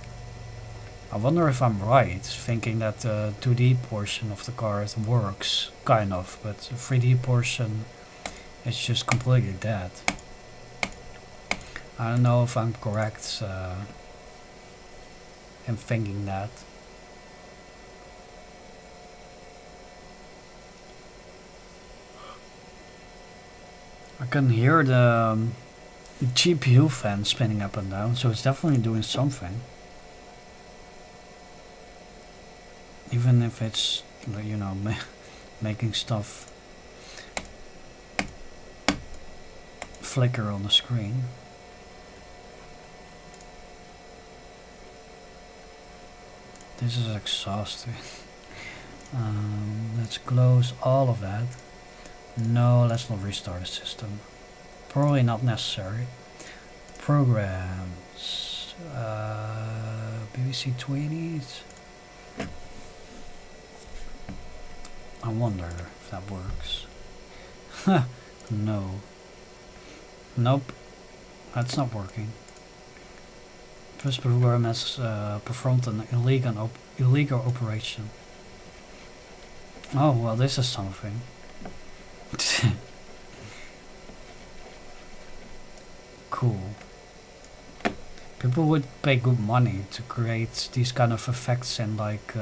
I wonder if I'm right, thinking that the 2D portion of the card works, kind of, but the 3D portion is just completely dead. I don't know if I'm correct in thinking that. I can hear the GPU fan spinning up and down, so it's definitely doing something. Even if it's, you know, making stuff flicker on the screen. This is exhausting. Let's close all of that. No, let's not restart the system. Probably not necessary. Programs. BBC 20s. I wonder if that works. No. Nope. That's not working. This program has performed an illegal operation. Oh, well, this is something. Cool. People would pay good money to create these kind of effects in like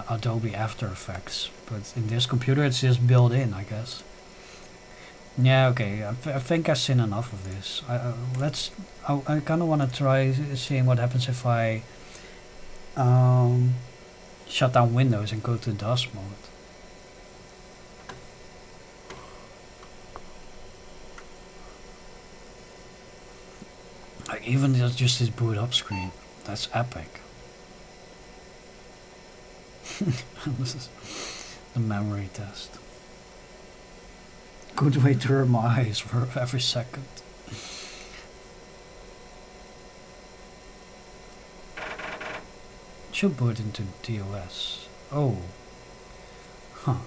Adobe After Effects, but in this computer it's just built in, I guess. Yeah, okay. I think I've seen enough of this. I kind of want to try seeing what happens if I shut down Windows and go to DOS mode. Like even just this boot up screen, that's epic. This is the memory test. Good way to hurt my eyes for every second. Should boot into DOS. Oh. Huh.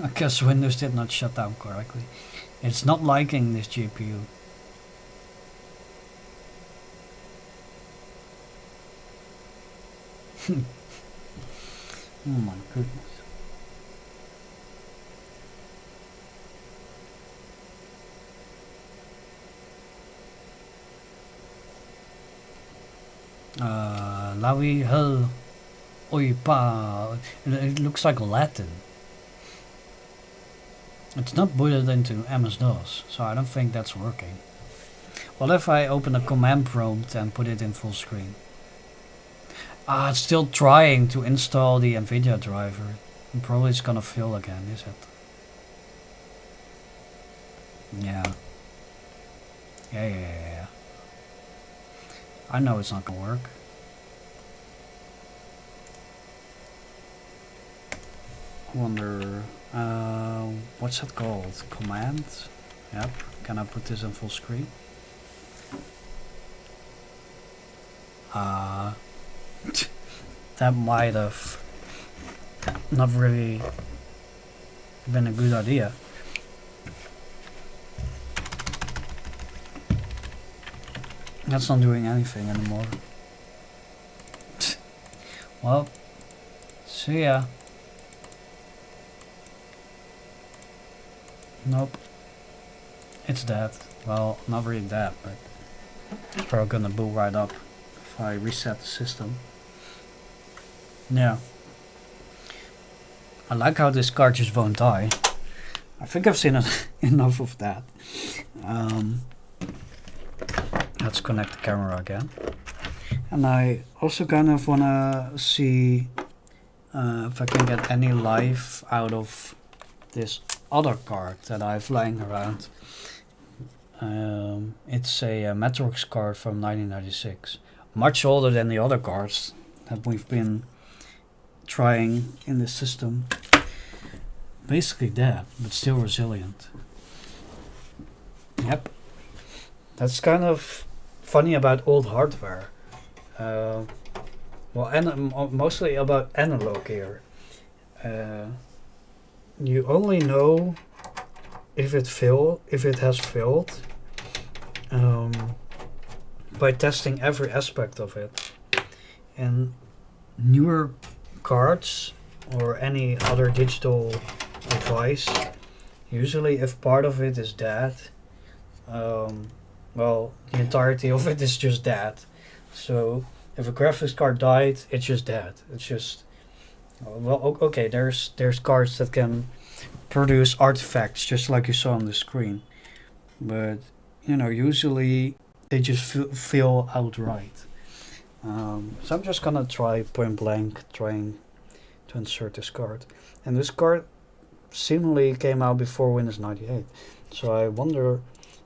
I guess Windows did not shut down correctly. It's not liking this GPU. Oh my goodness. Lawi hel oi pa. It looks like Latin. It's not booted into MS-DOS, so I don't think that's working. What if I open a command prompt and put it in full screen? It's still trying to install the NVIDIA driver. And probably it's gonna fail again, is it? Yeah. Yeah. I know it's not gonna work. I wonder, what's that called? Command? Yep. Can I put this in full screen? That might have not really been a good idea. That's not doing anything anymore. Well, see ya. Nope. It's dead. Well, not really dead, but it's probably gonna boot right up if I reset the system. Yeah. I like how this card just won't die. I think I've seen enough of that. Let's connect the camera again. And I also kind of want to see if I can get any life out of this other card that I have lying around. It's a Matrox card from 1996. Much older than the other cards that we've been trying in the system. Basically dead, but still resilient. Yep. That's kind of funny about old hardware. Well, mostly about analog here. You only know if it has failed by testing every aspect of it. And newer cards or any other digital device, usually if part of it is dead, well, the entirety of it is just dead. So if a graphics card died, it's just dead. It's just, well, okay, there's cards that can produce artifacts just like you saw on the screen, but you know, usually they just fail outright. So I'm just gonna try point blank trying to insert this card, and this card seemingly came out before Windows 98, so I wonder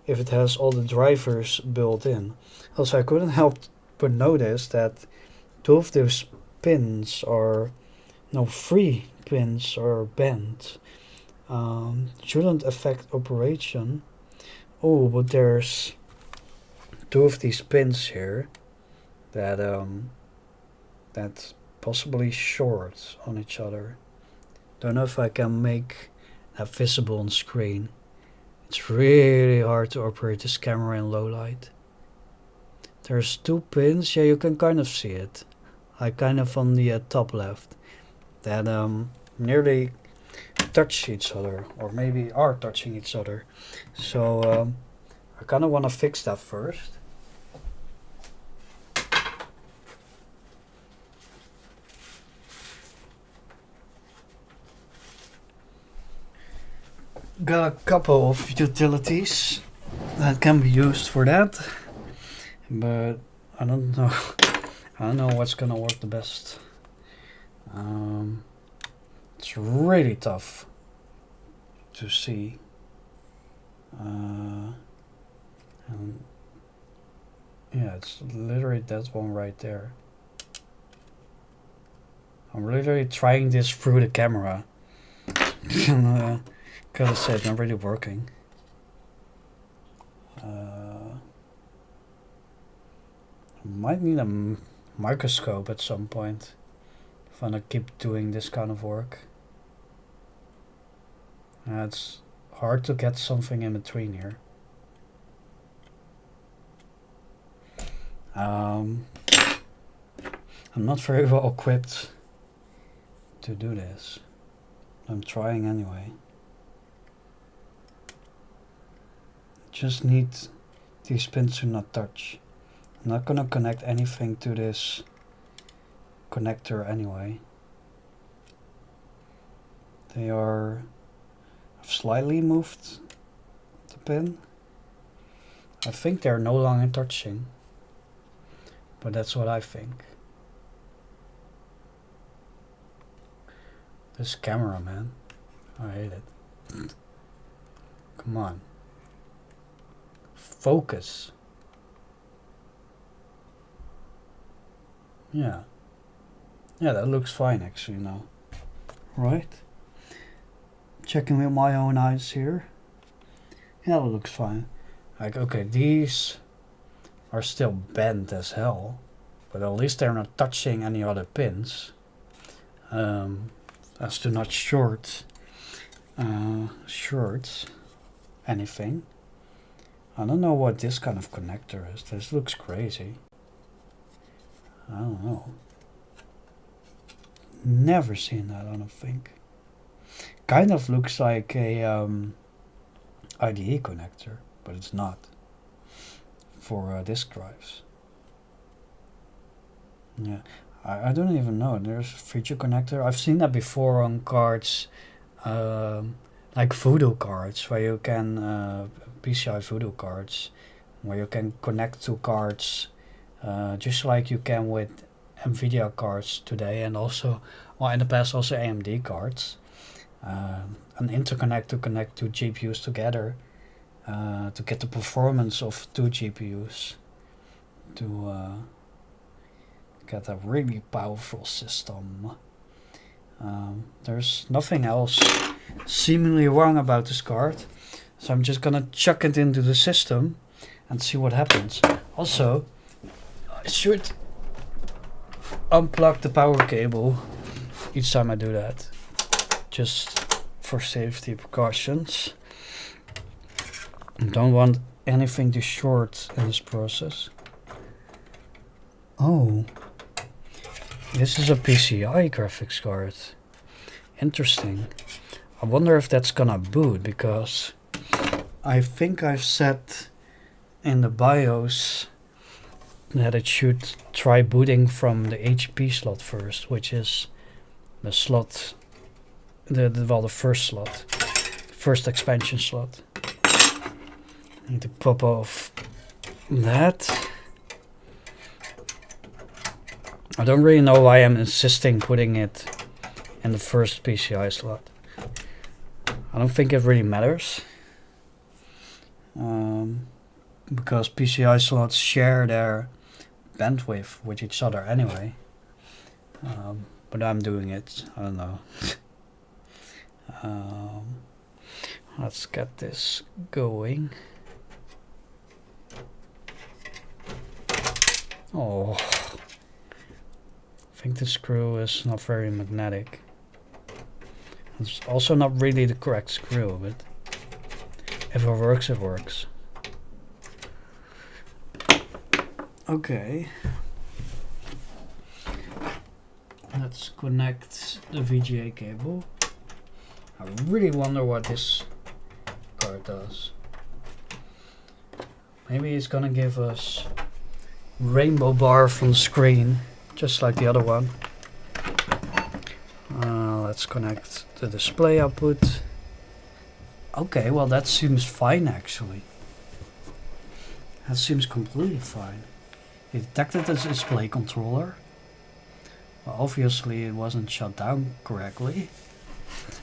if it has all the drivers built in. Also, I couldn't help but notice that two of those pins are, no, 3 pins are bent. Shouldn't affect operation. Oh, but there's 2 of these pins here that that's possibly short on each other. Don't know if I can make that visible on screen. It's really hard to operate this camera in low light. There's 2 pins, yeah, you can kind of see it, like kind of on the top left, that nearly touch each other, or maybe are touching each other. So I kind of want to fix that first. Got a couple of utilities that can be used for that, but I don't know. I don't know what's gonna work the best. It's really tough to see. And yeah, it's literally that one right there. I'm literally trying this through the camera. Because I said, not really working. Might need a microscope at some point if I want to keep doing this kind of work. It's hard to get something in between here. I'm not very well equipped to do this. I'm trying anyway. Just need these pins to not touch. I'm not gonna connect anything to this connector anyway. They are I've slightly moved the pin. I think they're no longer touching, but that's what I think. This camera, man, I hate it. Come on, focus. Yeah, that looks fine actually now. Right? Checking with my own eyes here. Yeah, that looks fine. Like, okay, these are still bent as hell, but at least they're not touching any other pins. As to not short anything. I don't know what this kind of connector is. This looks crazy. I don't know. Never seen that, I don't think. Kind of looks like a IDE connector, but it's not for disk drives. Yeah, I don't even know. There's a feature connector. I've seen that before on cards, like Voodoo cards, where you can PCI Voodoo cards, where you can connect to cards, just like you can with NVIDIA cards today, and also, well, in the past also AMD cards. An interconnect to connect two GPUs together to get the performance of two GPUs to get a really powerful system. There's nothing else seemingly wrong about this card, so I'm just gonna chuck it into the system and see what happens. Also, I should unplug the power cable each time I do that, just for safety precautions. Don't want anything to short in this process. Oh, this is a PCI graphics card. Interesting. I wonder if that's gonna boot, because I think I've set in the BIOS that it should try booting from the AGP slot first, which is the slot, the first slot, first expansion slot. Need to pop off that. I don't really know why I'm insisting putting it in the first PCI slot. I don't think it really matters, because PCI slots share their bandwidth with each other anyway. But I'm doing it. I don't know. Let's get this going. Oh, I think the screw is not very magnetic. It's also not really the correct screw, but if it works, it works. Okay. Let's connect the VGA cable. I really wonder what this card does. Maybe it's gonna give us rainbow bar from the screen, just like the other one. Let's connect the display output. Okay, well that seems fine actually. That seems completely fine. It detected the display controller. Well, obviously it wasn't shut down correctly,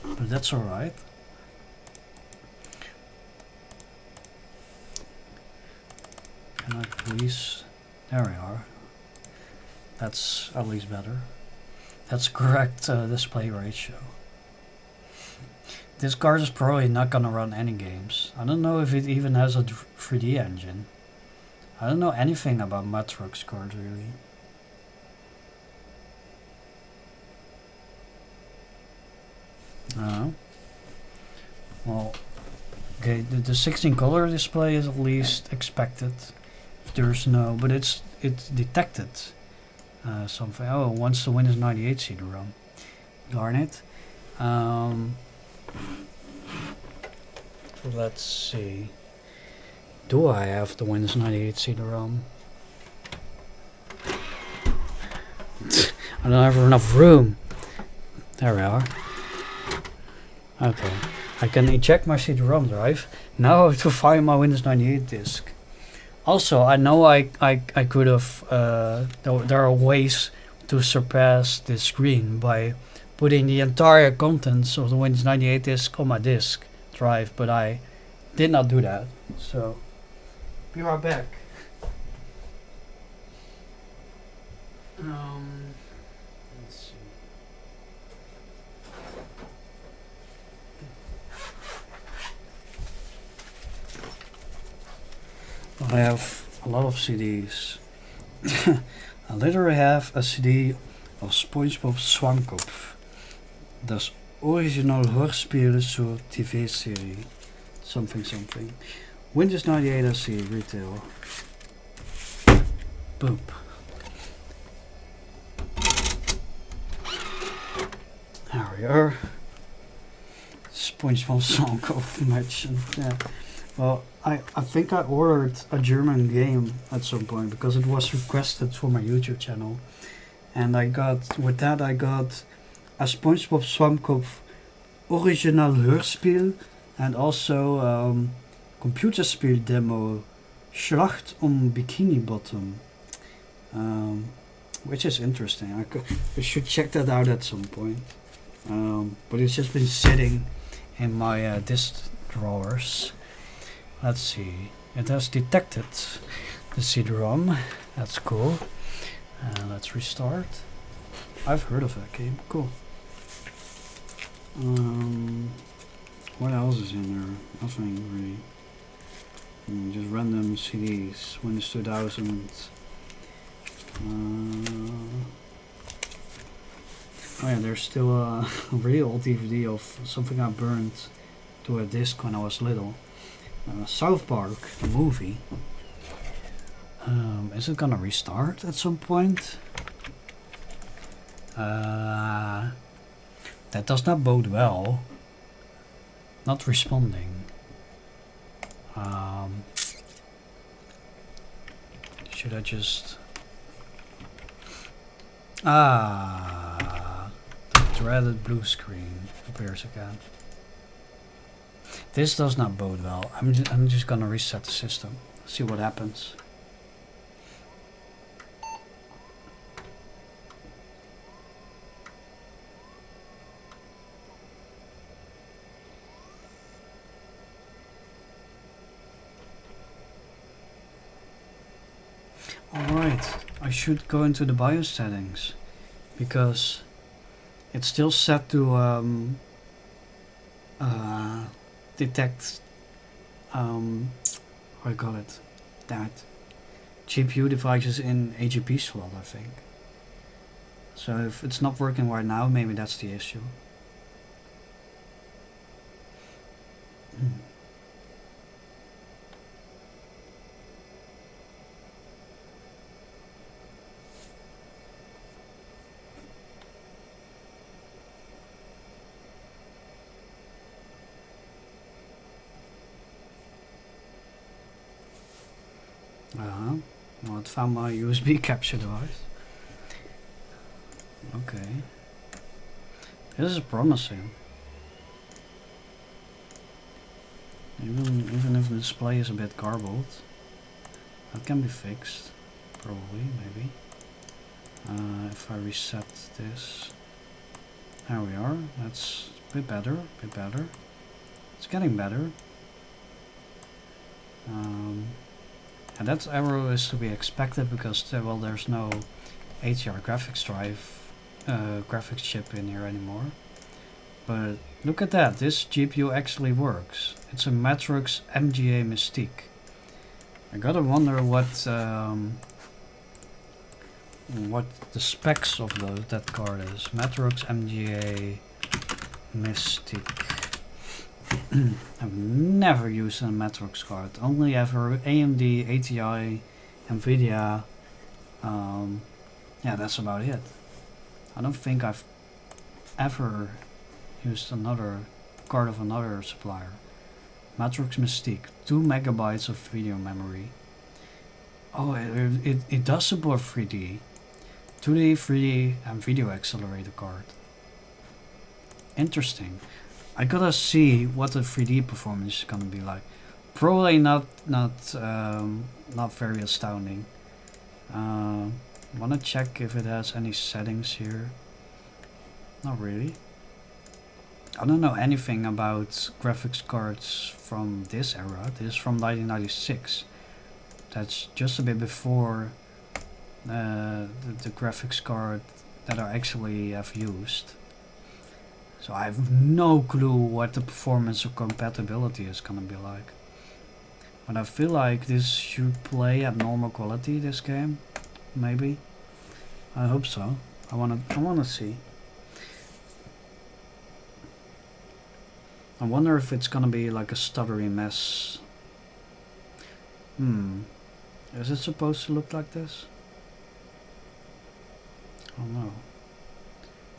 but that's alright. Can I please... There we are. That's at least better. That's correct display ratio. This card is probably not gonna run any games. I don't know if it even has a 3D engine. I don't know anything about Matrox cards really. Well, okay, the 16 color display is at least expected. If there's no, but it's detected something. Oh, wants the Windows 98 CD-ROM. Darn it. Let's see. Do I have the Windows 98 CD-ROM? I don't have enough room. There we are. Okay. I can eject my CD-ROM drive. Now I have to find my Windows 98 disk. Also, I know I could have... there are ways to surpass this screen by putting the entire contents of the Windows 98 disk on my disk drive, but I did not do that. So, be right back. Let's see. I have a lot of CDs. I literally have a CD of SpongeBob Swankopf. Das original Hörspiel zur TV-serie. Something something. Windows 98 SC retail. Boop. There we are. SpongeBob Swankopf mentioned. Yeah. Well, I think I ordered a German game at some point because it was requested for my YouTube channel, and I got a SpongeBob Swampkopf original Hörspiel and also Computerspiel demo Schlacht Bikini Bottom, which is interesting. I should check that out at some point, but it's just been sitting in my disk drawers. Let's see, it has detected the CD-ROM, that's cool. Let's restart. I've heard of that game, cool. What else is in there? Nothing really. Just random CDs, Windows 2000. Oh yeah, there's still a really old DVD of something I burned to a disc when I was little. South Park, the movie. Is it gonna restart at some point? That does not bode well. Not responding. Should I just... the dreaded blue screen appears again. This does not bode well. I'm just gonna reset the system. See what happens. Alright, I should go into the BIOS settings because it's still set to detect how do you call it? That GPU devices in AGP slot, I think. So if it's not working right now, maybe that's the issue. Well, it found my USB capture device. Okay. This is promising. Even if the display is a bit garbled, that can be fixed. Probably, maybe. If I reset this. There we are. That's a bit better, It's getting better. And that error is to be expected because there's no HDR graphics drive, graphics chip in here anymore. But look at that, this GPU actually works. It's a Matrix MGA Mystique. I gotta wonder what the specs of that card is. Matrix MGA Mystique. I've never used a Matrix card, only ever AMD, ATI, Nvidia. Yeah, that's about it. I don't think I've ever used another card of another supplier. Matrix Mystique, 2 megabytes of video memory. Oh, it does support 3D. 2D, 3D, and video accelerator card. Interesting. I gotta see what the 3D performance is gonna be like. Probably not very astounding. Wanna check if it has any settings here. Not really. I don't know anything about graphics cards from this era. This is from 1996. That's just a bit before the graphics card that I actually have used. So I have no clue what the performance or compatibility is gonna be like. But I feel like this should play at normal quality, this game. Maybe. I hope so. I wanna see. I wonder if it's gonna be like a stuttery mess. Is it supposed to look like this? I don't know.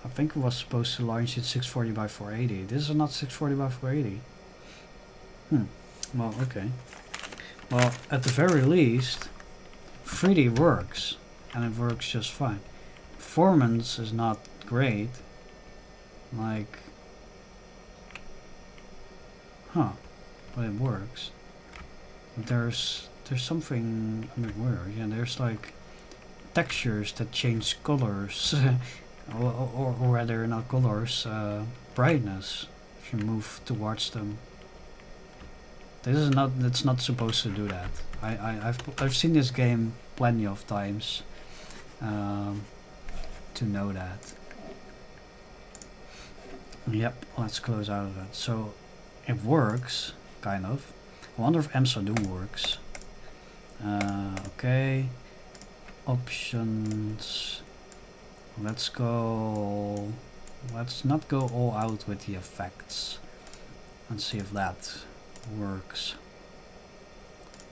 I think it was supposed to launch at 640 by 480. This is not 640 by 480. Well, okay. Well, at the very least, 3D works. And it works just fine. Performance is not great. Like... but it works. But there's something a bit weird. Yeah, there's like textures that change colors, or rather not colors, brightness if you move towards them. It's not supposed to do that. I've seen this game plenty of times to know that. Yep, let's close out of that. So it works, kind of. I wonder if Amsterdam works. Okay. Options. Let's not go all out with the effects. Let's see if that works.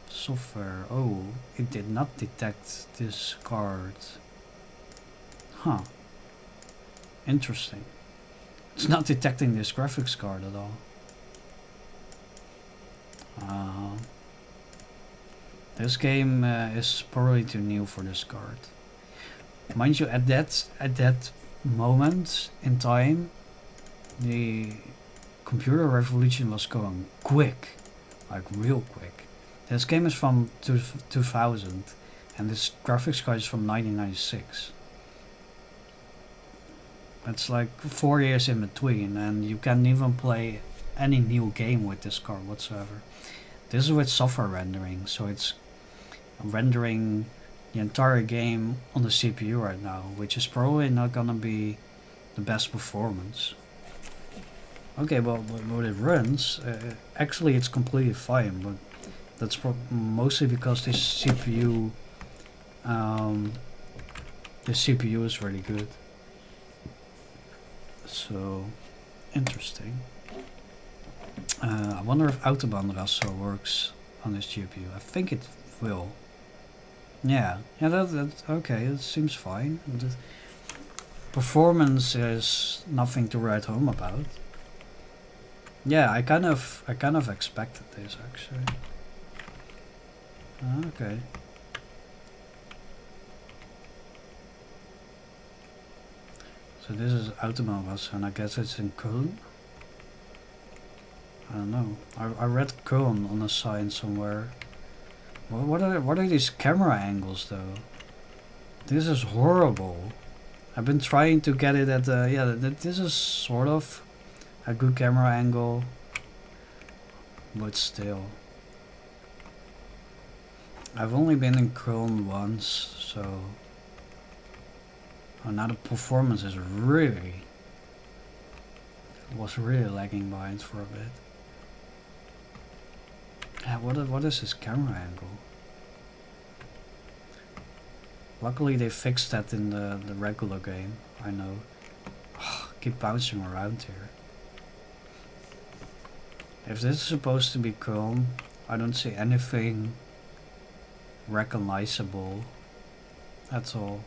Software. Oh, it did not detect this card. Interesting. It's not detecting this graphics card at all. This game is probably too new for this card. Mind you, at that moment in time, the computer revolution was going quick, like real quick. This game is from 2000, and this graphics card is from 1996. It's like 4 years in between, and you can't even play any new game with this card whatsoever. This is with software rendering, so it's rendering the entire game on the CPU right now, which is probably not gonna be the best performance. Okay, well, when it runs, actually it's completely fine, but that's mostly because this CPU is really good. So, interesting. I wonder if Autobahnraster works on this GPU. I think it will. Yeah, that's okay. It seems fine. The performance is nothing to write home about. Yeah, I kind of expected this actually. Okay. So this is Autobahnraster, and I guess it's in Köln. I don't know. I read Köln on a sign somewhere. What are these camera angles though? This is horrible. I've been trying to get it at the this is sort of a good camera angle, but still. I've only been in Köln once, so now the performance is was really lagging behind for a bit. Yeah, what is this camera angle? Luckily they fixed that in the regular game, I know. Keep bouncing around here. If this is supposed to be Köln, I don't see anything recognizable at all.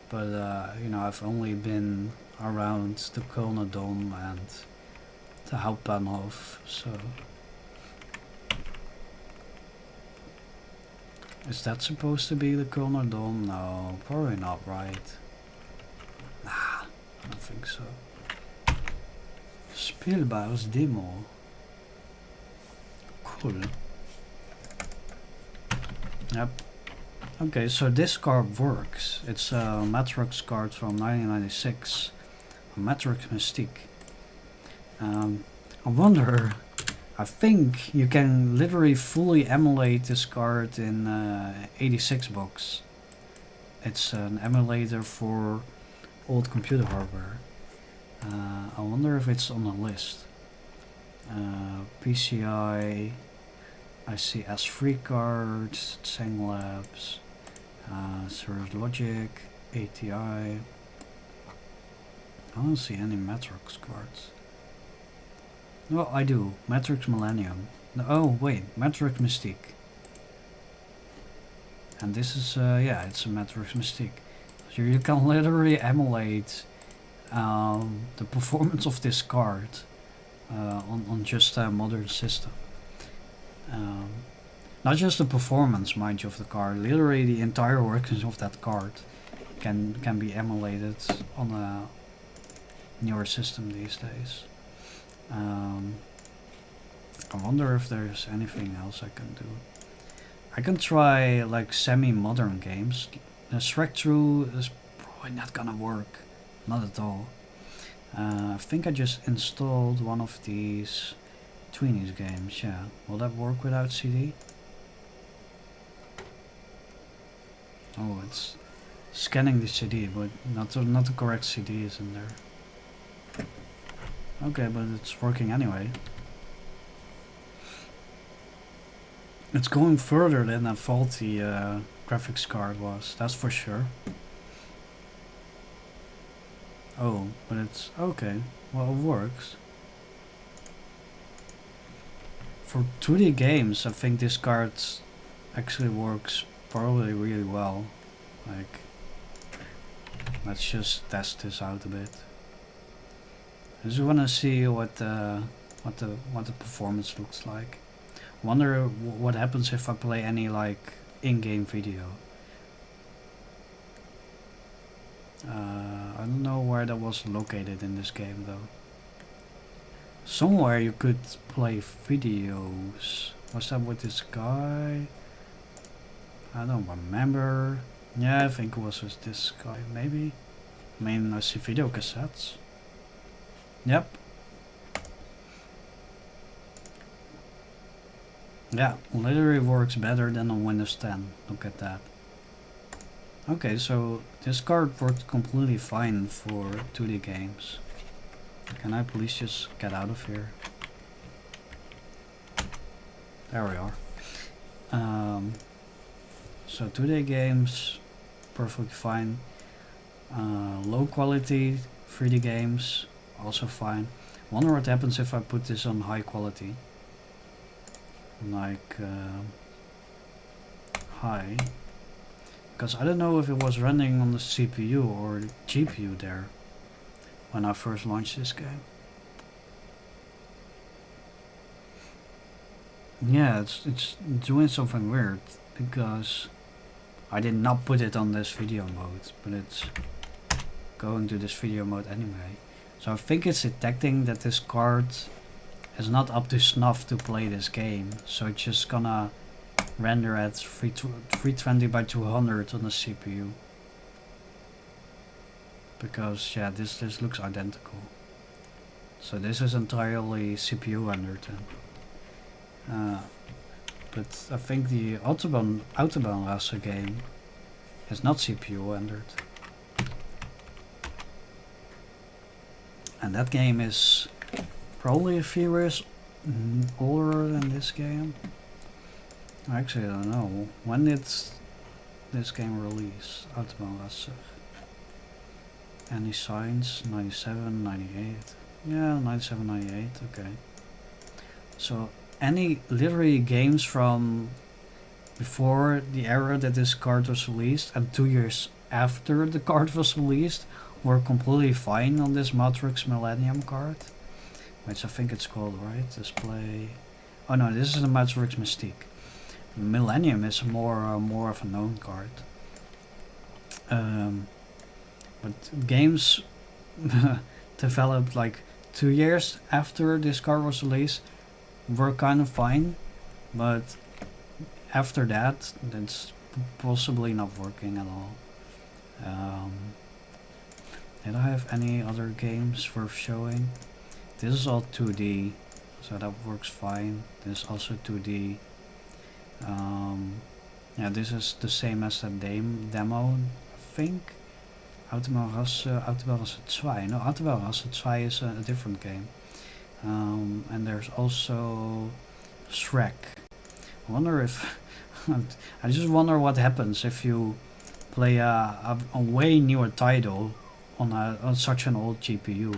But you know, I've only been around the Kölner Dom and the Hauptbahnhof, so Is that supposed to be the Kulnar Dome? No, probably not, right? Nah, I don't think so. Spielbaus Demo. Cool. Yep. Okay, so this card works. It's a Matrox card from 1996. A Matrox Mystique. I wonder... I think you can literally fully emulate this card in 86 box. It's an emulator for old computer hardware. I wonder if it's on the list. PCI, I see S3 cards, Tseng Labs, Cirrus Logic, ATI. I don't see any Matrox cards. Well, I do. Matrox Millennium. No, oh, wait. Matrox Mystique. And this is, yeah, it's a Matrox Mystique. So you can literally emulate the performance of this card on just a modern system. Not just the performance, mind you, of the card. Literally the entire workings of that card can be emulated on a newer system these days. I wonder if there's anything else I can do. I can try like semi-modern games. Shrek True is probably not gonna work. Not at all. I think I just installed one of these Tweenies games, yeah. Will that work without CD? Oh, it's scanning the CD, but not the correct CD is in there. Okay, but it's working anyway. It's going further than a faulty graphics card was, that's for sure. Oh, but it's okay. Well, it works. For 2D games, I think this card actually works probably really well. Like, let's just test this out a bit. I just want to see what the performance looks like. Wonder what happens if I play any like in-game video. I don't know where that was located in this game though. Somewhere you could play videos. Was that with this guy? I don't remember. Yeah, I think it was with this guy, maybe. I mean, I see video cassettes. Yep. Yeah, literally works better than on Windows 10. Look at that. Okay, so this card worked completely fine for 2D games. Can I please just get out of here? There we are. So 2D games, perfectly fine. Low quality 3D games, also fine. Wonder what happens if I put this on high quality. Like high. Because I don't know if it was running on the CPU or GPU there when I first launched this game. Yeah, it's doing something weird because I did not put it on this video mode, but it's going to this video mode anyway. So I think it's detecting that this card is not up to snuff to play this game, so it's just gonna render at 320 by 200 on the CPU. Because yeah, this looks identical. So this is entirely CPU rendered then. But I think the Autobahn Racer game is not CPU rendered. And that game is probably a few years older than this game. Actually, I don't know. When did this game release? Autobahn Racer. Any signs? 97, 98. Yeah, 97, 98. Okay. So any literally games from before the era that this card was released and 2 years after the card was released were completely fine on this Matrox Millennium card, which I think it's called, right? Display. Oh no, this is the Matrox Mystique. Millennium is more of a known card. But games developed like 2 years after this card was released were kind of fine, but after that it's possibly not working at all. Did I have any other games worth showing? This is all 2D, so that works fine. This is also 2D. Yeah, this is the same as the demo, I think. Autobahn-Rasse 2. No, Autobahn-Rasse 2 is a different game. And there's also Shrek. I wonder if... I just wonder what happens if you play a way newer title on such an old GPU.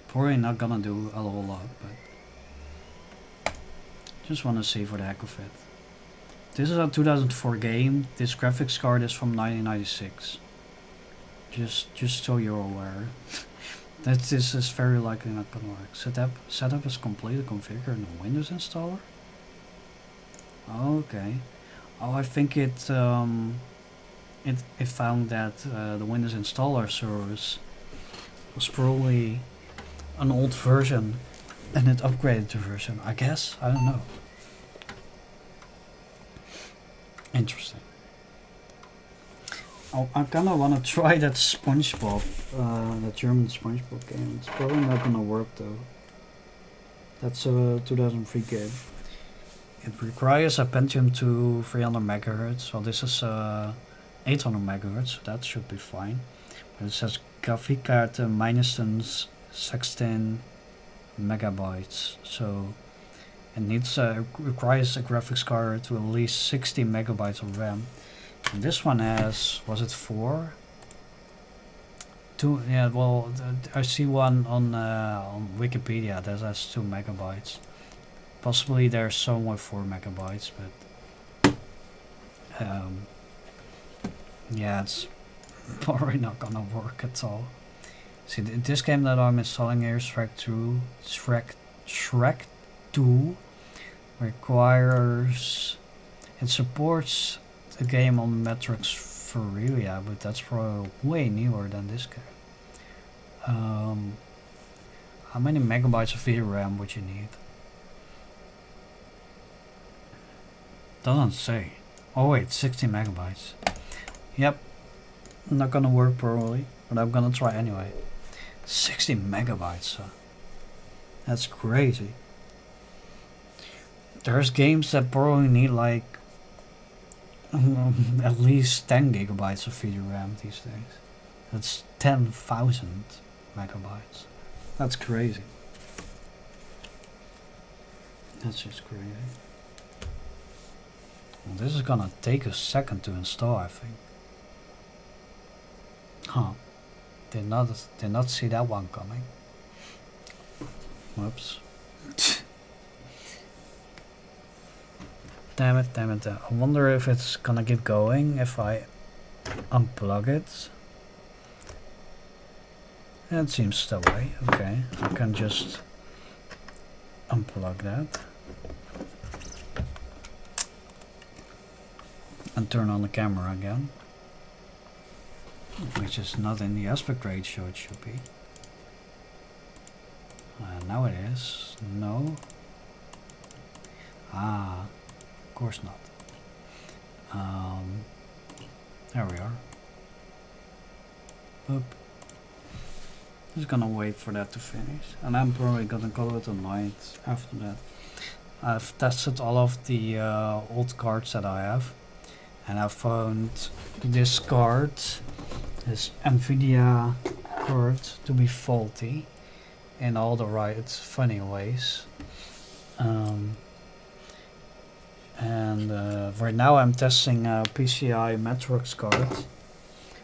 Probably not gonna do a whole lot, but just wanna see for the heck of it. This is a 2004 game. This graphics card is from 1996. Just so you're aware. That this is very likely not gonna work. Setup is completely configured in the Windows installer. Okay. Oh, I think it found that the Windows installer service was probably an old version, and it upgraded the version. I guess, I don't know. Interesting. Oh, I kind of want to try that SpongeBob, that German SpongeBob game. It's probably not gonna work though. That's a 2003 game. It requires a Pentium 2 300 MHz. Well, this is 800 MHz, so that should be fine. But it says Grafikkarte minstens 16 megabytes. So it requires a graphics card to at least 60 megabytes of RAM. And this one has, was it 4? 2, yeah, well, I see one on Wikipedia that has 2 megabytes. Possibly there's some with 4 megabytes, but yeah, it's probably not gonna work at all. See, this game that I'm installing here, Shrek 2, requires, it supports the game on Matrix Furia, but that's probably way newer than this game. How many megabytes of VRAM would you need? Doesn't say. Oh wait, 60 megabytes. Yep, not gonna work probably, but I'm gonna try anyway. 60 megabytes, that's crazy. There's games that probably need like at least 10 gigabytes of VRAM these days. That's 10,000 megabytes. That's crazy. That's just crazy. Well, this is gonna take a second to install, I think. Huh. Did not see that one coming. Whoops. Damn it. I wonder if it's gonna keep going if I unplug it. It seems that way. Okay, I can just unplug that and turn on the camera again, which is not in the aspect ratio it should be. Now it is. No. Of course not. There we are. Boop. Just gonna wait for that to finish, and I'm probably gonna call it a night after that. I've tested all of the old cards that I have, and I found this card, this NVIDIA card, to be faulty in all the right funny ways. Right now I'm testing a PCI Matrix card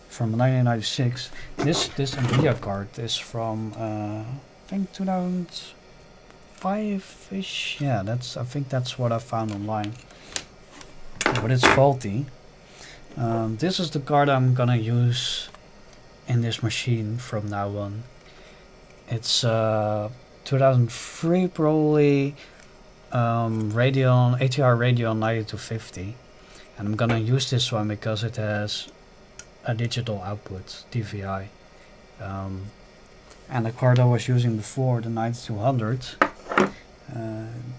from 1996. This NVIDIA card is from I think 2005-ish. Yeah, I think that's what I found online. But it's faulty. This is the card I'm gonna use in this machine from now on. It's 2003 probably. Radeon ATR Radeon 9250, and I'm gonna use this one because it has a digital output DVI, and the card I was using before, the 9200,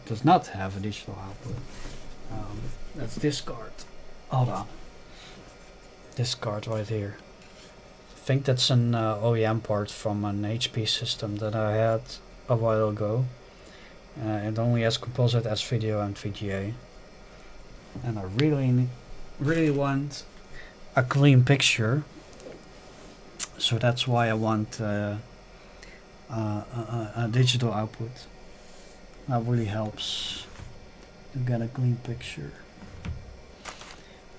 does not have a digital output. That's this card. Hold on. This card right here. I think that's an OEM part from an HP system that I had a while ago. It only has composite, S-video and VGA. And I really want a clean picture. So that's why I want a digital output. That really helps to get a clean picture.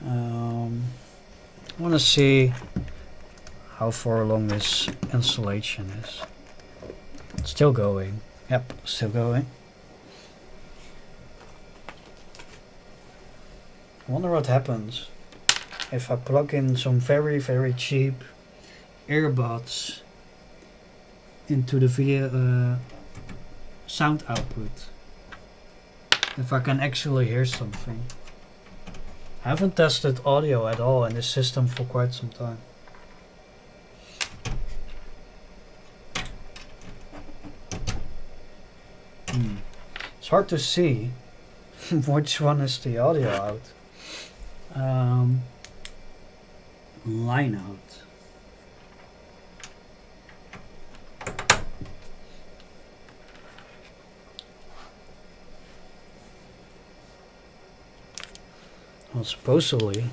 I want to see how far along this installation is. Still going. Yep, still going. I wonder what happens if I plug in some very cheap earbuds into the video sound output. If I can actually hear something. I haven't tested audio at all in this system for quite some time. It's hard to see which one is the audio out. Line out. Well, supposedly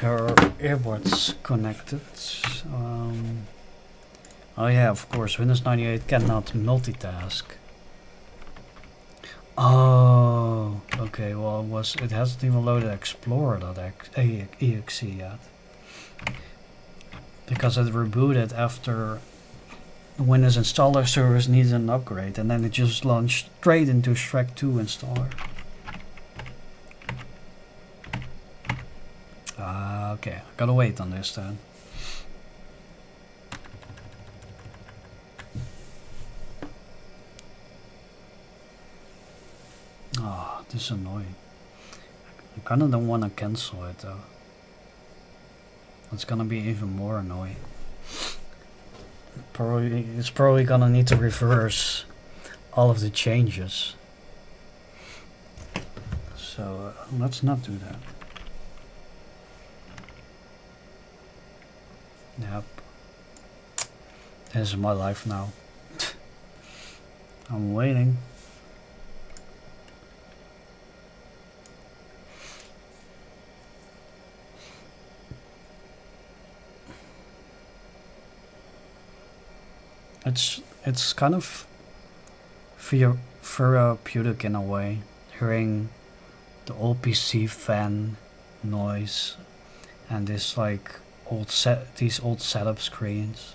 there are earbuds connected. Oh yeah, of course, Windows 98 cannot multitask. Oh, okay. Well, it hasn't even loaded Explorer.exe yet, because it rebooted after the Windows installer service needed an upgrade, and then it just launched straight into Shrek 2 installer. Okay, I gotta wait on this then. Oh, this is annoying. I kinda don't wanna cancel it though. It's gonna be even more annoying. It's probably gonna need to reverse all of the changes. So let's not do that. Yep. This is my life now. I'm waiting. It's kind of therapeutic in a way, hearing the old PC fan noise and this like these old setup screens.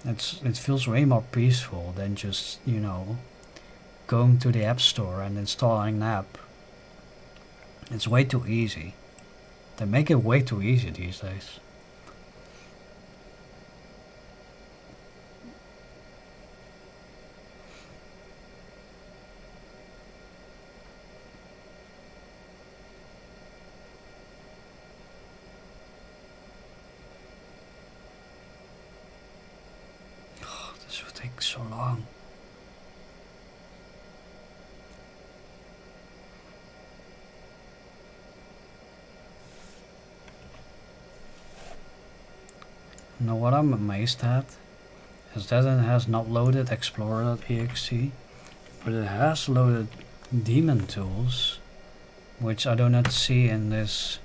It feels way more peaceful than just, you know, going to the app store and installing an app. It's way too easy. They make it way too easy these days. This will take so long. Now what I'm amazed at is that it has not loaded Explorer.exe, but it has loaded daemon tools, which I do not see in this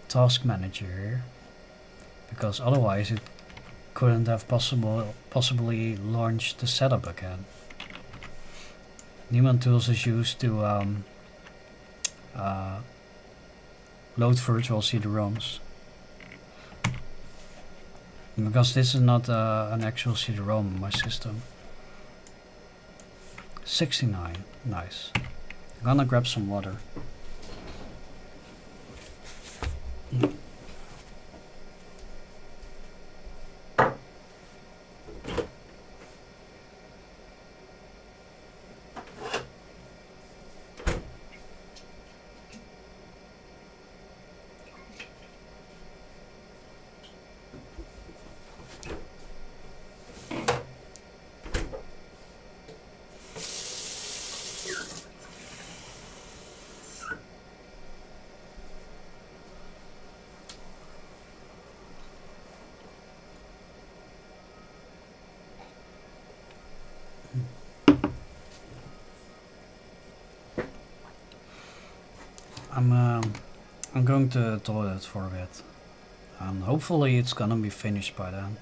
task manager here, because otherwise it couldn't have possibly launched the setup again. Daemon tools is used to load virtual CD-ROMs. Because this is not an actual CD-ROM in my system. 69, nice. I'm gonna grab some water. I'm going to the toilet for a bit. Hopefully it's gonna be finished by then.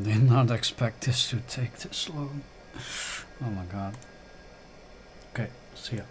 Did not expect this to take this long. Oh my god. Okay, see ya.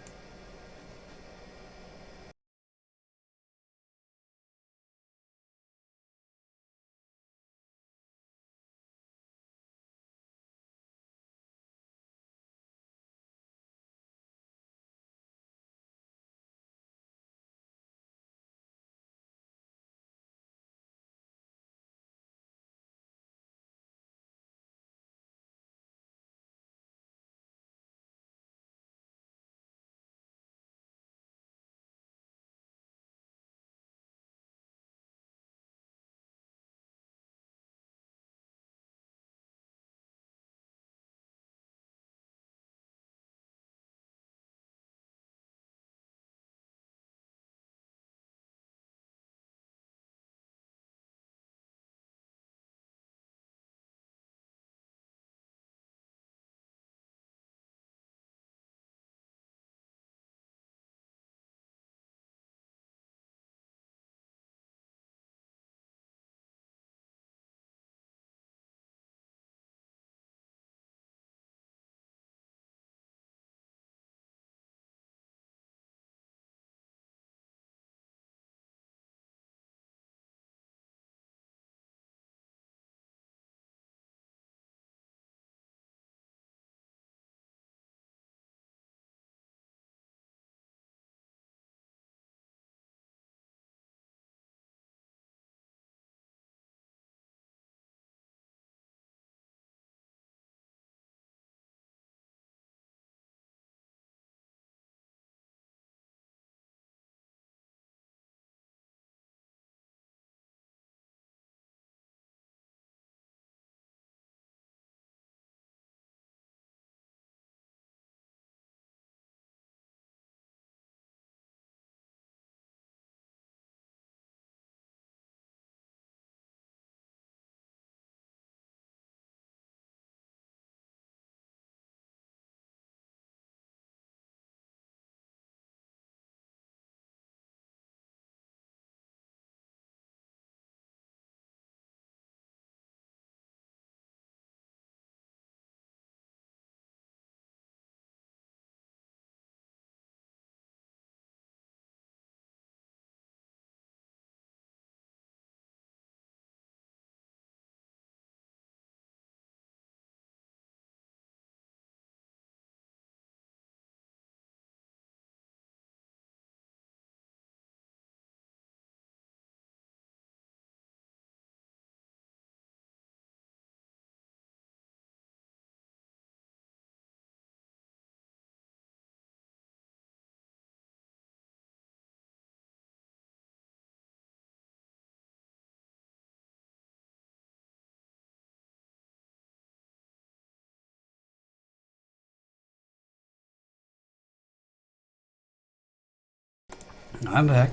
I'm back.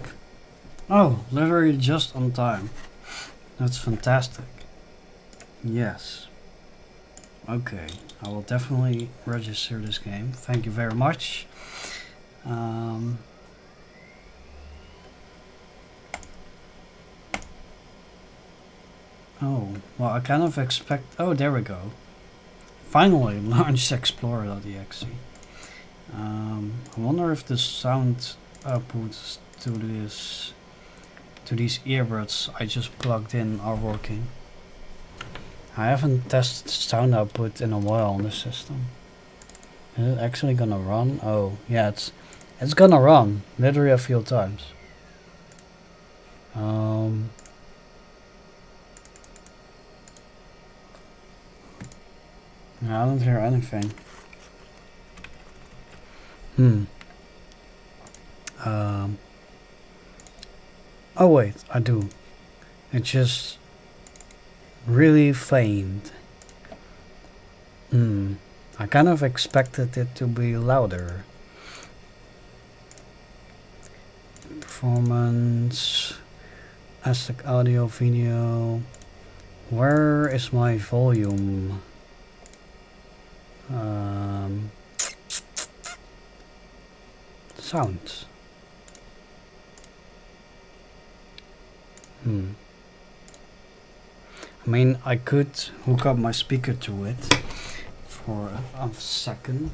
Oh, literally just on time. That's fantastic. Yes. Okay, I will definitely register this game. Thank you very much. Oh, well, I kind of expect... Oh, there we go. Finally, launched Explorer.exe. I wonder if the sound outputs to these earbuds I just plugged in are working. I haven't tested sound output in a while on this system. Is it actually gonna run? Oh, yeah, it's gonna run literally a few times. I don't hear anything. Oh wait, I do. It just really faint. I kind of expected it to be louder. Performance, ASUS audio, video. Where is my volume? Sounds. I mean, I could hook up my speaker to it for a second.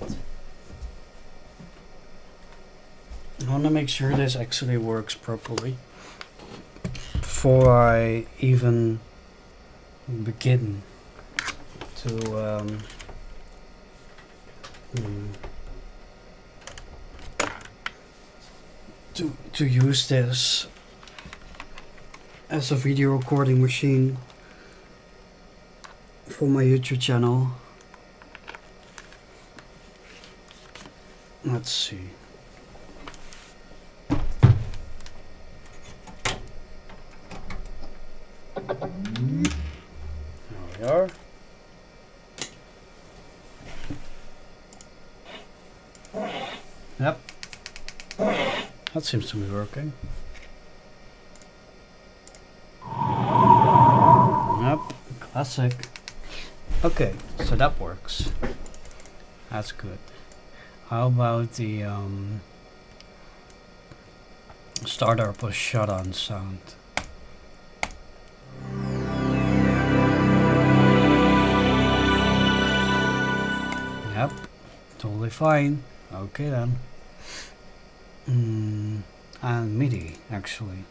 I want to make sure this actually works properly before I even begin to to use this as a video recording machine for my YouTube channel. Let's see. There we are. Yep. That seems to be working. Yep, classic. Okay, so that works. That's good. How about the startup or shut on sound? Yep, totally fine. Okay then. And MIDI actually.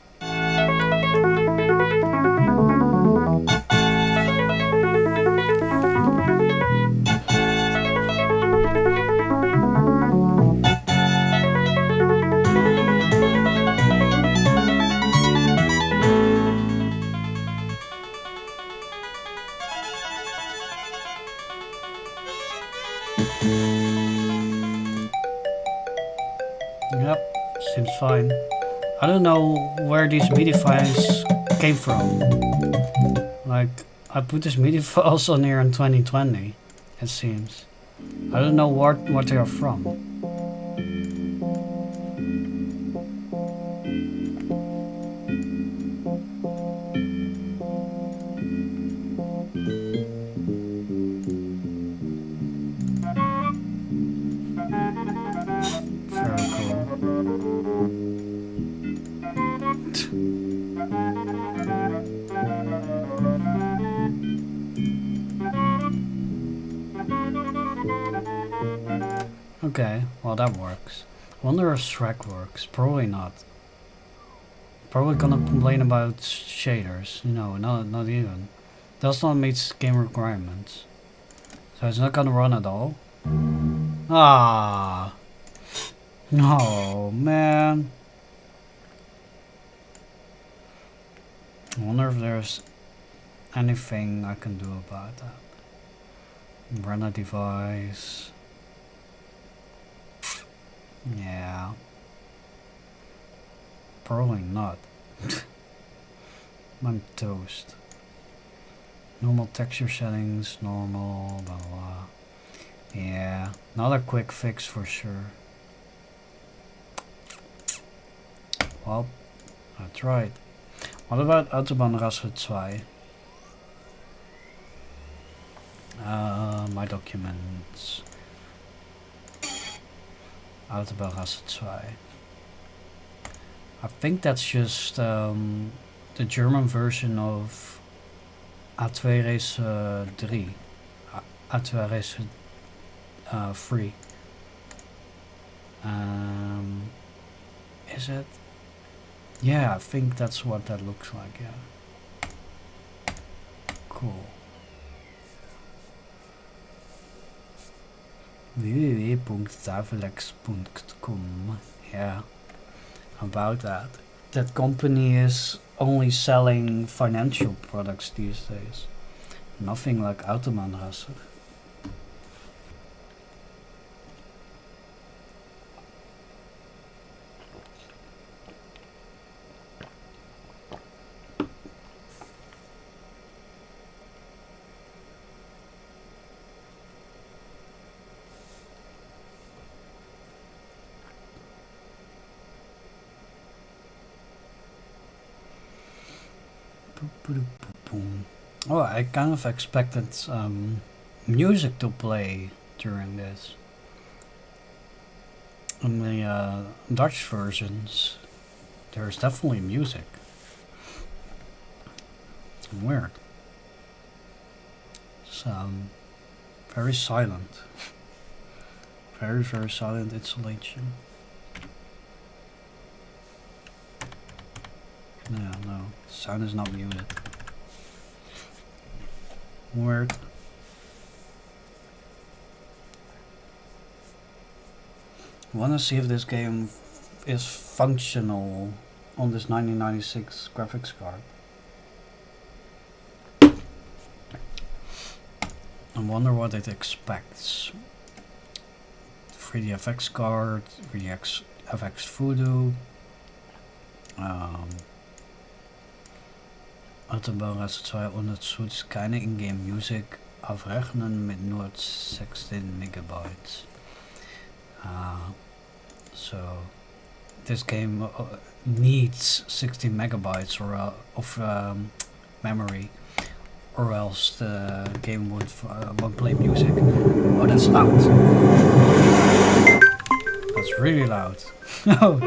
Yep, seems fine. I don't know where these MIDI files came from. Like, I put these MIDI files on here in 2020, it seems. I don't know what they are from. Okay, well that works. Wonder if Shrek works. Probably not. Probably gonna complain about shaders. No, not even. Does not meet game requirements. So it's not gonna run at all. Ah, no, man. I wonder if there's anything I can do about that. Run a device. Yeah. Probably not. I'm toast. Normal texture settings, normal, blah blah blah. Yeah, another quick fix for sure. Well, I tried. What about Autobahnrasse 2? My documents. Autobahnrasse 2. I think that's just the German version of A2 Race 3. A2 Race 3. Is it? Yeah, I think that's what that looks like, yeah. Cool. www.tafelex.com. Yeah, about that. That company is only selling financial products these days. Nothing like Autobahnrasse. Oh, I kind of expected music to play during this. In the Dutch versions, there's definitely music. Weird. Some very silent. Very silent installation. No, sound is not muted. Weird. I wanna see if this game is functional on this 1996 graphics card. I wonder what it expects. 3DFX card, 3DFX Voodoo. Autobahn 200 Suits keine in-game music aufrechnen mit nur 16 megabytes. So this game needs 16 megabytes of memory, or else the game won't play music. Oh, that's loud. That's really loud. So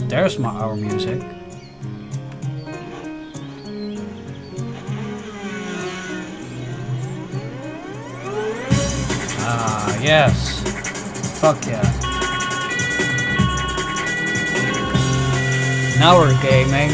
there's our music. Ah, yes. Fuck yeah. Now we're gaming.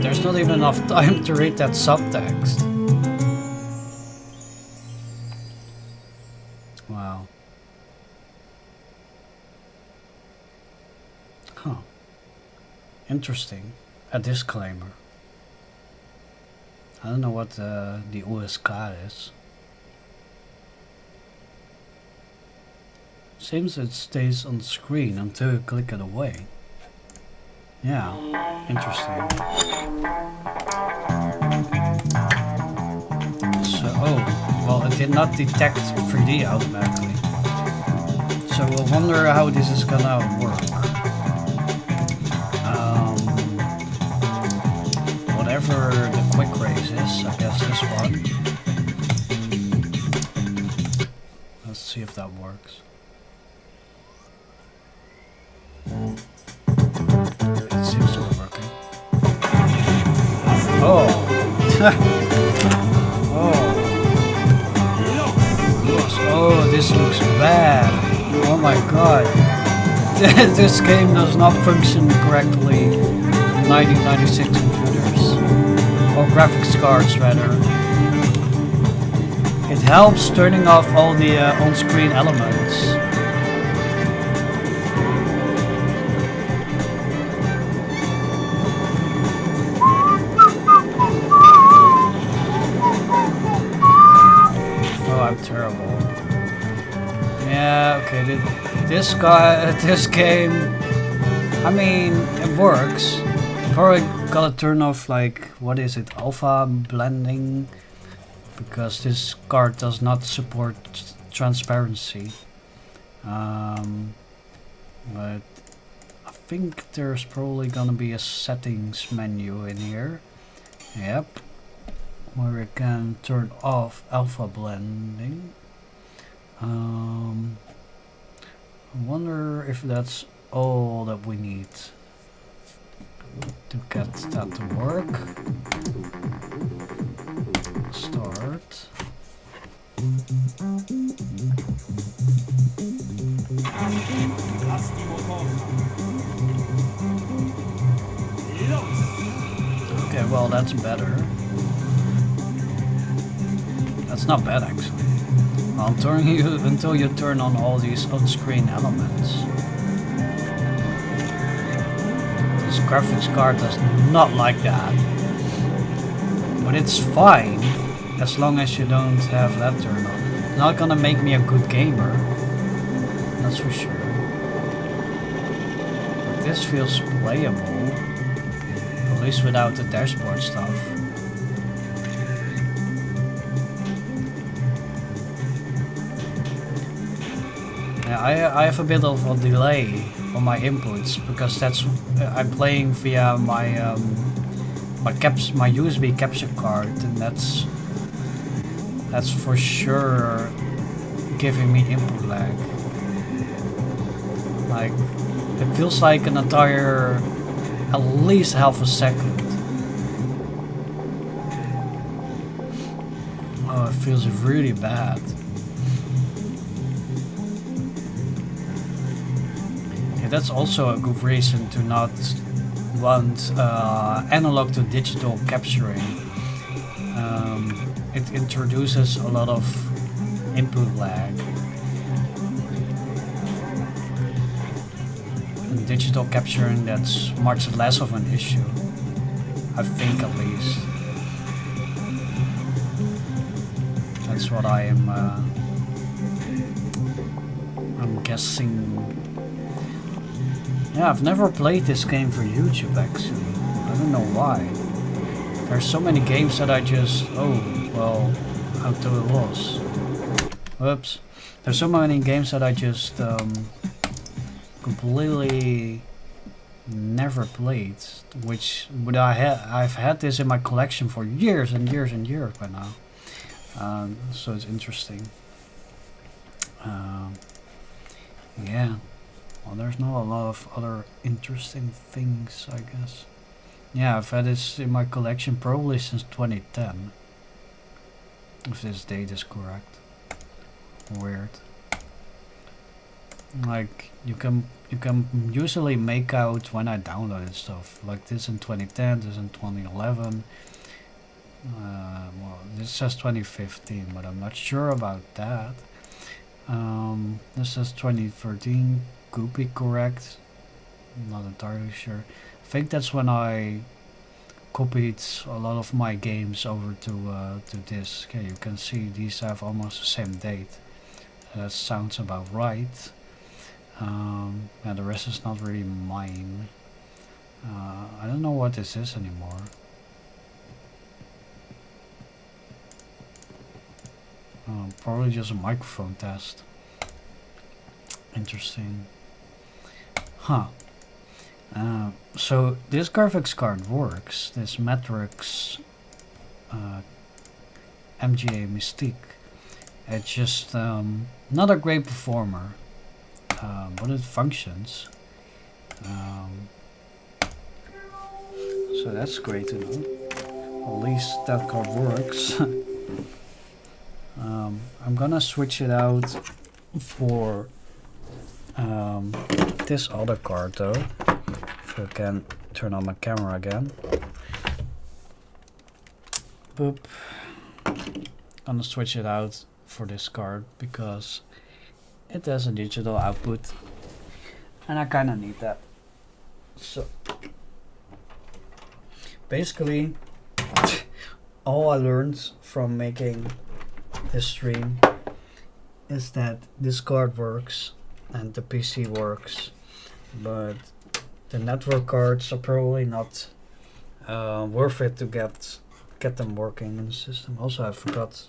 There's not even enough time to read that subtext. Wow. Huh. Interesting. A disclaimer. I don't know what the USK is. Seems it stays on the screen until you click it away. Yeah, interesting. So, oh, well, it did not detect 3D automatically. So we'll wonder how this is gonna work. Whatever the quick raise is, I guess this one. Let's see if that works. It seems to be working. Oh! Oh, this looks bad. Oh my god. This game does not function correctly in 1996 computers. Or graphics cards, rather. It helps turning off all the on-screen elements. Terrible. Yeah, okay, this game, I mean, it works. Probably gotta turn off, like, what is it, alpha blending, because this card does not support transparency. But I think there's probably gonna be a settings menu in here. Yep. Where we can turn off alpha blending. I wonder if that's all that we need to get that to work. Start. Okay, well that's better. That's not bad actually. I'm turning you until you turn on all these on-screen elements. This graphics card does not like that. But it's fine as long as you don't have that turned on. It's not gonna make me a good gamer. That's for sure. But this feels playable. At least without the dashboard stuff. Yeah, I have a bit of a delay on my inputs because that's I'm playing via my my USB capture card, and that's for sure giving me input lag. Like it feels like an entire at least half a second. Oh, it feels really bad. Yeah, that's also a good reason to not want analog to digital capturing. It introduces a lot of input lag. In digital capturing, that's much less of an issue, I think, at least. That's what I'm guessing. Yeah, I've never played this game for YouTube actually. I don't know why. There's so many games that I just how to it was. Whoops. There's so many games that I just completely never played, but I've had this in my collection for years and years and years by now. So it's interesting. Yeah. Well, there's not a lot of other interesting things, I guess. Yeah, I've had this in my collection probably since 2010. If this date is correct. Weird. Like you can usually make out when I downloaded stuff. Like this in 2010, this in 2011. Well, this says 2015, but I'm not sure about that. This says 2013. Could be correct. I'm not entirely sure. I think that's when I copied a lot of my games over to this. Okay, you can see these have almost the same date. That sounds about right. Yeah, the rest is not really mine. I don't know what this is anymore. Probably just a microphone test. Interesting. Huh. So this graphics card works. This Matrix MGA Mystique. It's just not a great performer, but it functions. So that's great to know. At least that card works. I'm gonna switch it out for this other card though. If I can turn on my camera again. Boop. Gonna switch it out for this card because it has a digital output and I kinda need that. So basically all I learned from making this stream is that this card works and the PC works, but the network cards are probably not worth it to get them working in the system. Also, I forgot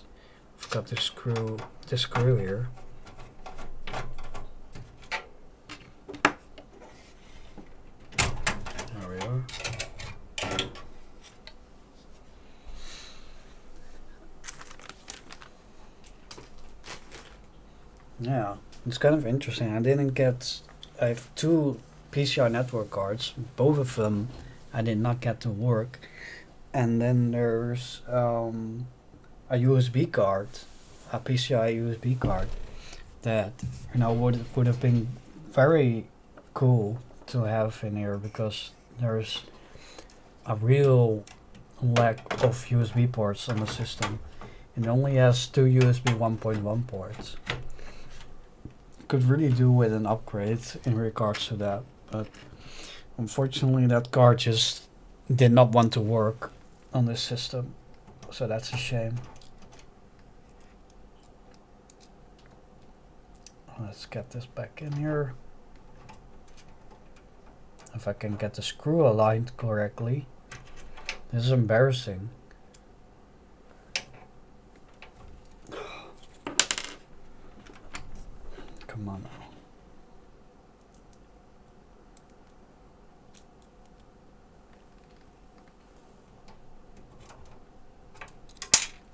to screw this screw here. There we are. Yeah, it's kind of interesting. I have two PCI network cards, both of them I did not get to work. And then there's a USB card, a PCI USB card that, you know, would have been very cool to have in here, because there's a real lack of USB ports on the system. It only has 2 USB 1.1 ports. Could really do with an upgrade in regards to that, but unfortunately that card just did not want to work on this system, so that's a shame. Let's get this back in here. If I can get the screw aligned correctly. This is embarrassing. Come on now.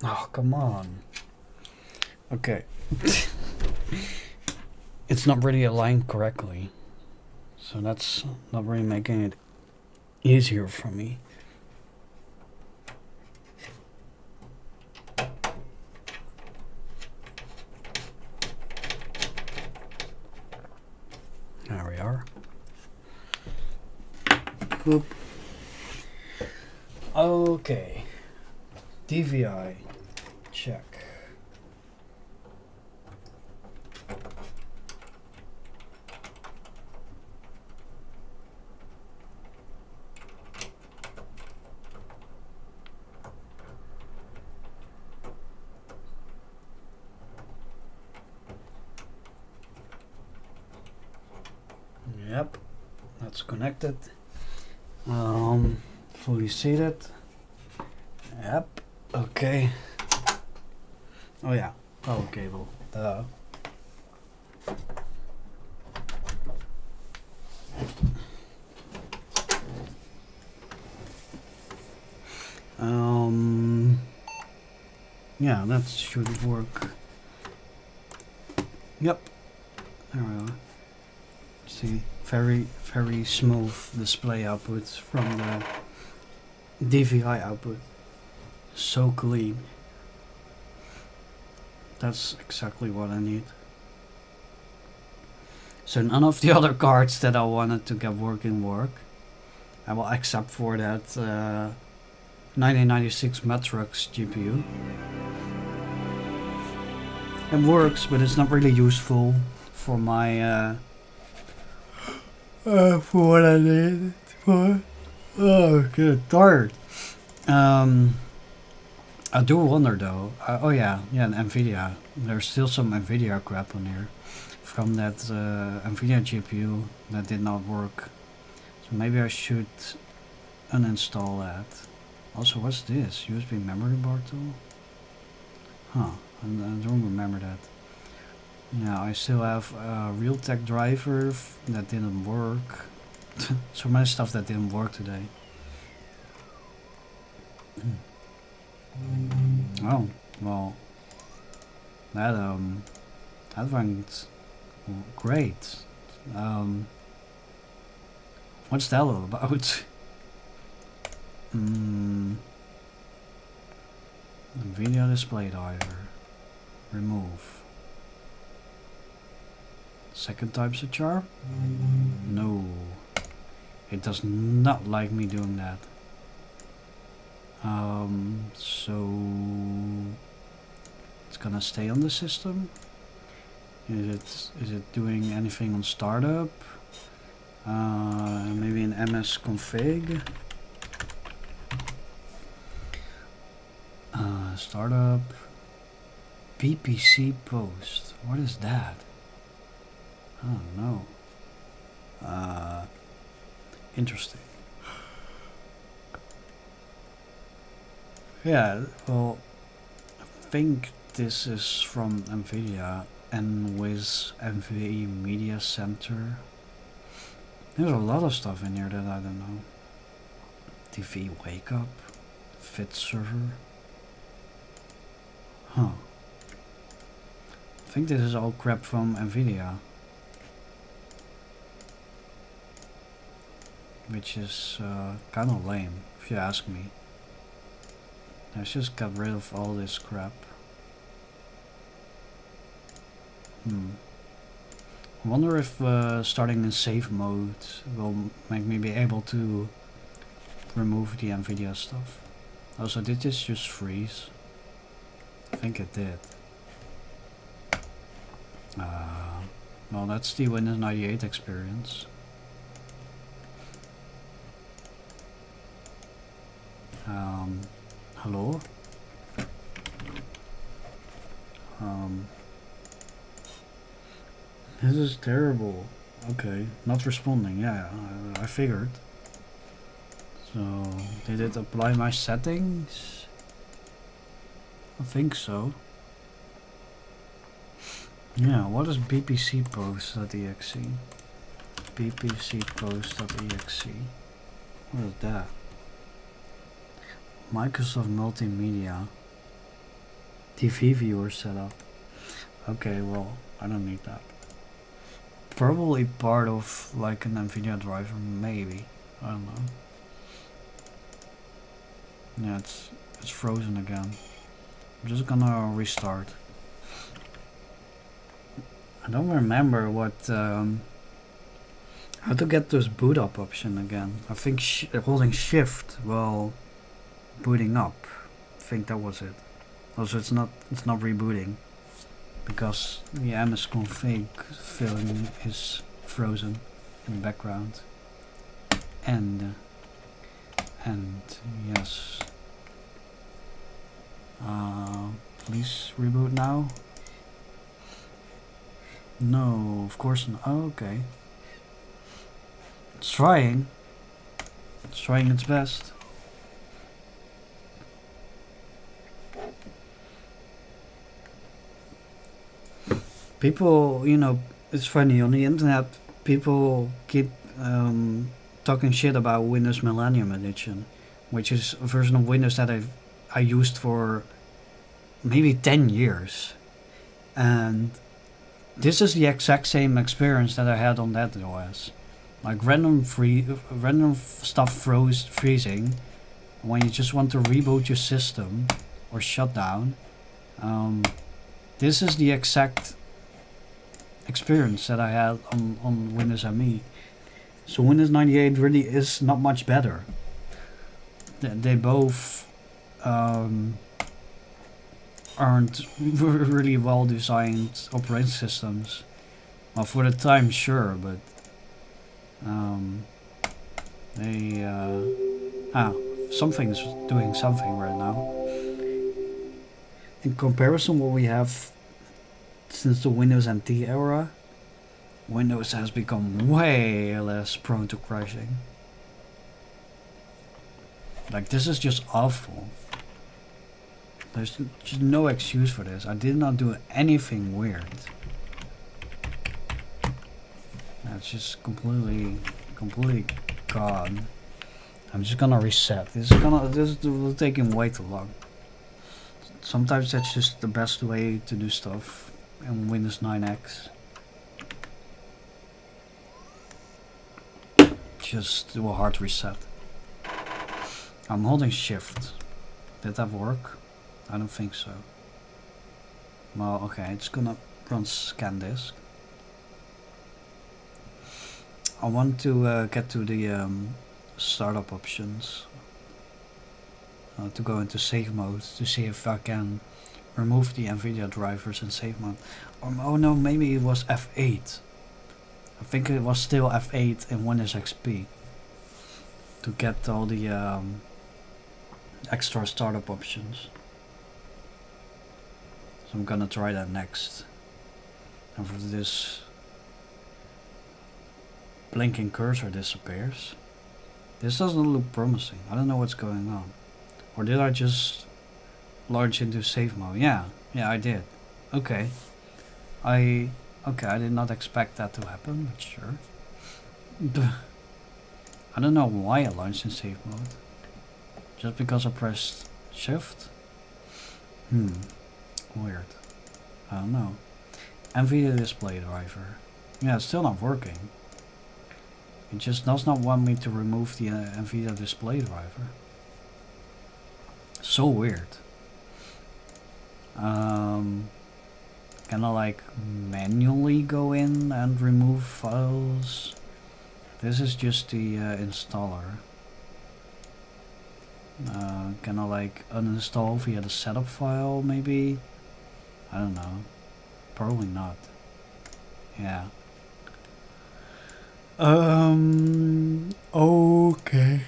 Oh, come on. Okay. It's not really aligned correctly, so that's not really making it easier for me. There we are. Boop. Okay. DVI check. Yep, that's connected. Fully seated. Yep. Okay. Oh yeah, power cable. Yeah, that should work. Yep. There we are. See, very smooth display output from the DVI output. So clean. That's exactly what I need. So none of the other cards that I wanted to get working work. Well, except for that 1996 Matrix GPU. It works, but it's not really useful for my for what I need it for. Oh, good, tired. I do wonder though. Oh yeah, Nvidia. There's still some Nvidia crap on here from that Nvidia GPU that did not work. So maybe I should uninstall that. Also, what's this? USB memory bar tool? Huh, I don't remember that. Yeah, I still have a Realtek driver that didn't work. So many stuff that didn't work today. Oh, well, that went great. What's that all about? Video display driver. Remove. Second type of charm? No. It does not like me doing that. So it's gonna stay on the system. Is it doing anything on startup? Maybe an MS config. Startup. PPC post. What is that? I don't know. Interesting. Yeah, well, I think this is from Nvidia and with NVIDIA Media Center. There's a lot of stuff in here that I don't know. TV wake up, fit server. Huh. I think this is all crap from Nvidia. Which is kind of lame, if you ask me. Let's just get rid of all this crap. I wonder if starting in safe mode will make me be able to remove the NVIDIA stuff. Also, did this just freeze? I think it did. Well, that's the Windows 98 experience. Hello? This is terrible. Okay, not responding. Yeah, I figured. So, did it apply my settings? I think so. Yeah, what is bpc post.exe? bpc post.exe. What is that? Microsoft Multimedia. TV viewer setup. Okay, well, I don't need that. Probably part of like an NVIDIA driver, maybe. I don't know. Yeah, it's frozen again. I'm just gonna restart. I don't remember what how to get this boot up option again. I think holding shift while booting up. I think that was it. Also, it's not rebooting because the msconfig filling is frozen in the background. And yes. Please reboot now. No, of course not. Oh, okay. It's trying. It's trying its best. People, you know, it's funny, on the internet, people keep talking shit about Windows Millennium Edition, which is a version of Windows that I used for maybe 10 years. And this is the exact same experience that I had on that OS. Like random stuff freezing when you just want to reboot your system or shut down. This is the exact experience that I had on Windows ME. So Windows 98 really is not much better. They both aren't really well designed operating systems. Well, for the time, sure, but something's doing something right now. In comparison, what we have since the Windows NT era, Windows has become way less prone to crashing. Like, this is just awful. There's just no excuse for this. I did not do anything weird. It's just completely gone. I'm just gonna reset. This is taking way too long. Sometimes that's just the best way to do stuff in Windows 9X. Just do a hard reset. I'm holding shift. Did that work? I don't think so. Well, okay, it's gonna run scan disk. I want to get to the startup options. To go into safe mode to see if I can remove the NVIDIA drivers in safe mode. Oh no, maybe it was F8. I think it was still F8 in Windows XP to get all the extra startup options. So I'm gonna try that next. And for this, blinking cursor disappears. This doesn't look promising. I don't know what's going on. Or did I just launch into safe mode? Yeah, I did. Okay. I did not expect that to happen, but sure. I don't know why I launched in safe mode. Just because I pressed shift? Weird. I don't know. NVIDIA display driver. Yeah, it's still not working. It just does not want me to remove the NVIDIA display driver. So weird. Can I like manually go in and remove files? This is just the installer. Can I like uninstall via the setup file maybe? I don't know. Probably not. Yeah. Okay.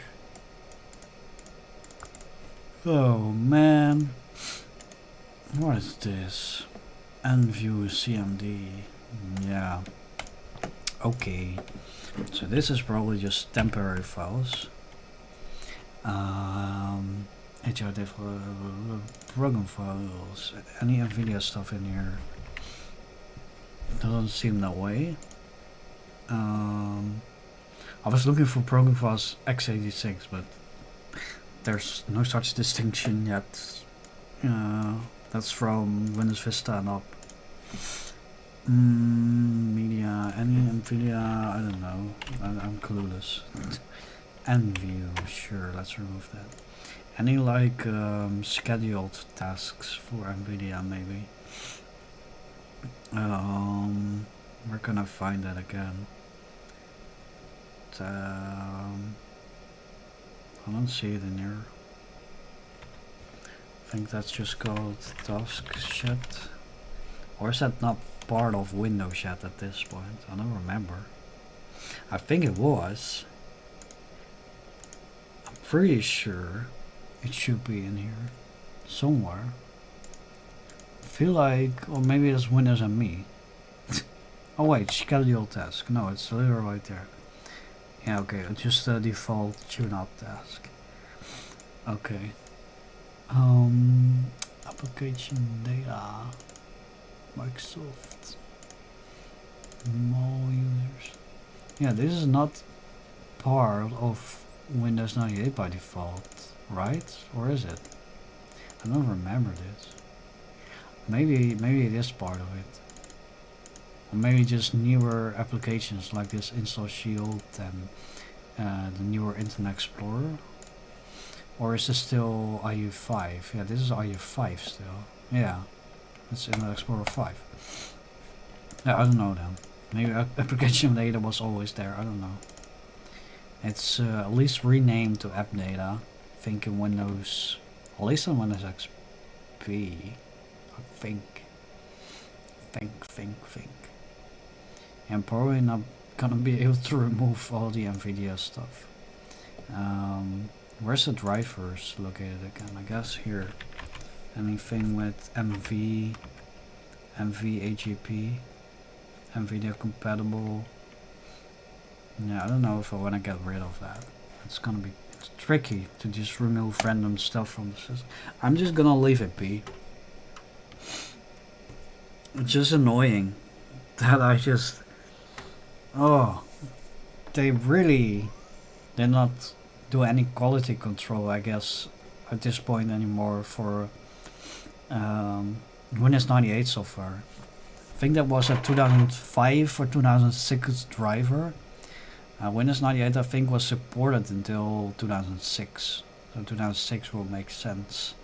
Oh man. What is this? Enview CMD. Yeah. Okay. So this is probably just temporary files. HRD program files. Any NVIDIA stuff in here? Doesn't seem that way. I was looking for program files x86, but there's no such distinction yet. That's from Windows Vista and up. Media, any NVIDIA, I don't know. I'm clueless. Enview, sure, let's remove that. Any like scheduled tasks for NVIDIA maybe. Where can I find that again? I don't see it in here. I think that's just called task shed. Or is that not part of Windows yet at this point? I don't remember. I think it was. I'm pretty sure it should be in here somewhere. I feel like, or maybe it's Windows and me. Oh wait, schedule task. No, it's literally right there. Yeah, okay, just the default tune-up task. Okay. Application data. Microsoft. More users. Yeah, this is not part of Windows 98 by default, right? Or is it? I don't remember this. Maybe it is part of it. Or maybe just newer applications like this Install Shield and the newer Internet Explorer. Or is this still IE5? Yeah, this is IE5 still. Yeah, it's Internet Explorer 5. Yeah, I don't know then. Maybe application data was always there, I don't know. It's at least renamed to app data. I think in Windows, at least in Windows XP. I think. I'm probably not gonna be able to remove all the NVIDIA stuff. Where's the drivers located again? I guess here. Anything with MV AGP, NVIDIA compatible. Yeah, I don't know if I want to get rid of that. It's gonna be tricky to just remove random stuff from the system. I'm just gonna leave it be. It's just annoying that I just... Oh, they really did not do any quality control, I guess, at this point anymore for Windows 98 so far. I think that was a 2005 or 2006 driver. Windows 98 I think was supported until 2006. So 2006 will make sense.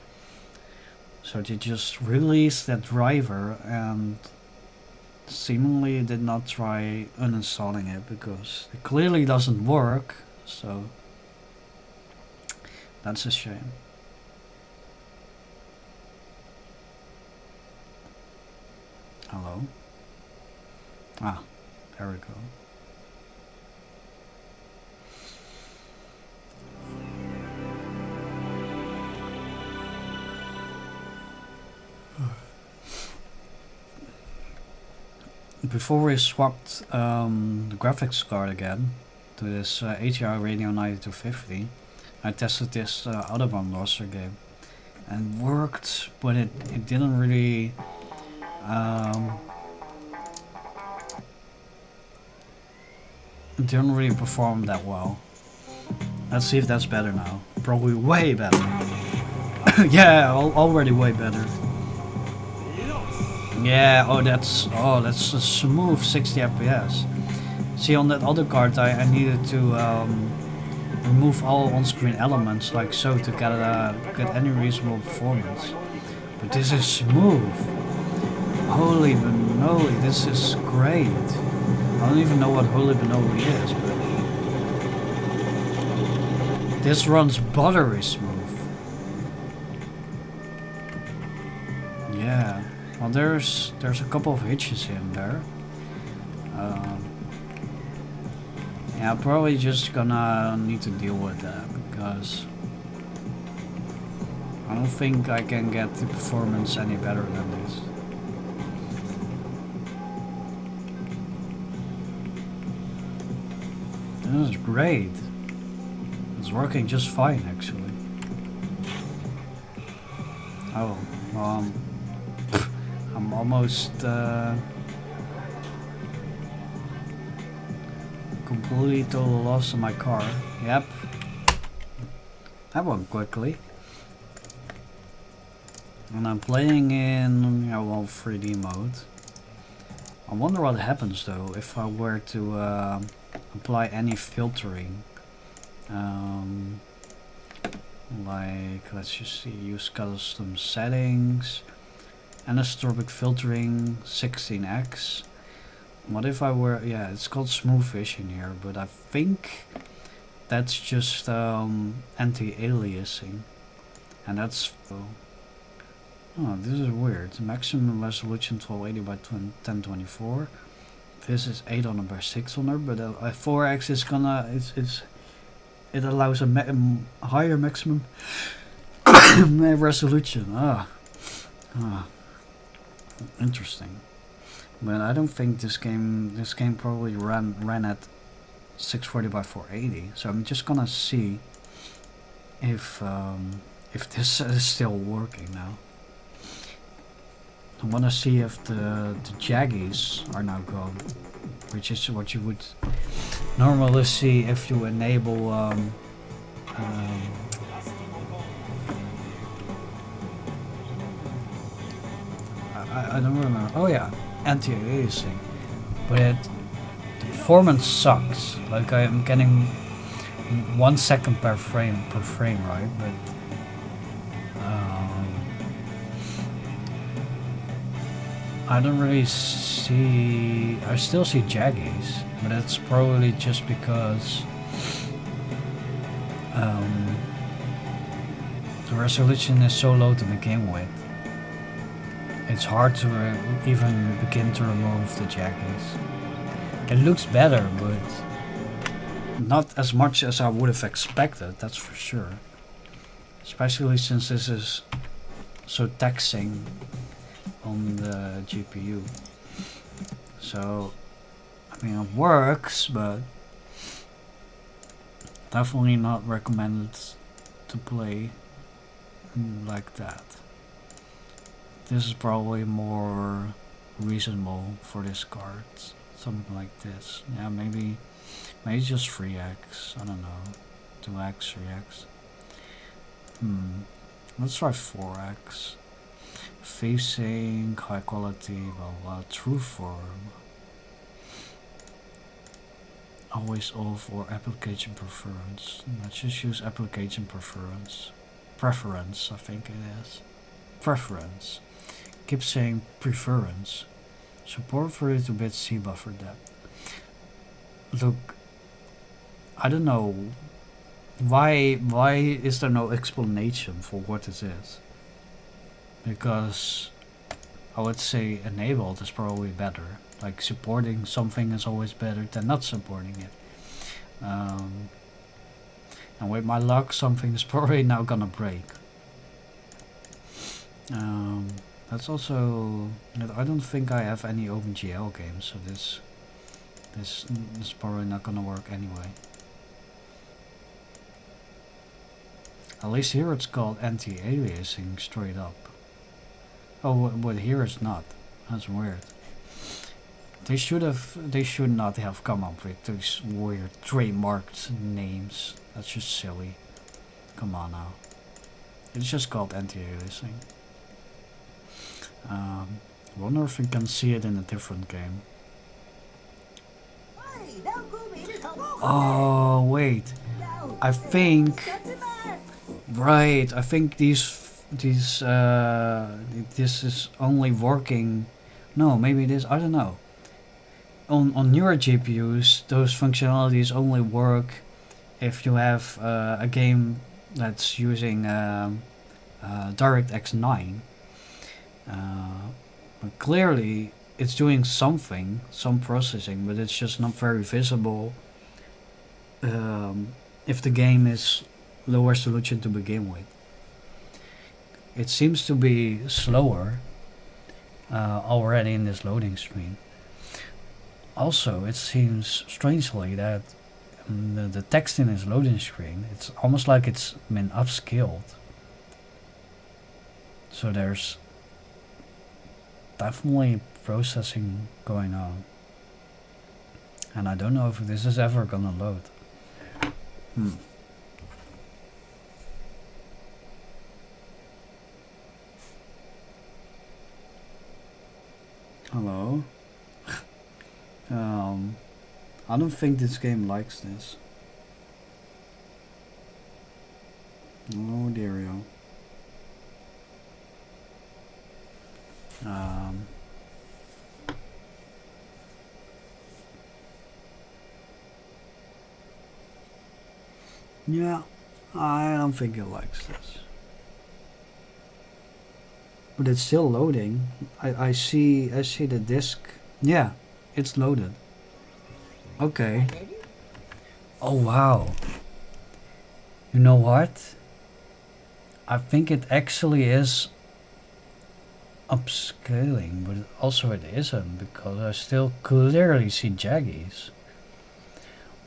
So they just released that driver and seemingly did not try uninstalling it because it clearly doesn't work. So that's a shame. Hello? Ah, there we go. Before we swapped the graphics card again to this ATI Radeon 9250, I tested this Autobahn Loster game and worked, but it didn't really perform that well. Let's see if that's better now. Probably way better. Yeah, already way better. Yeah, oh that's a smooth 60 FPS. See, on that other card I needed to remove all on-screen elements like so to get any reasonable performance. But this is smooth. Holy Benoli, this is great. I don't even know what Holy Benoli is, but this runs buttery smooth. Yeah, well there's a couple of hitches in there. Yeah, I'm probably just gonna need to deal with that because I don't think I can get the performance any better than this. This is great. It's working just fine actually. Oh, I'm almost completely total loss on my car. Yep. That went quickly. And I'm playing in, well, 3D mode. I wonder what happens though if I were to apply any filtering. Like, let's just see, use custom settings, anisotropic filtering, 16x. What if I were, yeah, it's called smooth vision here, but I think that's just anti-aliasing. And that's, oh, this is weird. Maximum resolution 1280 by 1024. This is 800 by 600, but 4x is gonna, it allows a higher maximum resolution. Interesting. But I don't think this game probably ran at 640 by 480. So I'm just gonna see if this is still working now. I wanna see if the jaggies are now gone, which is what you would normally see if you enable I don't remember. Oh yeah, anti-aliasing, but the performance sucks. Like I am getting 1 second per frame, right? But I don't really see. I still see jaggies, but that's probably just because the resolution is so low to begin with. It's hard to even begin to remove the jaggies. It looks better, but not as much as I would have expected, that's for sure. Especially since this is so taxing on the GPU. So, I mean, it works, but definitely not recommended to play like that. This is probably more reasonable for this card. Something like this. Yeah, maybe just 3x. I don't know. 2x, 3x. Let's try 4x. Facing, high quality, blah blah. True form. Always all for application preference. Let's just use application preference. Preference, I think it is. Preference. Keep saying preference. Support 32-bit C buffer depth. Look, I don't know why is there no explanation for what this is? Because I would say enabled is probably better. Like supporting something is always better than not supporting it. And with my luck, something is probably now gonna break. That's also, I don't think I have any OpenGL games, so this is probably not gonna work anyway. At least here it's called anti-aliasing straight up. Oh, but here it's not. That's weird. They should not have come up with these weird trademarked names. That's just silly. Come on now. It's just called anti-aliasing. Wonder if we can see it in a different game. Oh wait, I think right. I think this is only working No, maybe it is. I don't know. On newer GPUs, those functionalities only work if you have a game that's using DirectX 9. But clearly, it's doing something, some processing, but it's just not very visible if the game is low resolution to begin with. It seems to be slower already in this loading screen. Also, it seems strangely that the text in this loading screen, it's almost like it's been upscaled. So there's definitely processing going on. And I don't know if this is ever gonna load. Hello? I don't think this game likes this. Oh deario. Yeah, I don't think it likes this. But it's still loading. I see the disk. Yeah, it's loaded. Okay. Oh wow. You know what? I think it actually is upscaling, but also it isn't, because I still clearly see jaggies.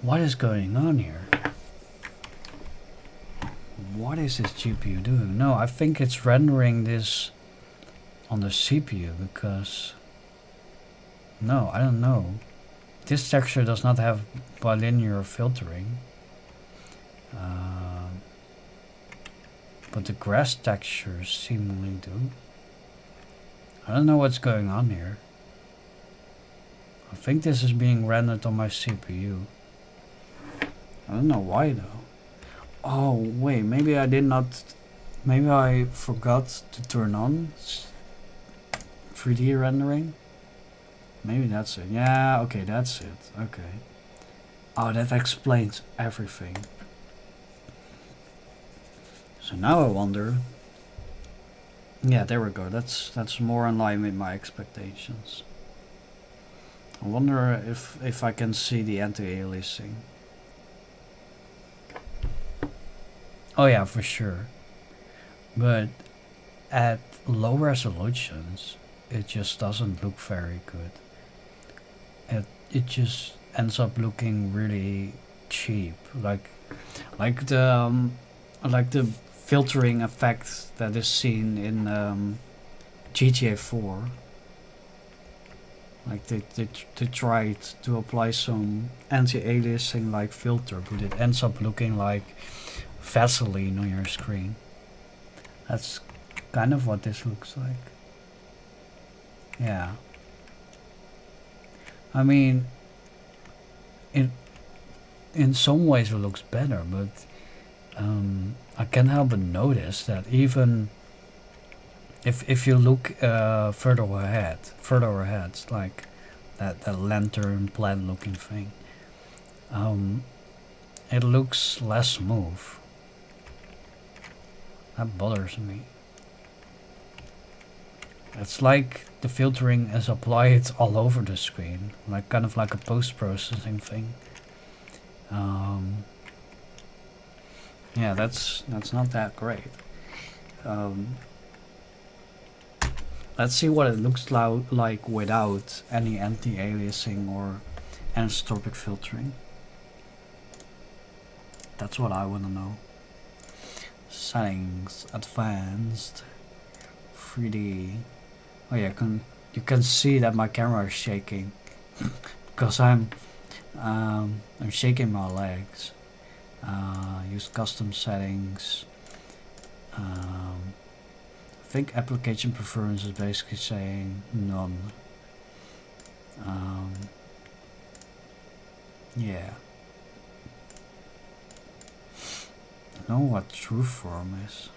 What is going on here? What is this GPU doing? No, I think it's rendering this on the CPU because... No, I don't know. This texture does not have bilinear filtering. But the grass textures seemingly do. I don't know what's going on here. I think this is being rendered on my CPU. I don't know why though. Oh wait, maybe I did not... Maybe I forgot to turn on 3D rendering? Maybe that's it. Yeah, okay, that's it. Okay. Oh, that explains everything. So now I wonder... Yeah, there we go. That's more in line with my expectations. I wonder if I can see the anti-aliasing. Oh yeah, for sure. But at low resolutions, it just doesn't look very good. It just ends up looking really cheap, like the filtering effect that is seen in GTA 4. Like they tried to apply some anti-aliasing like filter, but it ends up looking like Vaseline on your screen. That's kind of what this looks like. Yeah. I mean, in some ways it looks better, but I can't help but notice that even if you look further ahead, like that lantern plant looking thing, it looks less smooth. That bothers me. It's like the filtering is applied all over the screen, like kind of like a post-processing thing. Yeah, that's not that great. Let's see what it looks like without any anti-aliasing or anisotropic filtering. That's what I want to know. Settings, advanced, 3D. Oh yeah, you can see that my camera is shaking because I'm shaking my legs. Use custom settings. I think application preference is basically saying none. Yeah. I don't know what true form is,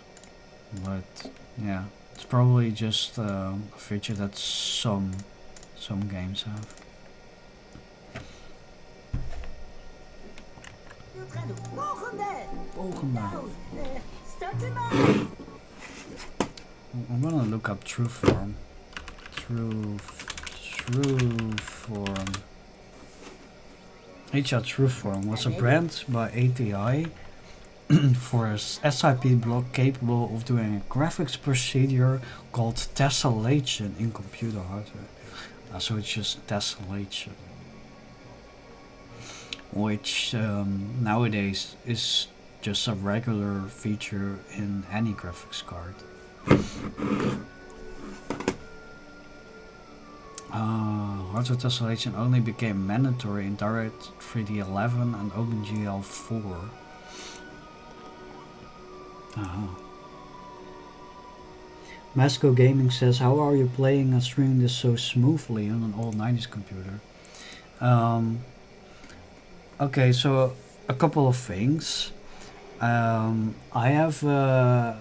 but yeah, it's probably just a feature that some Some games have. I'm gonna look up Trueform. Trueform. Trueform was a brand by ATI for a SIP block capable of doing a graphics procedure called tessellation in computer hardware. So it's just tessellation, which nowadays is just a regular feature in any graphics card. Hardware tessellation only became mandatory in Direct 3D11 and OpenGL4. Masco Gaming says, how are you playing and streaming this so smoothly on an old 90s computer? Okay, so a couple of things. I have a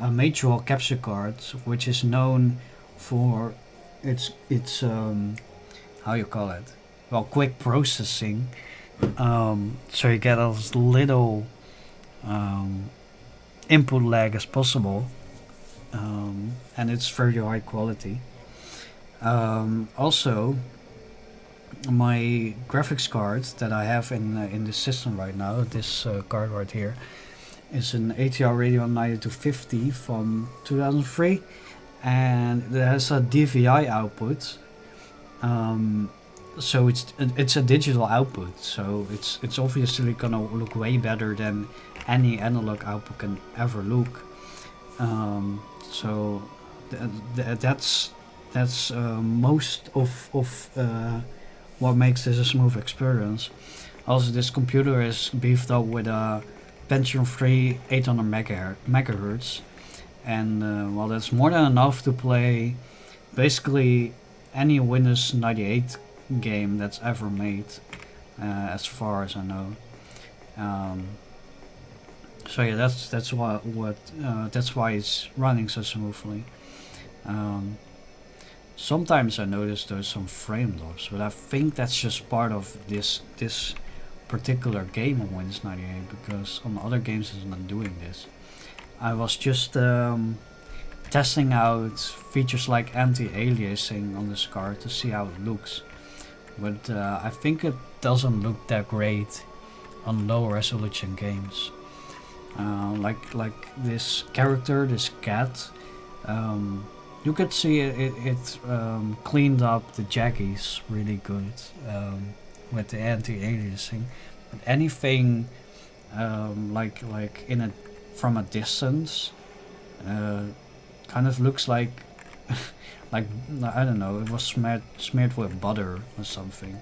major capture card, which is known for its how you call it? Well, quick processing. So you get as little input lag as possible, and it's very high quality. Also, my graphics card that I have in the system right now, this card right here, is an ATR Radeon 9250 from 2003, and it has a DVI output. So it's a digital output, so it's obviously gonna look way better than any analog output can ever look. So that's most of what makes this a smooth experience. Also, this computer is beefed up with a Pentium 3 800 megahertz, and well, that's more than enough to play basically any Windows 98 game that's ever made, as far as I know. So yeah, that's why it's running so smoothly. Sometimes I notice there's some frame drops, but I think that's just part of this particular game on Windows 98, because on other games it's not doing this. I was just testing out features like anti-aliasing on this card to see how it looks, but I think it doesn't look that great on low resolution games. Like this character, this cat, you could see it cleaned up the jaggies really good with the anti-aliasing. But anything like from a distance, kind of looks like like I don't know, it was smeared with butter or something.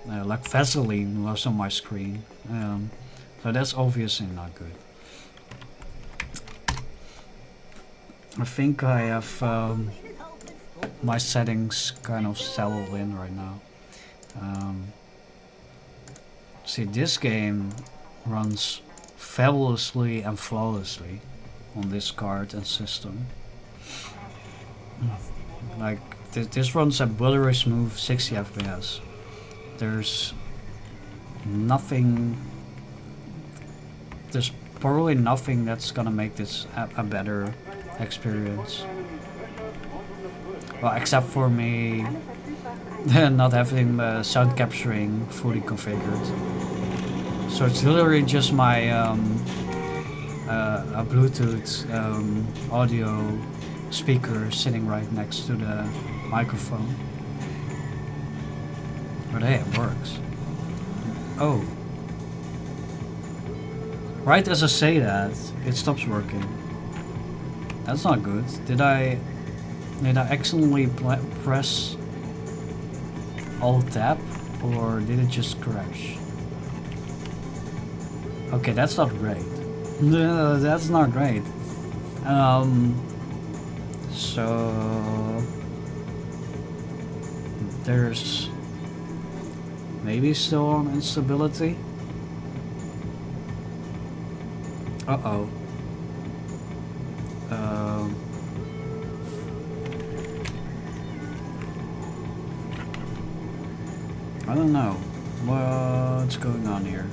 Like Vaseline was on my screen. So that's obviously not good. I think I have my settings kind of settled in right now. See, this game runs fabulously and flawlessly on this card and system. Like this runs at buttery smooth 60 FPS. There's probably nothing that's gonna make this a better experience. Well, except for me not having sound capturing fully configured. So it's literally just my a Bluetooth audio speaker sitting right next to the microphone. But hey, it works. Oh. Right as I say that, it stops working. That's not good. Did I accidentally press Alt Tab, or did it just crash? Okay, that's not great. No, that's not great. So there's maybe still an instability. Uh-oh. I don't know what's going on here.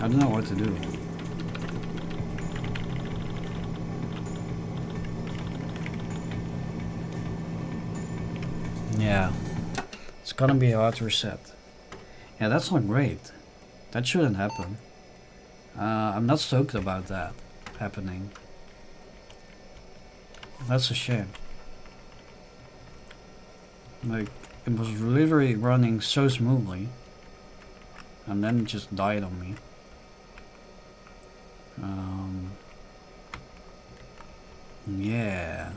I don't know what to do. Yeah, it's gonna be a hard reset. Yeah, that's not great. That shouldn't happen. I'm not stoked about that happening. That's a shame. Like, it was literally running so smoothly, and then it just died on me. Yeah.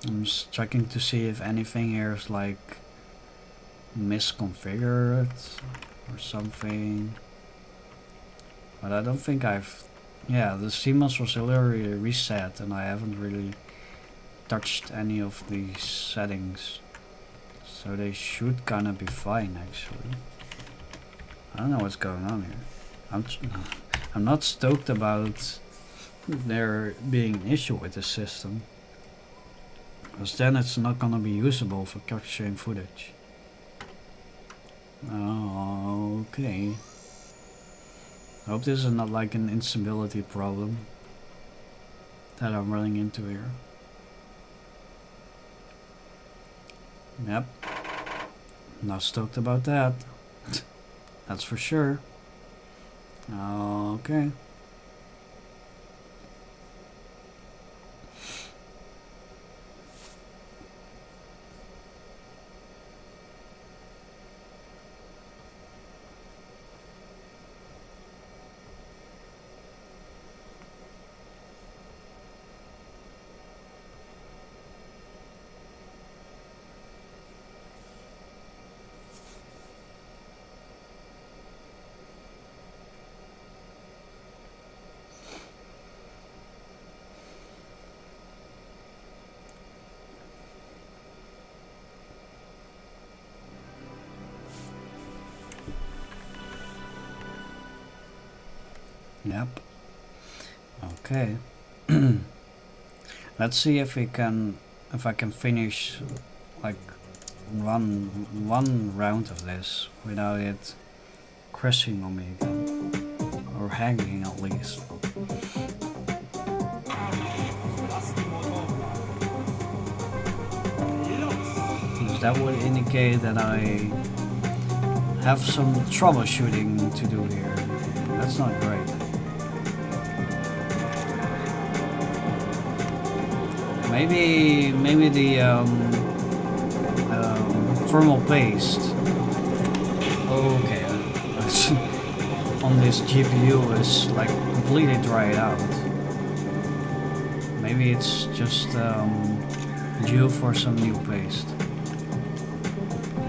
I'm just checking to see if anything here is like misconfigured or something. But I don't think I've... Yeah, the CMOS was literally reset and I haven't really touched any of these settings. So they should kinda be fine actually. I don't know what's going on here. I'm not stoked about there being an issue with the system, because then it's not gonna be usable for capturing footage. Okay. I hope this is not like an instability problem that I'm running into here. Yep. Not stoked about that. That's for sure. Okay. Yep. Okay. Let's see if I can finish like one round of this without it crashing on me again, or hanging at least. Because that would indicate that I have some troubleshooting to do here. That's not great. Maybe the thermal paste. Okay, on this GPU is like completely dried out. Maybe it's just due for some new paste,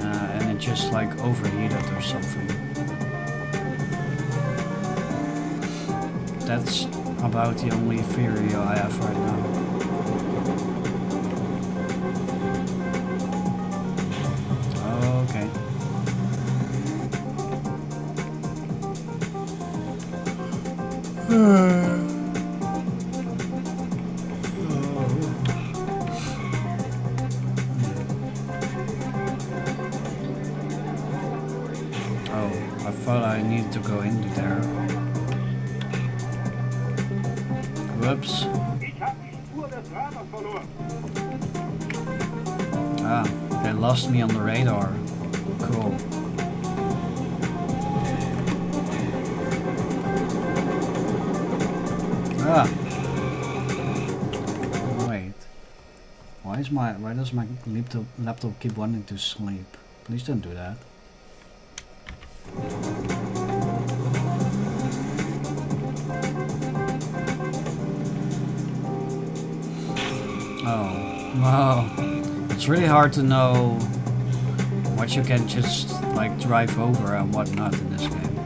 and it just like overheated or something. That's about the only theory I have right now. Oh, I thought I needed to go into there. Whoops. Ah, they lost me on the radar. Cool. Ah. Wait. Why does my laptop keep wanting to sleep? Please don't do that. Oh, wow. It's really hard to know what you can just like drive over and what not in this game.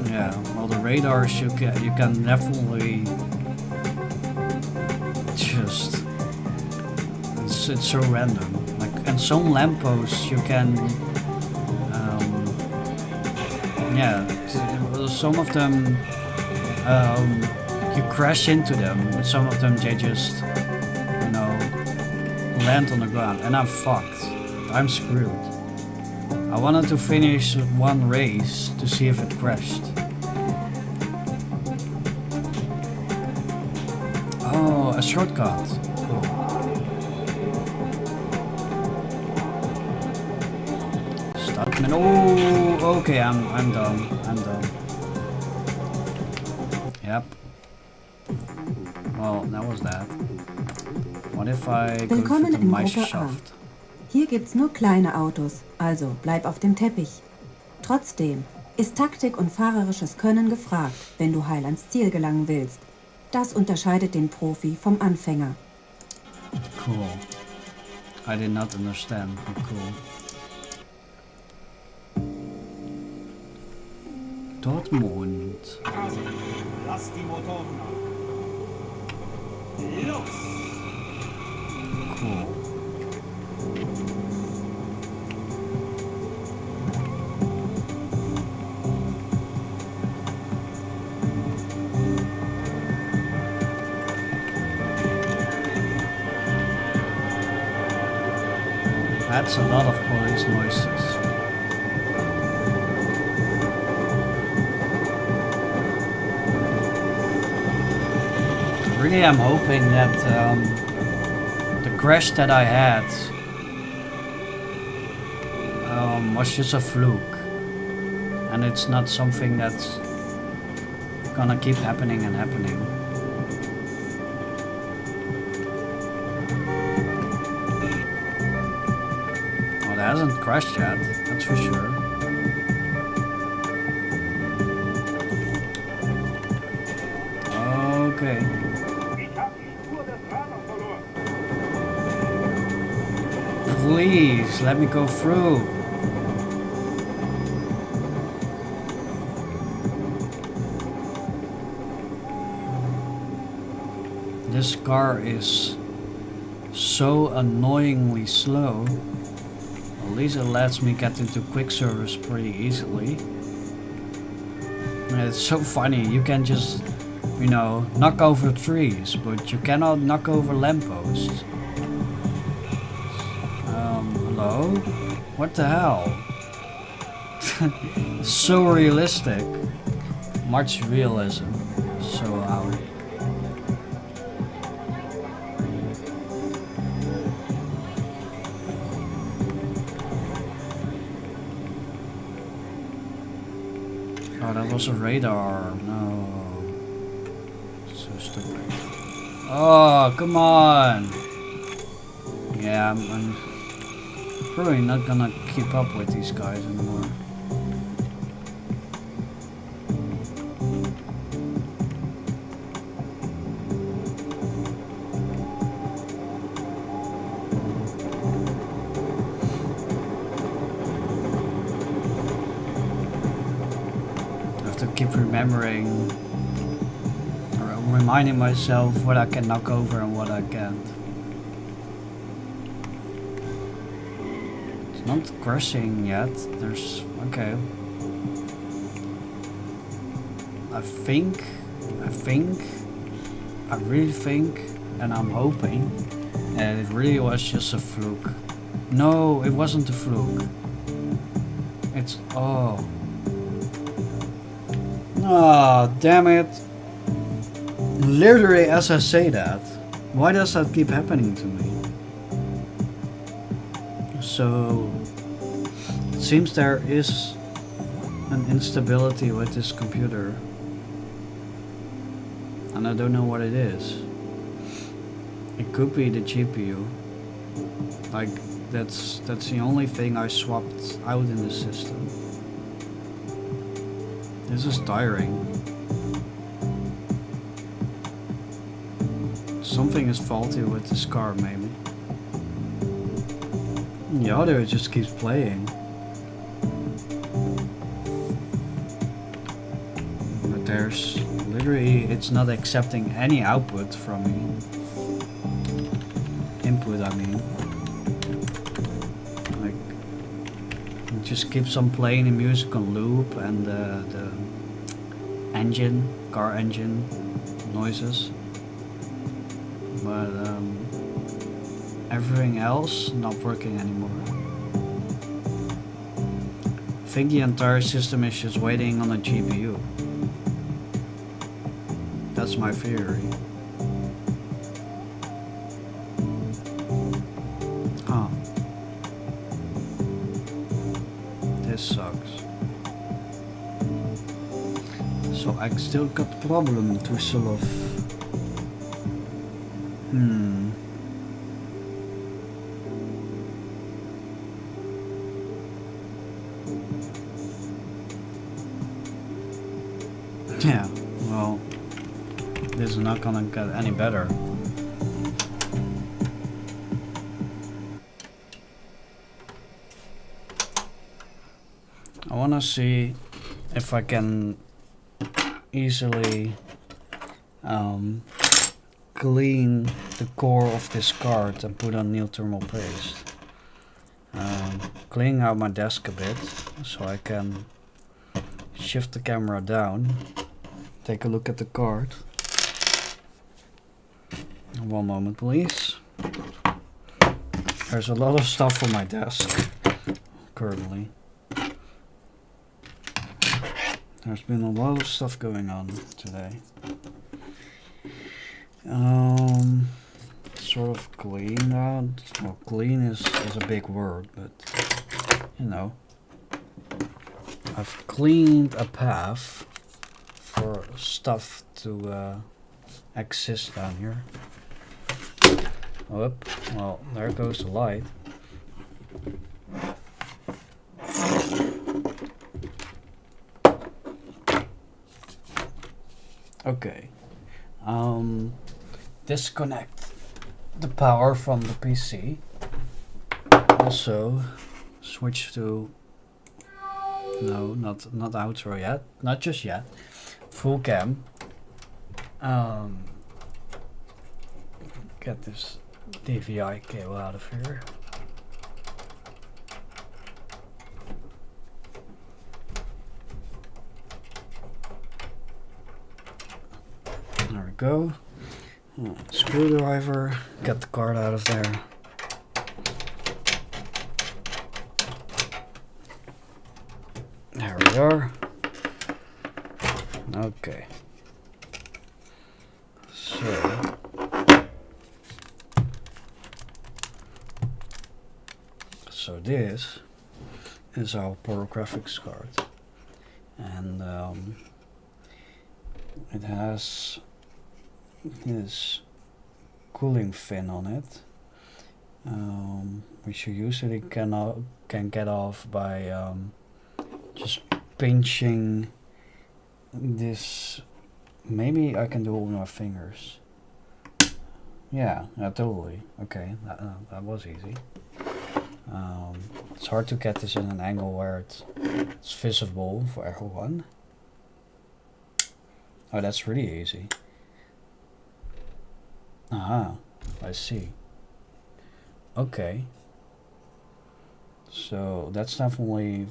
Yeah, well, the radars you can definitely it's so random. Like, and some lampposts you can, yeah, some of them you crash into them, but some of them they just, you know, land on the ground, and I'm fucked. I'm screwed. I wanted to finish one race to see if it crashed. Oh, a shortcut. Cool. Stop. Oh, okay. I'm done. I'm done. Yep. Well, that was that. What if I go Willkommen for the in Gruppe A. Meisterschaft? Hier gibt's nur kleine Autos, also bleib auf dem Teppich. Trotzdem ist Taktik und fahrerisches Können gefragt, wenn du heil ans Ziel gelangen willst. Das unterscheidet den Profi vom Anfänger. Cool. I did not understand, but cool. Dortmund. Lass die Motoren an. Los! Cool. That's a lot of police noises. Really, I'm hoping that the crash that I had was just a fluke, and it's not something that's gonna keep happening and happening. Well, it hasn't crashed yet, that's for sure. Okay. Please, let me go through. This car is so annoyingly slow. At least it lets me get into quick service pretty easily. And it's so funny, you can just, you know, knock over trees, but you cannot knock over lampposts. Hello? What the hell? So realistic. Much realism. So loud. Oh, that was a radar. No. So stupid. Oh, come on. Yeah, I'm probably not gonna keep up with these guys anymore. I have to keep remembering or reminding myself what I can knock over and what I can't. Not crashing yet. There's okay. I really think, and I'm hoping that it really was just a fluke. No, it wasn't a fluke. It's oh. Ah, damn it. Literally as I say that. Why does that keep happening to me? So it seems there is an instability with this computer, and I don't know what it is. It could be the GPU. Like that's the only thing I swapped out in the system. This is tiring. Something is faulty with this car, maybe. The audio just keeps playing. But there's literally, it's not accepting any output from me. input, I mean. Like, it just keeps on playing the music on loop, and the engine, car engine noises. But everything else not working anymore. I think the entire system is just waiting on a GPU. That's my theory. Huh. This sucks. So I still got the problem to solve. Yeah, well, this is not gonna get any better. I wanna see if I can easily clean the core of this card and put on new thermal paste. Cleaning out my desk a bit so I can shift the camera down, take a look at the card. One moment please. There's a lot of stuff on my desk currently. There's been a lot of stuff going on today. Sort of clean that. Well, clean is a big word, but you know. I've cleaned a path for stuff to exist down here. Whoop, well, there goes the light. Okay. Disconnect the power from the PC. Also, switch to... No, not outro yet. Not just yet. Full cam. Get this DVI cable out of here. There we go. Screwdriver. Get the card out of there. There we are. Okay. So this is our Pro graphics card, and it has this cooling fin on it, which you usually can get off by just pinching this. Maybe I can do it with my fingers. Yeah, totally. Okay, that was easy. It's hard to get this in an angle where it's visible for everyone. Oh, that's really easy. Aha, I see. Okay. So that's definitely...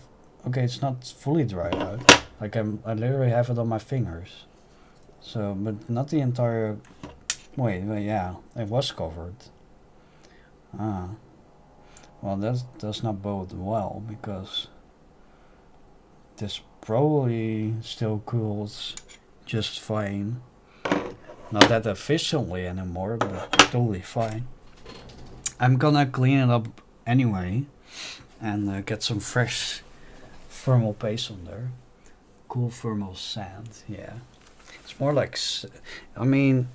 Okay, it's not fully dried out. Like I literally have it on my fingers. So, but not the entire... Wait, yeah, it was covered. Ah. Well, that does not bode well, because this probably still cools just fine. Not that efficiently anymore, but totally fine. I'm gonna clean it up anyway and get some fresh thermal paste on there. Cool thermal sand, yeah. It's more like, I mean,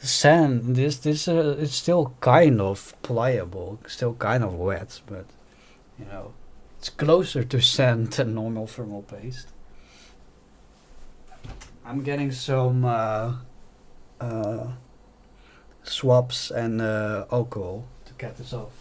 sand, it's still kind of pliable, still kind of wet, but you know, it's closer to sand than normal thermal paste. I'm getting some swabs and alcohol to get this off.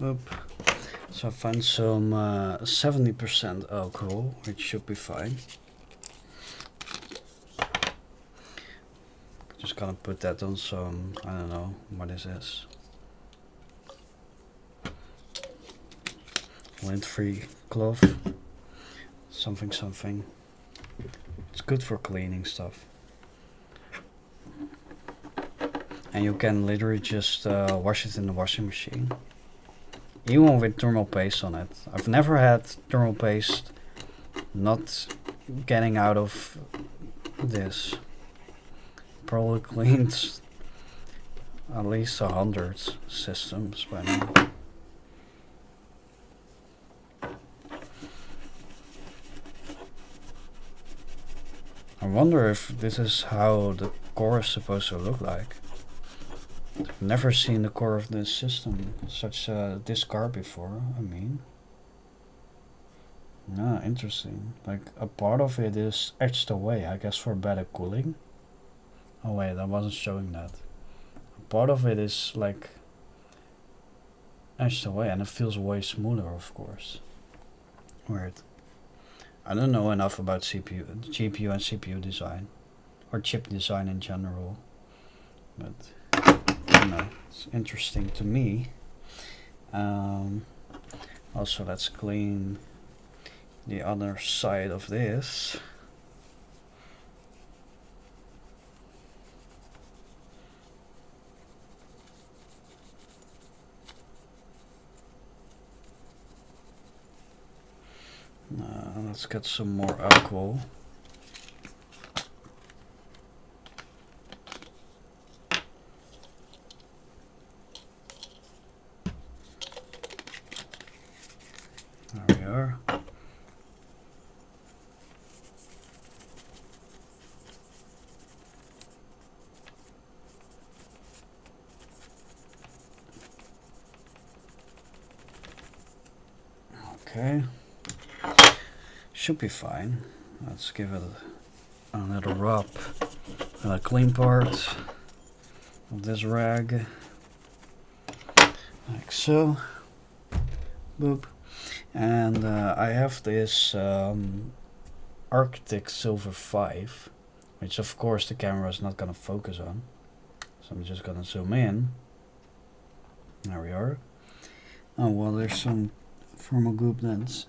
Oop. So I find some 70% alcohol, which should be fine. Just gonna put that on some, I don't know, what is this? Lint-free cloth. Something, something. It's good for cleaning stuff. And you can literally just wash it in the washing machine. Even with thermal paste on it. I've never had thermal paste not getting out of this. Probably cleaned at least 100 systems by now. I wonder if this is how the core is supposed to look like. I've never seen the core of this system, this car before, I mean. Ah, interesting. Like, a part of it is etched away, I guess for better cooling. Oh wait, I wasn't showing that. A part of it is like etched away and it feels way smoother, of course. Weird. I don't know enough about GPU and CPU design, or chip design in general, but you know, it's interesting to me. Also, let's clean the other side of this. Let's get some more alcohol. There we are. Okay. Should be fine. Let's give it another rub and a clean part of this rag, like so. Boop. And I have this Arctic Silver 5, which of course the camera is not gonna focus on. So I'm just gonna zoom in. There we are. Oh well, there's some thermal goop lens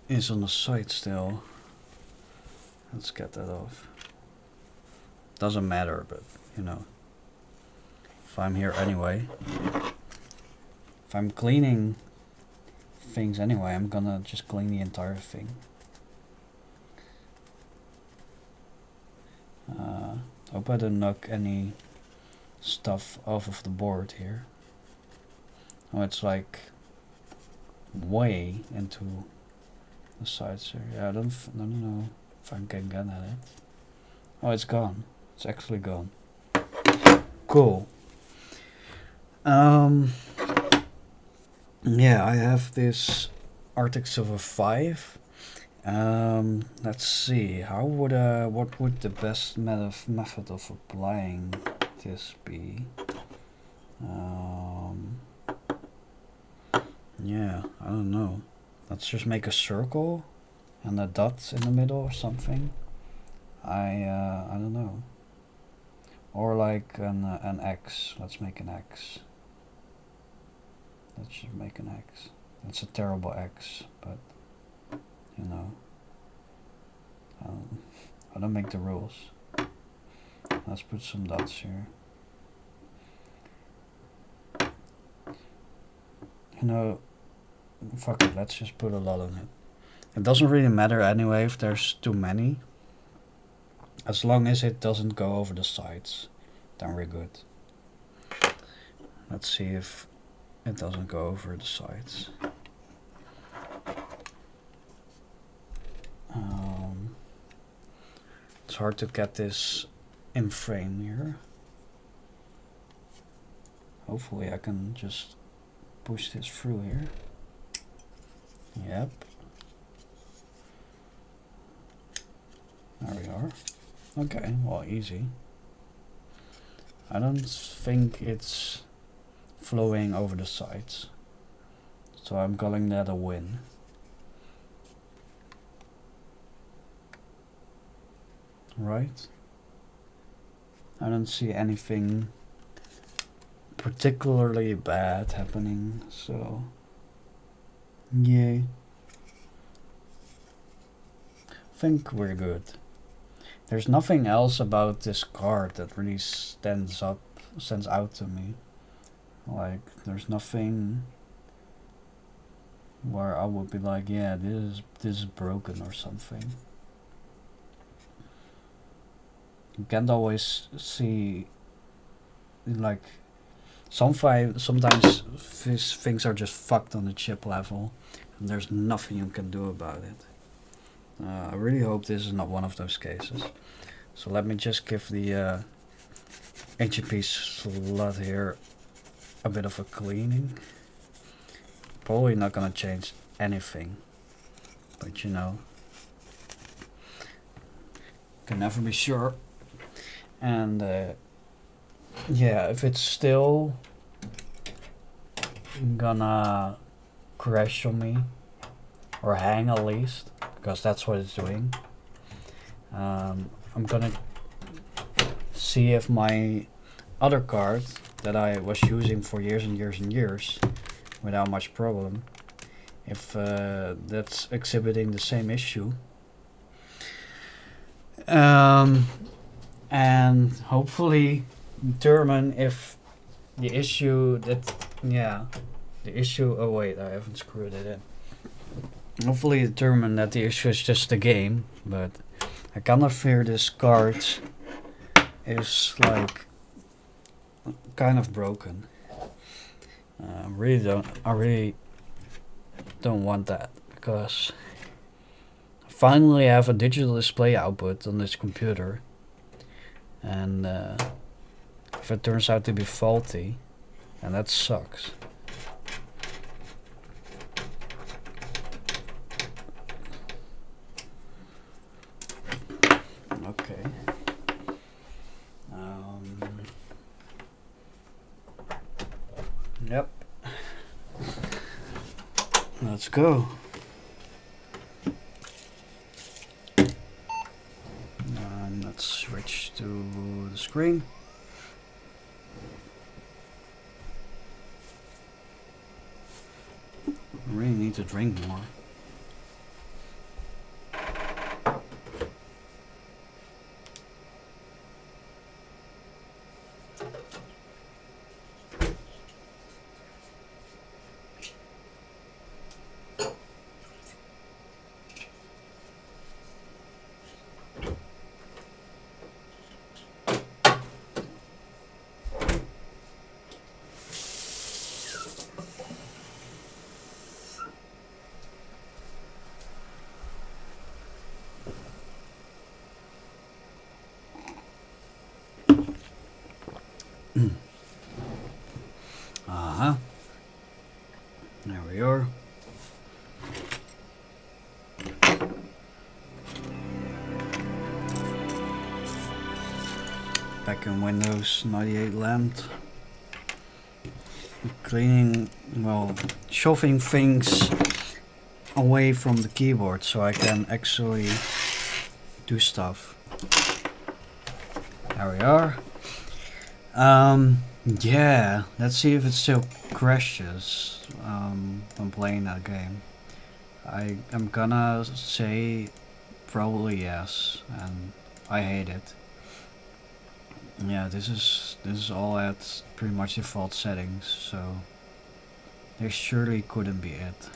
is on the side still. Let's get that off. Doesn't matter, but you know, if I'm here anyway, if I'm cleaning things anyway, I'm gonna just clean the entire thing. Hope I don't knock any stuff off of the board here. Oh, it's like way into the sides here. Yeah, I don't know if I can get at it. Oh, it's gone. It's actually gone. Cool. Yeah, I have this Arctic Silver 5. Let's see. What would the best method of applying this be? Yeah, I don't know. Let's just make a circle and a dot in the middle or something. I don't know. Or like an X. Let's make an X. Let's just make an X. It's a terrible X, but you know, I don't make the rules. Let's put some dots here. You know, fuck it, let's just put a lot on it. It doesn't really matter anyway if there's too many. As long as it doesn't go over the sides, then we're good. Let's see if it doesn't go over the sides. It's hard to get this in frame here. Hopefully I can just push this through here. Yep. There we are. Okay, well, easy. I don't think it's flowing over the sides. So I'm calling that a win. Right? I don't see anything particularly bad happening, so yay. I think we're good. There's nothing else about this card that really stands out to me. Like, there's nothing where I would be like, yeah, this is broken or something. You can't always see, like, sometimes these things are just fucked on the chip level, and there's nothing you can do about it. I really hope this is not one of those cases. So let me just give the AGP slot here a bit of a cleaning. Probably not gonna change anything, but you know, can never be sure. And yeah, if it's still gonna crash on me or hang at least, because that's what it's doing, I'm gonna see if my other card that I was using for years and years and years without much problem, if that's exhibiting the same issue, and hopefully determine if the issue oh wait, I haven't screwed it in. Hopefully determine that the issue is just the game, but I kind of fear this card is like kind of broken. I really don't want that, because I finally have a digital display output on this computer, and if it turns out to be faulty, and that sucks. Okay. Yep. Let's go. And let's switch to the screen. I really need to drink more. There we are. Back in Windows 98 land. Cleaning, well, shoving things away from the keyboard so I can actually do stuff. There we are. Yeah, let's see if it still crashes when playing that game. I'm gonna say probably yes, and I hate it. Yeah, this is all at pretty much default settings, so this surely couldn't be it.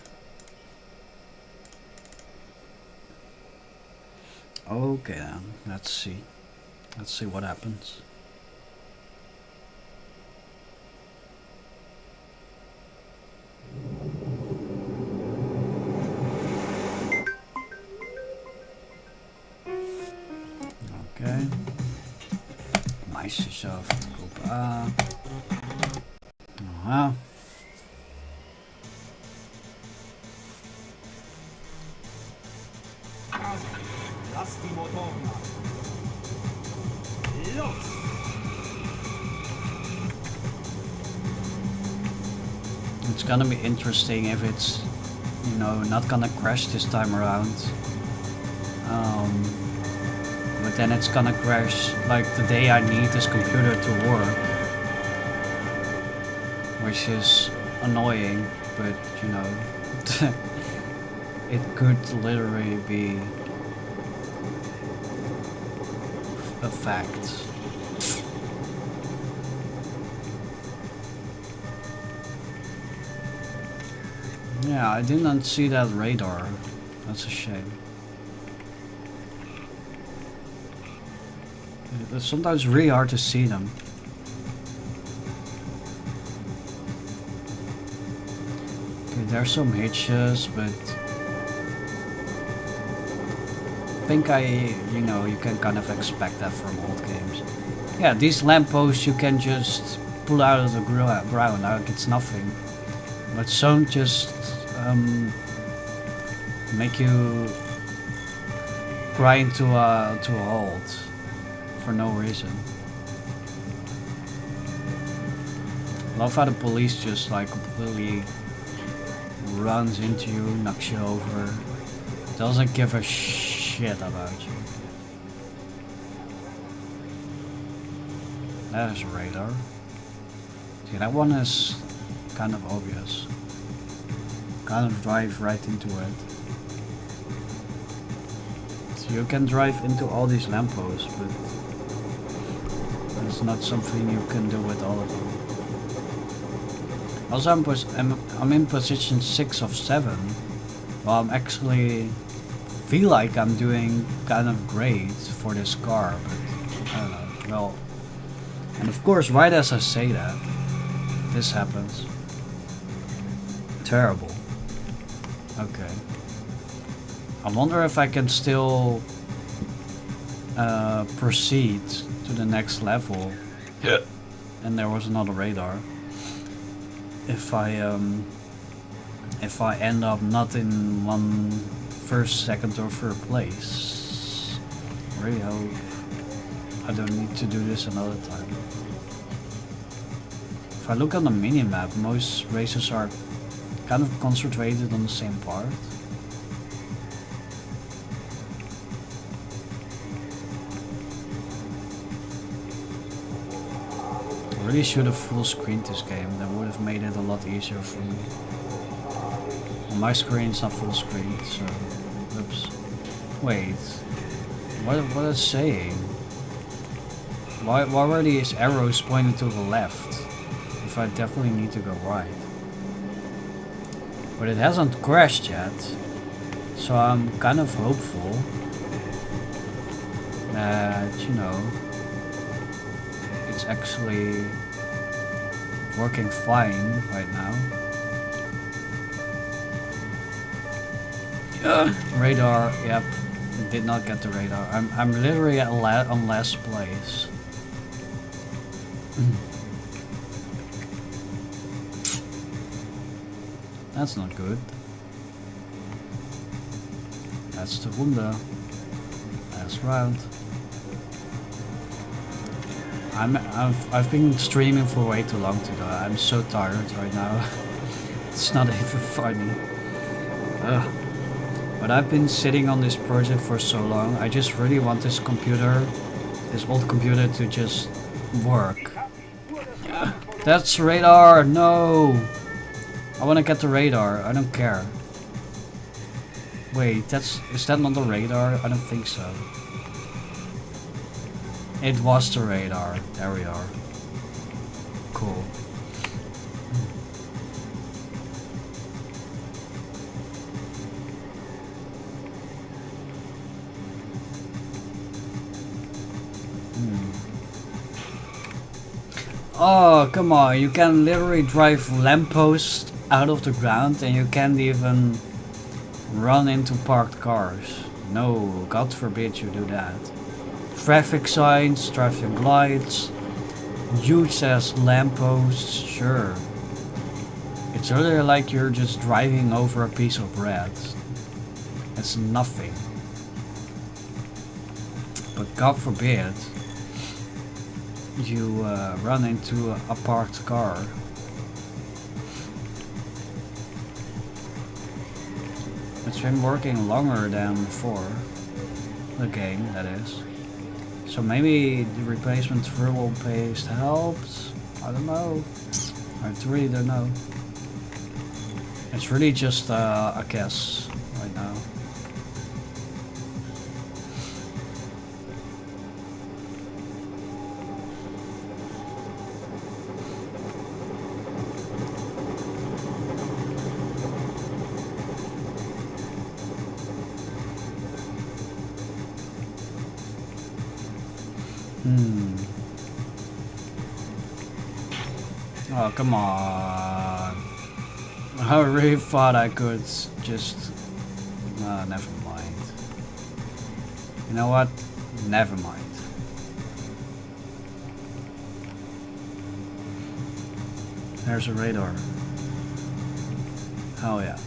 Okay then, let's see what happens. Okay. Maïs jezelf groep A. Aha. Lass die Motoren an. Los! It's gonna be interesting if it's, you know, not gonna crash this time around. But then it's gonna crash like the day I need this computer to work. Which is annoying, but you know, it could literally be a fact. Yeah, I didn't see that radar. That's a shame. It's sometimes really hard to see them. Okay, there's some hitches, but I think you know, you can kind of expect that from old games. Yeah, these lampposts you can just pull out of the ground, like it's nothing. But some just make you grind to a halt for no reason. Love how the police just like completely runs into you, knocks you over, doesn't give a shit about you. That is radar. See, that one is kind of obvious. Kind of drive right into it. So you can drive into all these lampposts, but it's not something you can do with all of them. Also, I'm in position 6 of 7. Well, I'm actually feel like I'm doing kind of great for this car, but I don't know. Well, and of course, right as I say that, this happens. Terrible. Okay. I wonder if I can still proceed to the next level. Yeah. And there was another radar. If I end up not in first, second or third place. I really hope I don't need to do this another time. If I look on the minimap, most races are kind of concentrated on the same part. I really should have full screened this game, that would have made it a lot easier for me. On my screen it's not full screen, so oops. Wait. What is it saying? Why were these arrows pointing to the left? If I definitely need to go right. But it hasn't crashed yet, so I'm kind of hopeful that, you know, it's actually working fine right now. Radar, yep, did not get the radar. I'm literally at on last place. That's not good. That's the Runde. Last round. I've been streaming for way too long today. I'm so tired right now. It's not even funny. But I've been sitting on this project for so long. I just really want this computer, this old computer, to just work. That's radar. No. I want to get the radar. I don't care. Wait, is that not the radar? I don't think so. It was the radar. There we are. Cool. Oh, come on. You can literally drive lampposts out of the ground and you can't even run into parked cars. No, God forbid you do that. Traffic signs, traffic lights, huge ass lampposts, sure. It's really like you're just driving over a piece of bread. It's nothing. But God forbid you run into a parked car. It's been working longer than before. The game, that is. So maybe the replacement verbal paste helped? I don't know. I really don't know. It's really just a guess right now. Oh, come on. I really thought I could just... never mind. You know what? Never mind. There's a radar. Hell yeah.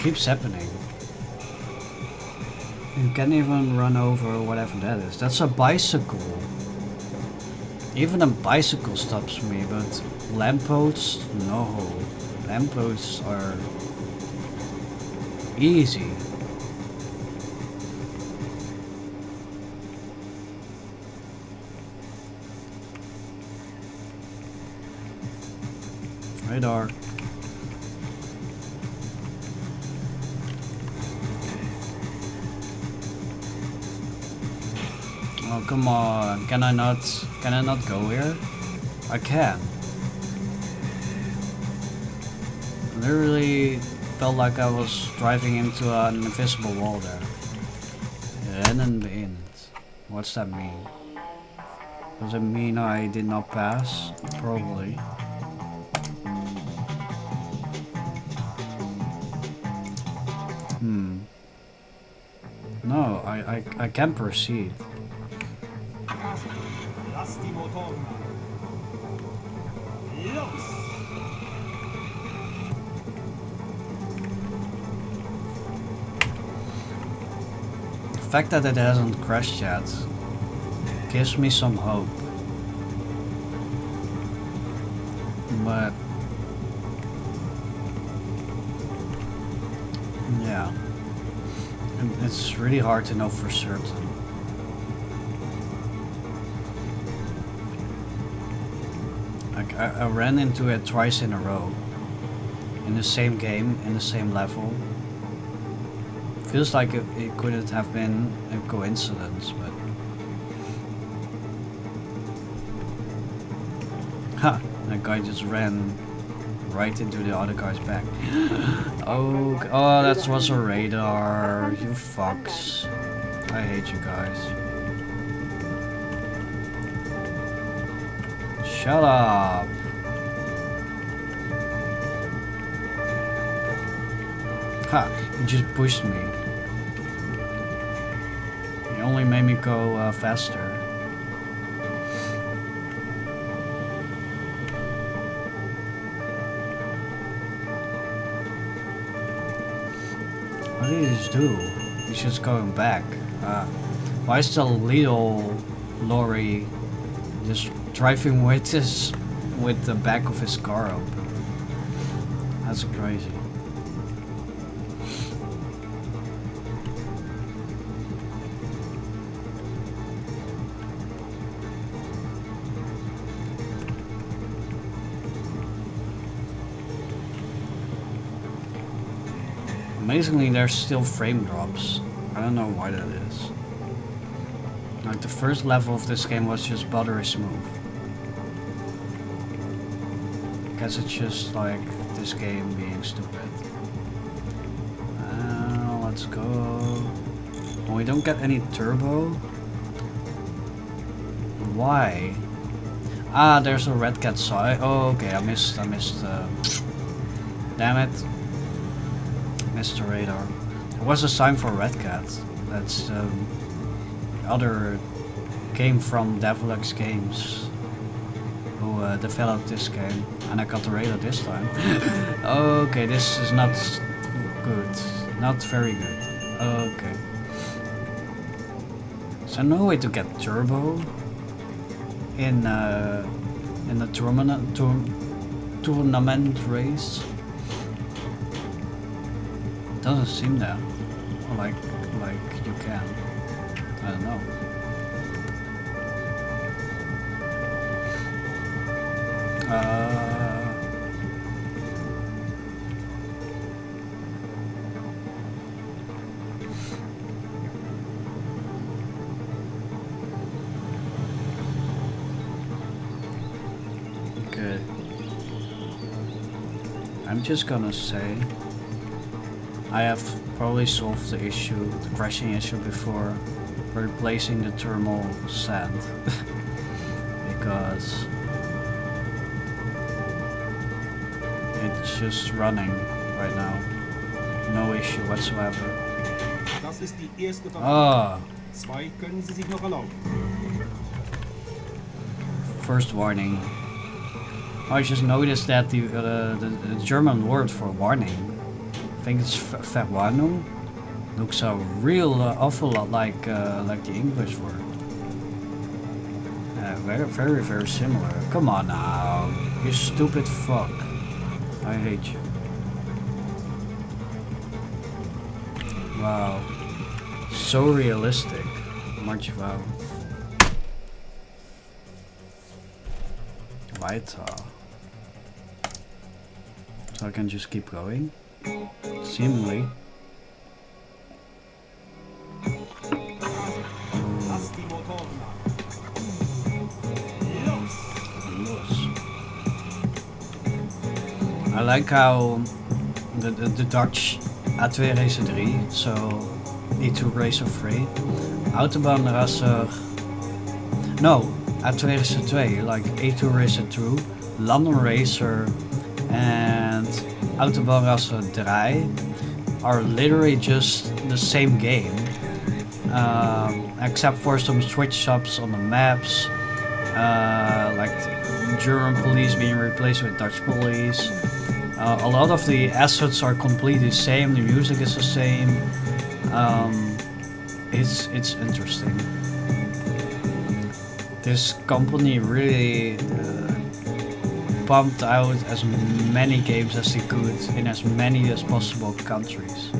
Keeps happening. You can't even run over whatever that is. That's a bicycle. Even a bicycle stops me, but lampposts, no. Lampposts are easy. Radar. Oh, come on. Can I not go here? I can. Literally felt like I was driving into an invisible wall there. And in the end. What's that mean? Does it mean I did not pass? Probably. No, I can proceed. Lass die Motoren an. Los! The fact that it hasn't crashed yet gives me some hope. But yeah, it's really hard to know for certain. Like I ran into it twice in a row. In the same game, in the same level. Feels like it couldn't have been a coincidence, but... Ha! That guy just ran right into the other guy's back. Oh, that was a radar. You fucks. I hate you guys. Shut up. Ha! You just pushed me. You only made me go faster. What did he just do? He's just going back. Why is the little lorry just driving with the back of his car open? That's crazy. Amazingly, there's still frame drops. I don't know why that is. Like the first level of this game was just buttery smooth. Guess it's just like this game being stupid. Let's go. Oh, we don't get any turbo. Why? Ah, there's a red cat sign. Oh, okay, I missed, damn it. Missed the radar. There was a sign for red cat. That's, other game from Devilux Games who developed this game, and I got the radar this time. Okay, this is not good. Not very good. Okay. So no way to get turbo in the tournament race. Doesn't seem that like you can. I don't know. Okay. I'm just gonna say I have probably solved the issue, the crashing issue before replacing the thermal sand because it's just running right now. No issue whatsoever. Das ist die erste Ah, Zwei können Sie sich noch erlauben. first warning. I just noticed that the German word for warning, I think it's Verwarnung, looks a real awful lot like the English word. Very similar. Come on now, you stupid fuck. I hate you. Wow. So realistic. Wow. Weiter. So I can just keep going? Seemingly. Lass die Motoren an. I like how the Dutch A2 Racer 3, so E2 Racer 3, Autobahnracer, no, A2 Racer 2, like E2 Racer 2, London Racer and Autobahnracer 3 are literally just the same game, except for some switch ups on the maps, like German police being replaced with Dutch police. A lot of the assets are completely the same, the music is the same. It's interesting. This company really pumped out as many games as they could in as many as possible countries.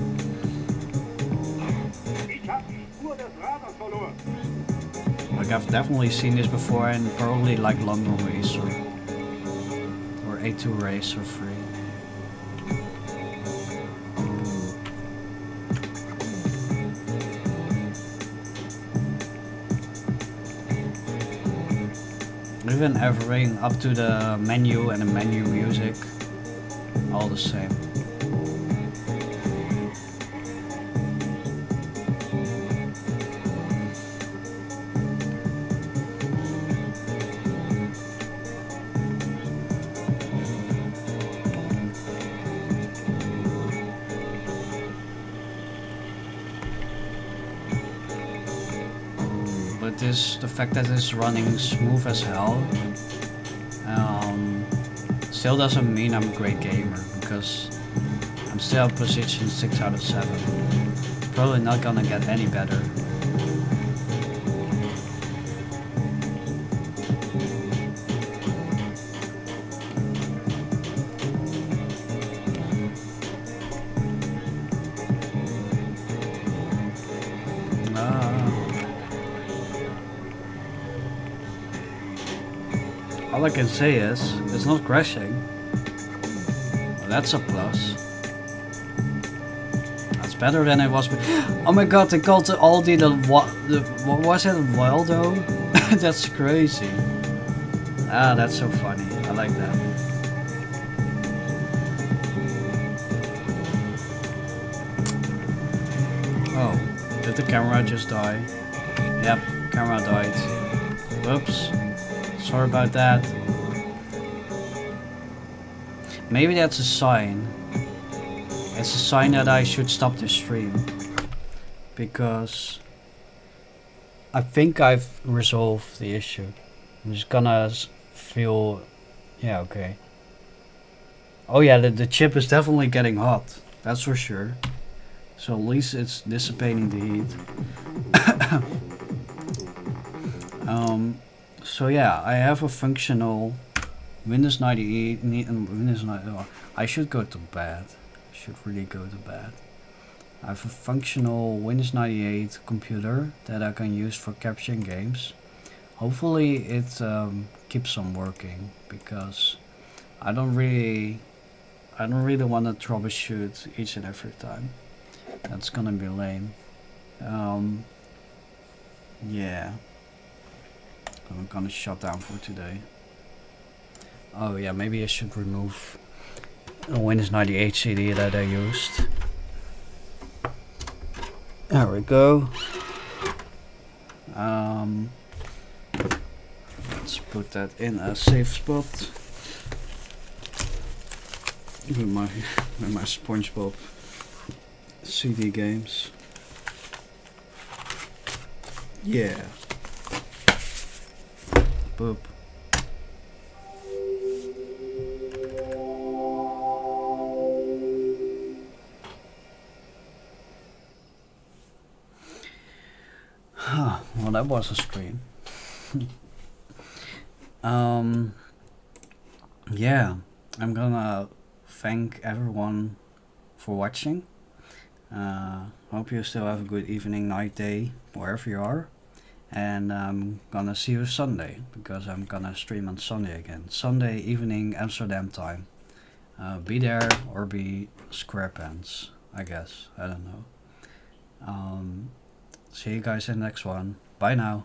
Ich hab die Spur des Radars verloren. Like I've definitely seen this before and probably like London Racer or A2 Racer 3. Even everything up to the menu and the menu music, all the same. But the fact that it's running smooth as hell, still doesn't mean I'm a great gamer, because I'm still at position 6 out of 7. It's probably not gonna get any better. All I can say is, it's not crashing. Well, that's a plus. That's better than it was. Oh my god, they called the Aldi what was it, Waldo? That's crazy. Ah, that's so funny. I like that. Oh, did the camera just die? Yep, camera died. Whoops. Sorry about that. Maybe that's a sign. It's a sign that I should stop the stream. Because I think I've resolved the issue. I'm just gonna feel... Yeah, okay. Oh yeah, the chip is definitely getting hot. That's for sure. So at least it's dissipating the heat. So yeah, I have a functional Windows 98 and Windows 9. Oh, I should go to bed. I should really go to bed. I have a functional Windows 98 computer that I can use for capturing games. Hopefully it keeps on working, because I don't really want to troubleshoot each and every time. That's gonna be lame. Yeah. I'm gonna shut down for today. Oh yeah, maybe I should remove a Windows 98 CD that I used. There we go. Let's put that in a safe spot. With my SpongeBob CD games. Yeah. Boop. Well, that was a stream. Yeah, I'm gonna thank everyone for watching. Hope you still have a good evening, night, day, wherever you are. And I'm gonna see you Sunday, because I'm gonna stream on Sunday again. Sunday evening Amsterdam time. Be there or be SquarePants, I guess. I don't know. See you guys in the next one. Bye now.